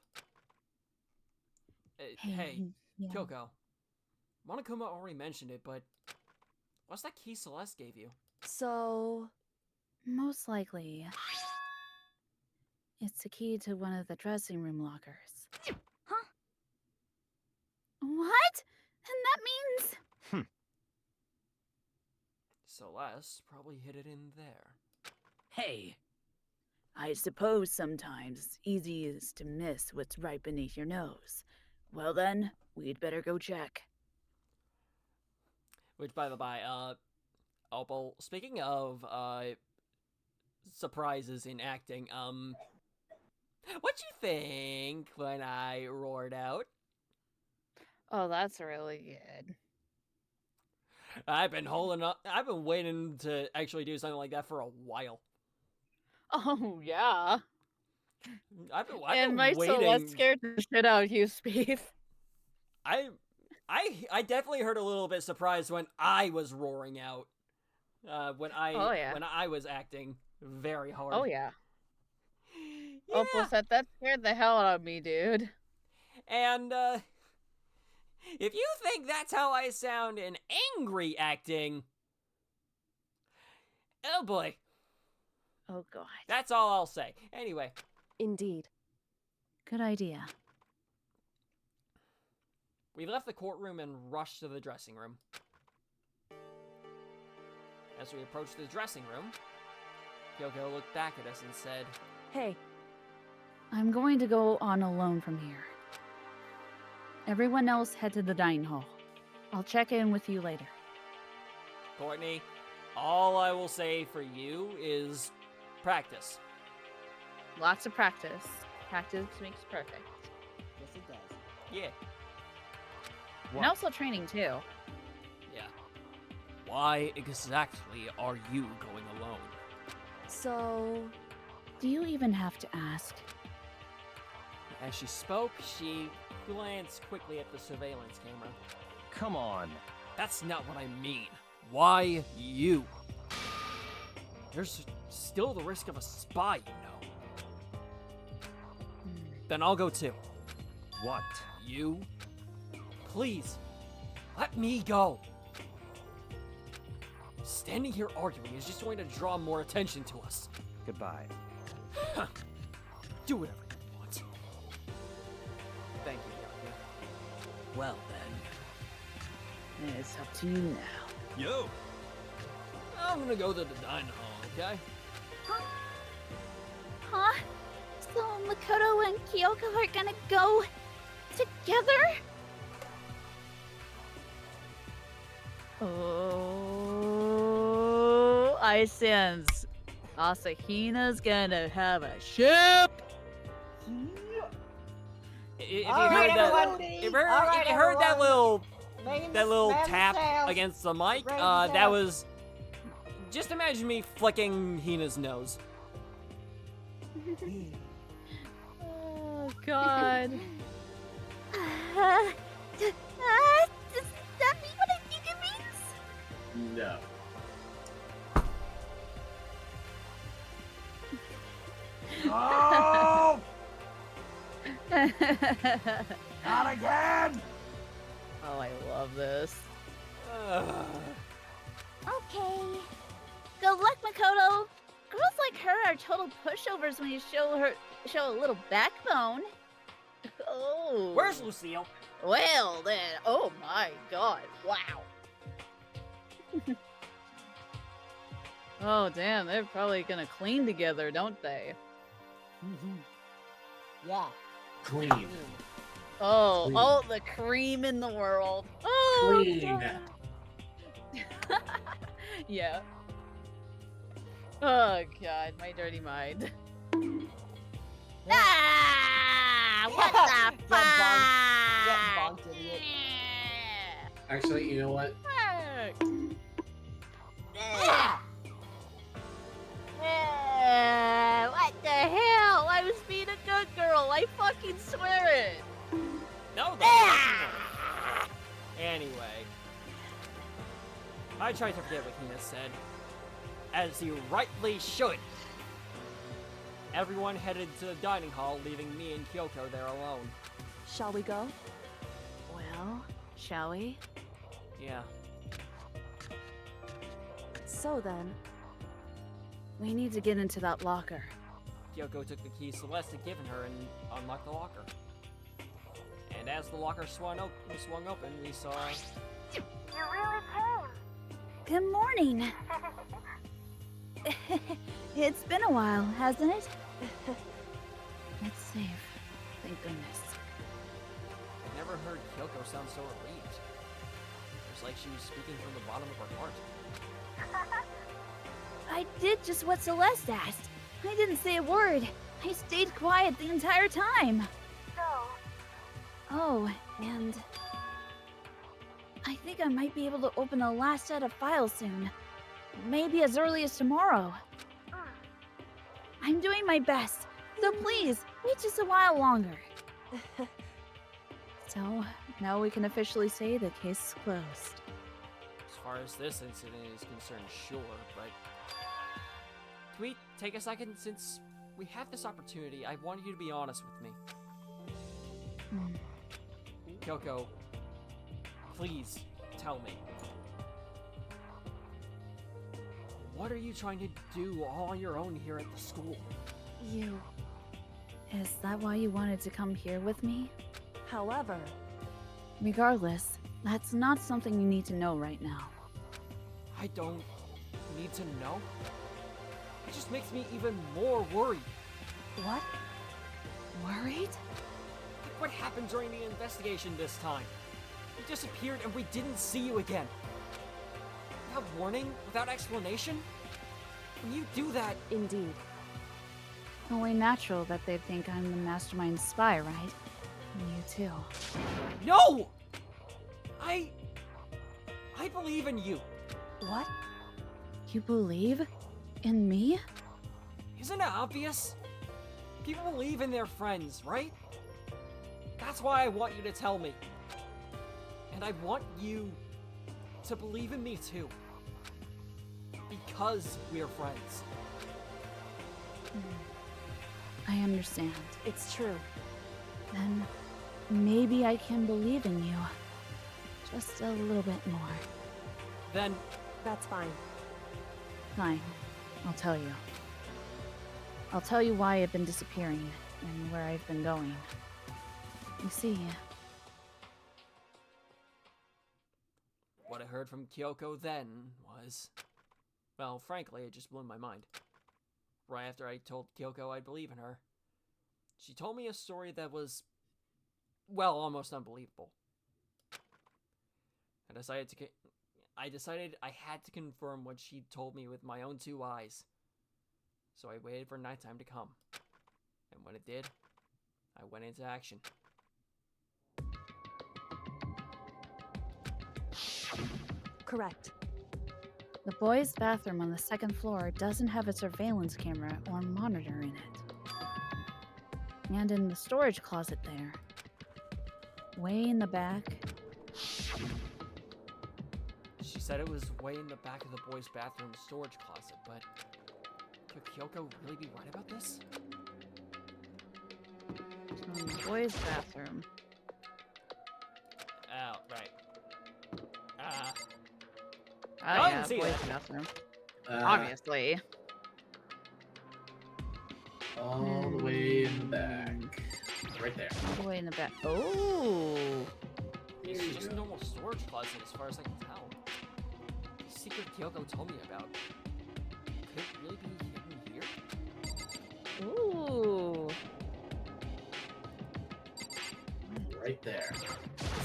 Speaker 2: Hey,
Speaker 1: yeah.
Speaker 2: Kyoko. Monokuma already mentioned it, but what's that key Celeste gave you?
Speaker 11: So,
Speaker 1: Most likely, it's the key to one of the dressing room lockers.
Speaker 14: Huh? What? And that means...
Speaker 2: Celeste probably hid it in there.
Speaker 13: Hey,
Speaker 1: I suppose sometimes it's easiest to miss what's right beneath your nose. Well then, we'd better go check.
Speaker 2: Which, by the by, Opal, speaking of, surprises in acting, what'd you think when I roared out?
Speaker 1: Oh, that's really good.
Speaker 2: I've been waiting to actually do something like that for a while.
Speaker 1: Oh, yeah.
Speaker 2: I've been
Speaker 1: And my
Speaker 2: waiting.
Speaker 1: Celeste scared the shit out of you, Sbeve.
Speaker 2: I definitely heard a little bit surprised when I was roaring out. When I was acting very hard.
Speaker 1: Oh, yeah.
Speaker 2: Yeah.
Speaker 1: Opal said that scared the hell out of me, dude.
Speaker 2: And, if you think that's how I sound in angry acting, oh boy.
Speaker 1: Oh, God.
Speaker 2: That's all I'll say. Anyway.
Speaker 11: indeed.
Speaker 1: Good idea.
Speaker 2: We left the courtroom and rushed to the dressing room. As we approached the dressing room, Kyoko looked back at us and said,
Speaker 11: Hey,
Speaker 1: I'm going to go on alone from here. Everyone else head to the dining hall. I'll check in with you later.
Speaker 2: Courtney, all I will say for you is practice.
Speaker 1: Lots of practice. Practice makes perfect.
Speaker 3: Yes, it does.
Speaker 2: Yeah.
Speaker 1: And also training, too.
Speaker 2: Yeah. Why exactly are you going alone?
Speaker 11: so...
Speaker 1: Do you even have to ask?
Speaker 2: As she spoke, she glanced quickly at the surveillance camera.
Speaker 13: come on.
Speaker 2: That's not what I mean. Why you? There's still the risk of a spy, you know. Then I'll go too.
Speaker 13: What?
Speaker 2: You? Please, let me go. Standing here arguing is just going to draw more attention to us.
Speaker 13: Goodbye.
Speaker 2: Do whatever you want. Thank you, Yaku.
Speaker 12: Well then.
Speaker 1: It's up to you now.
Speaker 9: Yo!
Speaker 2: I'm gonna go to the dining hall, okay?
Speaker 5: Huh? So Makoto and Kyoko are gonna go together?
Speaker 1: Oh, I sense Asahina's gonna have a ship.
Speaker 2: If you
Speaker 3: All
Speaker 2: heard
Speaker 3: right,
Speaker 2: that,
Speaker 3: everyone.
Speaker 2: if you
Speaker 3: All right,
Speaker 2: if you heard that
Speaker 3: everyone.
Speaker 2: little
Speaker 3: Man
Speaker 2: tap
Speaker 3: sails.
Speaker 2: against the mic,
Speaker 3: Raise
Speaker 2: that
Speaker 3: sails.
Speaker 2: was. Just imagine me flicking Hina's nose.
Speaker 1: Oh God.
Speaker 5: Does that mean what I think it means?
Speaker 15: No.
Speaker 10: Oh! Not again!
Speaker 1: Oh, I love this.
Speaker 5: Okay. Good luck, Makoto. Girls like her are total pushovers when you show a little backbone. Oh.
Speaker 2: Where's Lucille?
Speaker 1: Well then, oh my God! Wow. Oh damn, they're probably gonna clean together, don't they?
Speaker 3: Yeah.
Speaker 15: Clean.
Speaker 1: Oh,
Speaker 15: Clean.
Speaker 1: oh, the cream in the world. Oh,
Speaker 15: Clean.
Speaker 1: God. Yeah. Oh God, my dirty mind.
Speaker 5: Ah! What the
Speaker 3: Get bonked. Get
Speaker 5: fuck?
Speaker 3: bonked, idiot.
Speaker 15: Actually, you know what?
Speaker 1: What the hell? I was being a good girl. I fucking swear it.
Speaker 2: No, Anyway. I tried to forget what Hina said. As you rightly should. Everyone headed to the dining hall, leaving me and Kyoko there alone.
Speaker 11: Shall we go?
Speaker 1: Well, shall we?
Speaker 2: Yeah.
Speaker 11: So then,
Speaker 1: We need to get into that locker.
Speaker 2: Kyoko took the key Celeste had given her and unlocked the locker. And as the locker swung open, we saw...
Speaker 14: You really came.
Speaker 5: Good morning. It's been a while, hasn't it? It's safe. Thank goodness.
Speaker 2: I've never heard Kyoko sound so relieved. It was like she was speaking from the bottom of her heart.
Speaker 5: I did just what Celeste asked. I didn't say a word. I stayed quiet the entire time.
Speaker 14: So,
Speaker 5: Oh, and I think I might be able to open the last set of files soon. Maybe as early as tomorrow. I'm doing my best, so please, wait just a while longer. So, now we can officially say the case is closed.
Speaker 2: As far as this incident is concerned, sure, but... Can we take a second? Since we have this opportunity, I want you to be honest with me. Kyoko, please tell me. What are you trying to do all on your own here at the school?
Speaker 5: You... Is that why you wanted to come here with me?
Speaker 11: however,
Speaker 5: Regardless, that's not something you need to know right now.
Speaker 2: I don't need to know. It just makes me even more worried.
Speaker 5: What? Worried?
Speaker 2: Like what happened during the investigation this time? You disappeared and we didn't see you again. Without warning? Without explanation? When you do that...
Speaker 11: Indeed.
Speaker 5: Only natural that they think I'm the mastermind spy, right? And you too.
Speaker 2: No! I believe in you.
Speaker 5: What? You believe in me?
Speaker 2: Isn't it obvious? People believe in their friends, right? That's why I want you to tell me. And I want you to believe in me too. because we're friends.
Speaker 1: I understand.
Speaker 11: It's true.
Speaker 1: Then maybe I can believe in you. Just a little bit more.
Speaker 2: Then
Speaker 11: that's fine.
Speaker 1: Fine. I'll tell you. I'll tell you why I've been disappearing and where I've been going. You see,
Speaker 2: what I heard from Kyoko then was, well, frankly, it just blew my mind. Right after I told Kyoko I'd believe in her, she told me a story that was, well, almost unbelievable. I decided I had to confirm what she'd told me with my own 2 eyes. So I waited for nighttime to come. And when it did, I went into action.
Speaker 11: Correct.
Speaker 1: the boys' bathroom on the 2nd floor doesn't have a surveillance camera or monitor in it. And in the storage closet there, way in the back.
Speaker 2: She said it was way in the back of the boys' bathroom storage closet, but could Kyoko really be right about this?
Speaker 1: So in the boys' bathroom.
Speaker 2: Oh, right.
Speaker 1: Oh
Speaker 2: I
Speaker 1: yeah,
Speaker 2: didn't see
Speaker 1: boys'
Speaker 2: that.
Speaker 1: bathroom. Obviously.
Speaker 15: All the way in the back. Right there.
Speaker 1: All the way in the back. Oh!
Speaker 2: It's just a normal storage closet as far as I can tell. The secret Kyoko told me about. Could it really be hidden here?
Speaker 1: Ooh!
Speaker 15: Right there.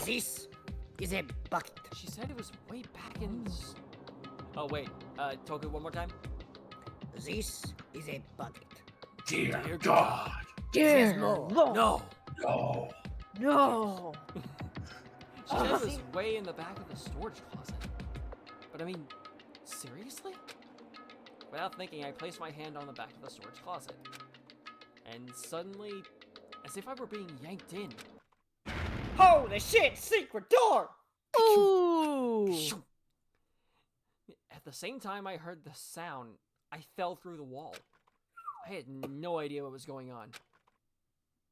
Speaker 7: This is a bucket.
Speaker 2: She said it was way back in... Oh, wait. Toku, one more time?
Speaker 7: This is a bucket.
Speaker 15: Dear God.
Speaker 7: There's more.
Speaker 2: No!
Speaker 15: No.
Speaker 1: No!
Speaker 2: She said it was way in the back of the storage closet. But I mean, seriously? Without thinking, I placed my hand on the back of the storage closet. And suddenly, as if I were being yanked in.
Speaker 3: Holy shit! Secret door!
Speaker 1: Ooh!
Speaker 2: At the same time I heard the sound, I fell through the wall. I had no idea what was going on.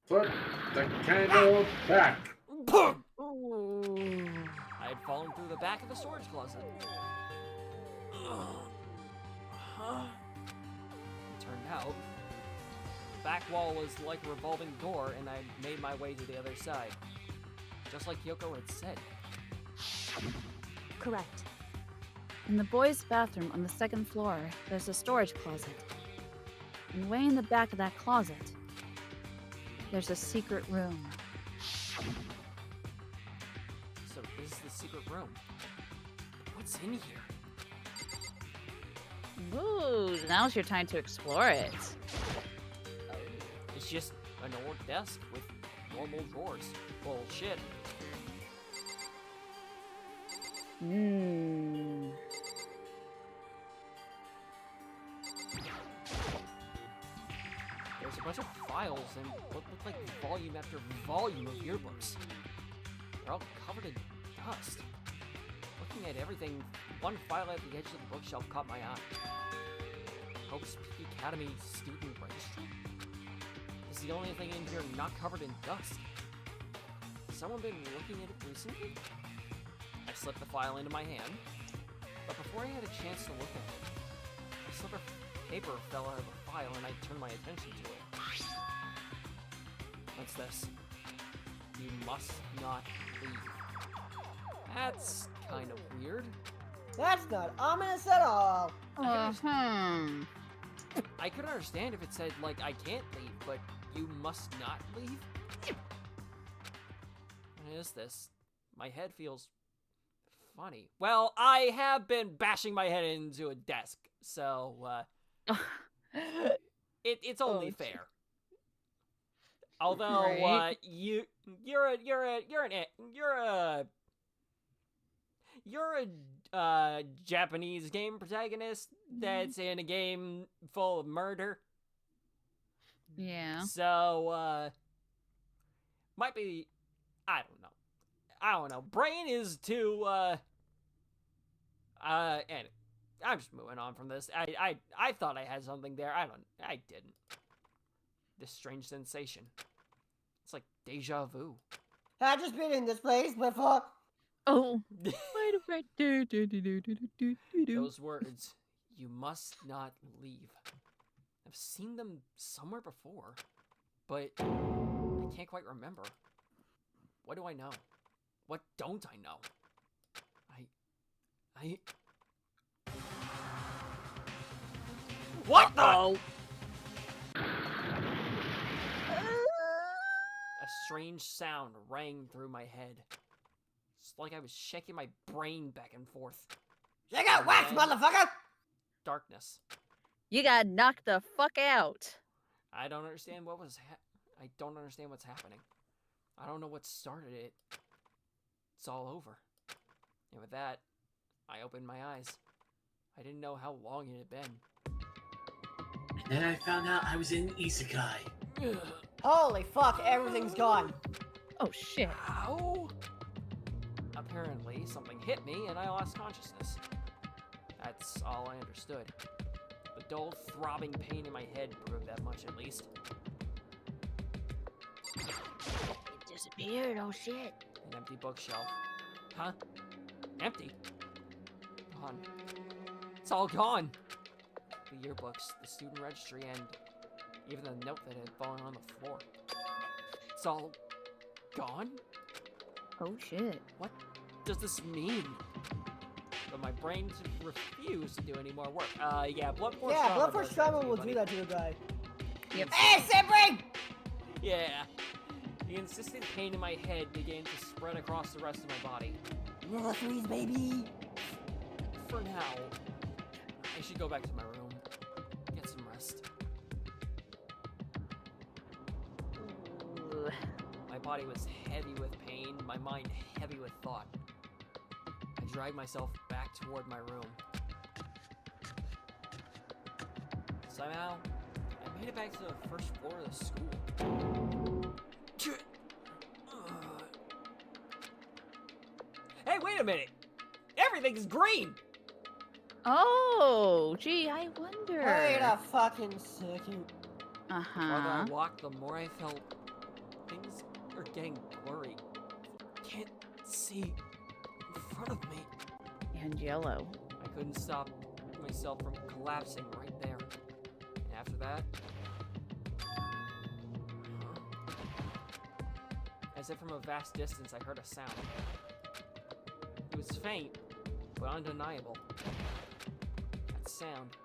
Speaker 15: Put the candle back.
Speaker 2: Boom!
Speaker 1: Ooh.
Speaker 2: I had fallen through the back of the storage closet. It turned out, the back wall was like a revolving door, and I made my way to the other side. Just like Kyoko had said.
Speaker 11: Correct.
Speaker 1: In the boys' bathroom on the 2nd floor, there's a storage closet. And way in the back of that closet, there's a secret room.
Speaker 2: So this is the secret room. What's in here?
Speaker 1: Ooh, now's your time to explore it.
Speaker 2: It's just an old desk with normal drawers. Bullshit.
Speaker 1: Hmm.
Speaker 2: There's a bunch of files and what look like volume after volume of yearbooks. They're all covered in dust. Looking at everything, one file at the edge of the bookshelf caught my eye. Hope's Peak Academy student registry? It's the only thing in here not covered in dust. Has someone been looking at it recently? I slipped the file into my hand, but before I had a chance to look at it, a slip of paper fell out of the file and I turned my attention to it. What's this? You must not leave. That's kind of weird.
Speaker 3: That's not ominous at all.
Speaker 2: I could understand if it said, like, I can't leave, but you must not leave? What is this? My head feels funny. Well, I have been bashing my head into a desk, so, it's only fair. Although,
Speaker 1: Right.
Speaker 2: you're a Japanese game protagonist that's in a game full of murder.
Speaker 1: Yeah.
Speaker 2: So, might be, I don't know. Brain is too, I'm just moving on from this. I thought I had something there. I didn't. This strange sensation. It's like deja vu.
Speaker 3: I've just been in this place before.
Speaker 1: Oh. Wait a minute.
Speaker 2: Those words, you must not leave. I've seen them somewhere before, but I can't quite remember. What do I know? What don't I know? What the? A strange sound rang through my head. It's like I was shaking my brain back and forth.
Speaker 3: You got wax, motherfucker!
Speaker 2: Darkness.
Speaker 1: You got knocked the fuck out.
Speaker 2: I don't understand what was I don't understand what's happening. I don't know what started it. It's all over. And with that, I opened my eyes. I didn't know how long it had been.
Speaker 15: And then I found out I was in Isekai.
Speaker 3: Holy fuck, everything's gone.
Speaker 1: Oh shit.
Speaker 2: How? Apparently, something hit me and I lost consciousness. That's all I understood. The dull, throbbing pain in my head proved that much at least.
Speaker 5: It disappeared, oh shit.
Speaker 2: An empty bookshelf. Huh? Empty? Gone. It's all gone! The yearbooks, the student registry, and even the note that had fallen on the floor. It's all gone?
Speaker 1: Oh shit.
Speaker 2: What does this mean? But my brain refused to do any more work. Yeah, Blood Force
Speaker 3: Yeah,
Speaker 2: Trauma
Speaker 3: Blood Force
Speaker 2: does
Speaker 3: Trauma
Speaker 2: that to you,
Speaker 3: will
Speaker 2: buddy.
Speaker 3: do that to a guy.
Speaker 1: Yep.
Speaker 3: Hey, sibling!
Speaker 2: Yeah. The insistent pain in my head began to spread across the rest of my body.
Speaker 3: Level 3s, baby!
Speaker 2: For now, I should go back to my room. Get some rest.
Speaker 1: Ooh.
Speaker 2: My body was heavy with pain, my mind heavy with thought. I dragged myself back toward my room. Somehow, I made it back to the first floor of the school. Hey, wait a minute! Everything's green!
Speaker 1: Oh, gee, I wonder.
Speaker 3: Wait a fucking second.
Speaker 2: The farther I walked, the more I felt things are getting blurry. Can't see in front of me.
Speaker 1: And yellow.
Speaker 2: I couldn't stop myself from collapsing right there. And after that, as if from a vast distance, I heard a sound. It was faint, but undeniable. That sound,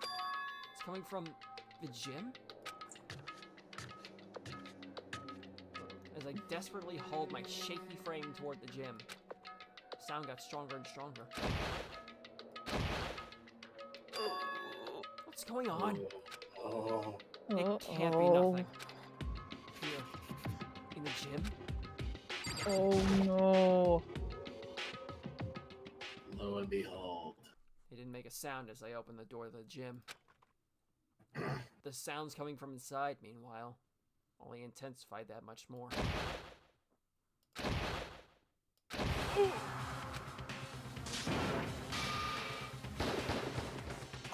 Speaker 2: it's coming from the gym? As I desperately hauled my shaky frame toward the gym, the sound got stronger and stronger. What's going on?
Speaker 15: Oh.
Speaker 2: It can't be nothing. Here, in the gym?
Speaker 1: Oh no.
Speaker 15: Lo and behold.
Speaker 2: It didn't make a sound as I opened the door of the gym. The sounds coming from inside, meanwhile, only intensified that much more.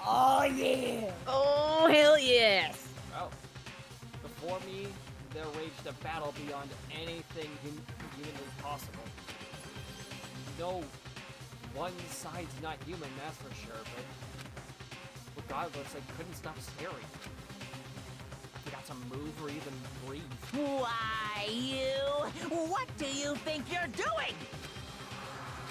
Speaker 3: Oh yeah!
Speaker 1: Oh hell yes!
Speaker 2: Oh. Before me, there raged a battle beyond anything humanly possible. No, one side's not human, that's for sure, but regardless, I couldn't stop staring. I forgot to move or even breathe.
Speaker 6: Why, you? What do you think you're doing?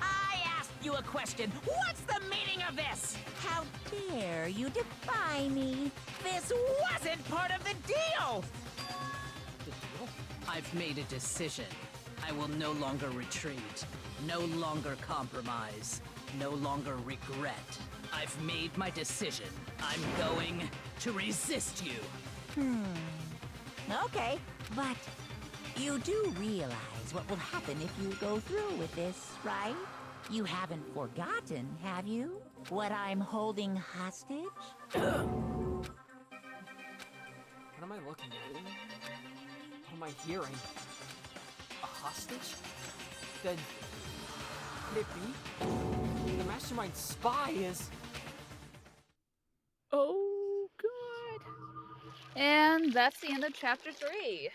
Speaker 6: I asked you a question. What's the meaning of this? How dare you defy me? This wasn't part of the deal!
Speaker 2: The deal?
Speaker 12: I've made a decision. I will no longer retreat, no longer compromise, no longer regret. I've made my decision. I'm going to resist you.
Speaker 6: Okay, but you do realize what will happen if you go through with this, right? You haven't forgotten, have you? What I'm holding hostage?
Speaker 2: What am I looking at? What am I hearing? A hostage? Then, could it be? The mastermind spy is...
Speaker 1: Oh, God. And that's the end of chapter 3.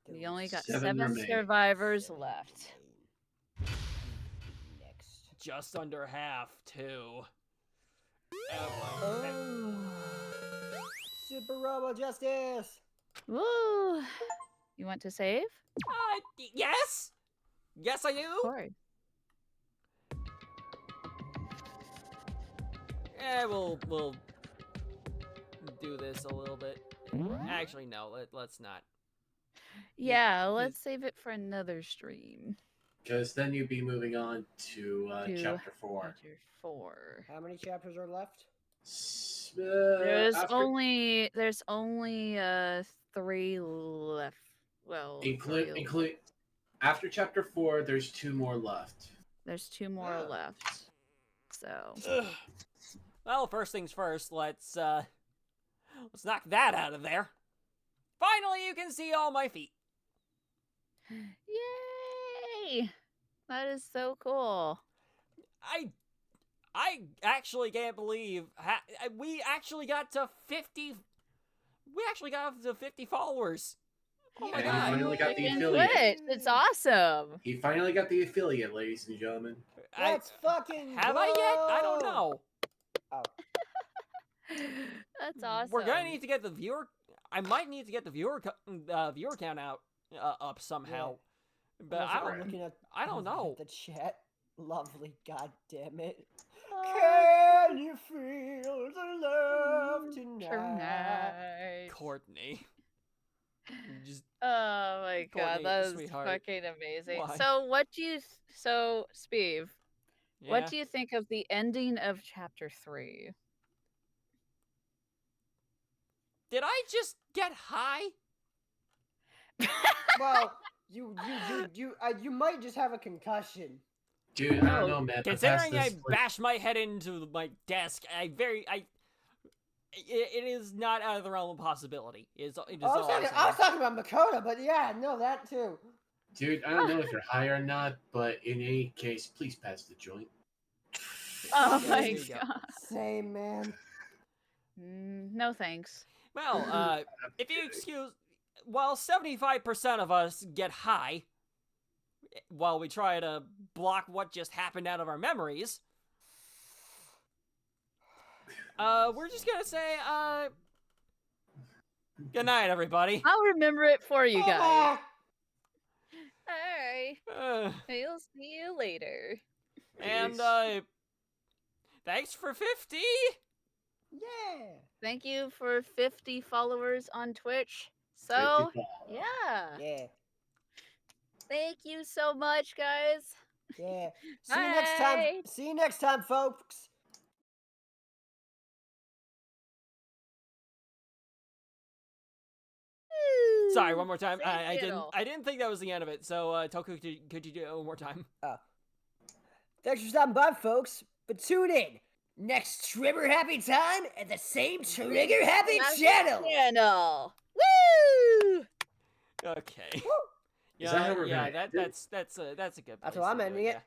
Speaker 1: We only got 7 survivors left.
Speaker 3: Next.
Speaker 2: Just under half, too.
Speaker 3: Oh. Super Robo Justice!
Speaker 1: Woo! You want to save?
Speaker 2: Yes? Yes, I do?
Speaker 1: Of course.
Speaker 2: Yeah, we'll do this a little bit. Actually, no, let's not.
Speaker 1: Yeah, let's save it for another stream.
Speaker 15: Because then you'd be moving on to chapter 4.
Speaker 1: Chapter 4.
Speaker 3: How many chapters are left?
Speaker 1: There's only 3 left. Well,
Speaker 15: include after chapter 4, there's 2 more left.
Speaker 1: There's 2 more left. So.
Speaker 2: Well, first things first. Let's knock that out of there. Finally, you can see all my feet.
Speaker 1: Yay! That is so cool.
Speaker 2: I actually can't believe we actually got to 50. We actually got up to 50 followers. Oh my god!
Speaker 15: He finally got the affiliate.
Speaker 1: It's awesome.
Speaker 15: He finally got the affiliate, ladies and gentlemen.
Speaker 3: Let's fucking
Speaker 2: have
Speaker 3: go!
Speaker 2: I yet? I don't know.
Speaker 3: Oh.
Speaker 1: That's awesome.
Speaker 2: We're gonna need to get the viewer. I might need to get the viewer count out up somehow.
Speaker 3: Yeah.
Speaker 2: But I don't know.
Speaker 3: The chat. Lovely, god damn it. Can you feel the love tonight?
Speaker 2: Courtney. Just,
Speaker 1: oh my god,
Speaker 2: Courtney,
Speaker 1: that is
Speaker 2: sweetheart.
Speaker 1: fucking amazing.
Speaker 2: Why?
Speaker 1: So Sbeve,
Speaker 2: Yeah?
Speaker 1: what do you think of the ending of chapter 3?
Speaker 2: Did I just get high?
Speaker 3: Well, you might just have a concussion.
Speaker 15: Dude, I don't know, man.
Speaker 2: Considering I bashed my head into my desk, it is not out of the realm of possibility. I
Speaker 3: was talking about Makoto, but yeah, no, that too.
Speaker 15: Dude, I don't know if you're high or not, but in any case, please pass the joint.
Speaker 1: Oh my god.
Speaker 3: Same, man.
Speaker 1: No thanks.
Speaker 2: Well, if you excuse, while 75% of us get high, while we try to block what just happened out of our memories, we're just gonna say, good night, everybody.
Speaker 1: I'll remember it for you guys. Alright. We'll see you later.
Speaker 2: And, thanks for 50!
Speaker 3: Yeah!
Speaker 1: Thank you for 50 followers on Twitch. So, yeah.
Speaker 3: Yeah.
Speaker 1: Thank you so much, guys.
Speaker 3: Yeah. See you next time. See you next time, folks.
Speaker 2: Sorry, one more time. I didn't think that was the end of it. So, Toku, could you do it one more time?
Speaker 3: Thanks for stopping by, folks. But tune in next Trigger Happy time at the same Trigger Happy channel.
Speaker 1: Woo!
Speaker 2: Okay.
Speaker 15: Is that how we're gonna end
Speaker 2: that's a good.
Speaker 3: That's how I'm ending it.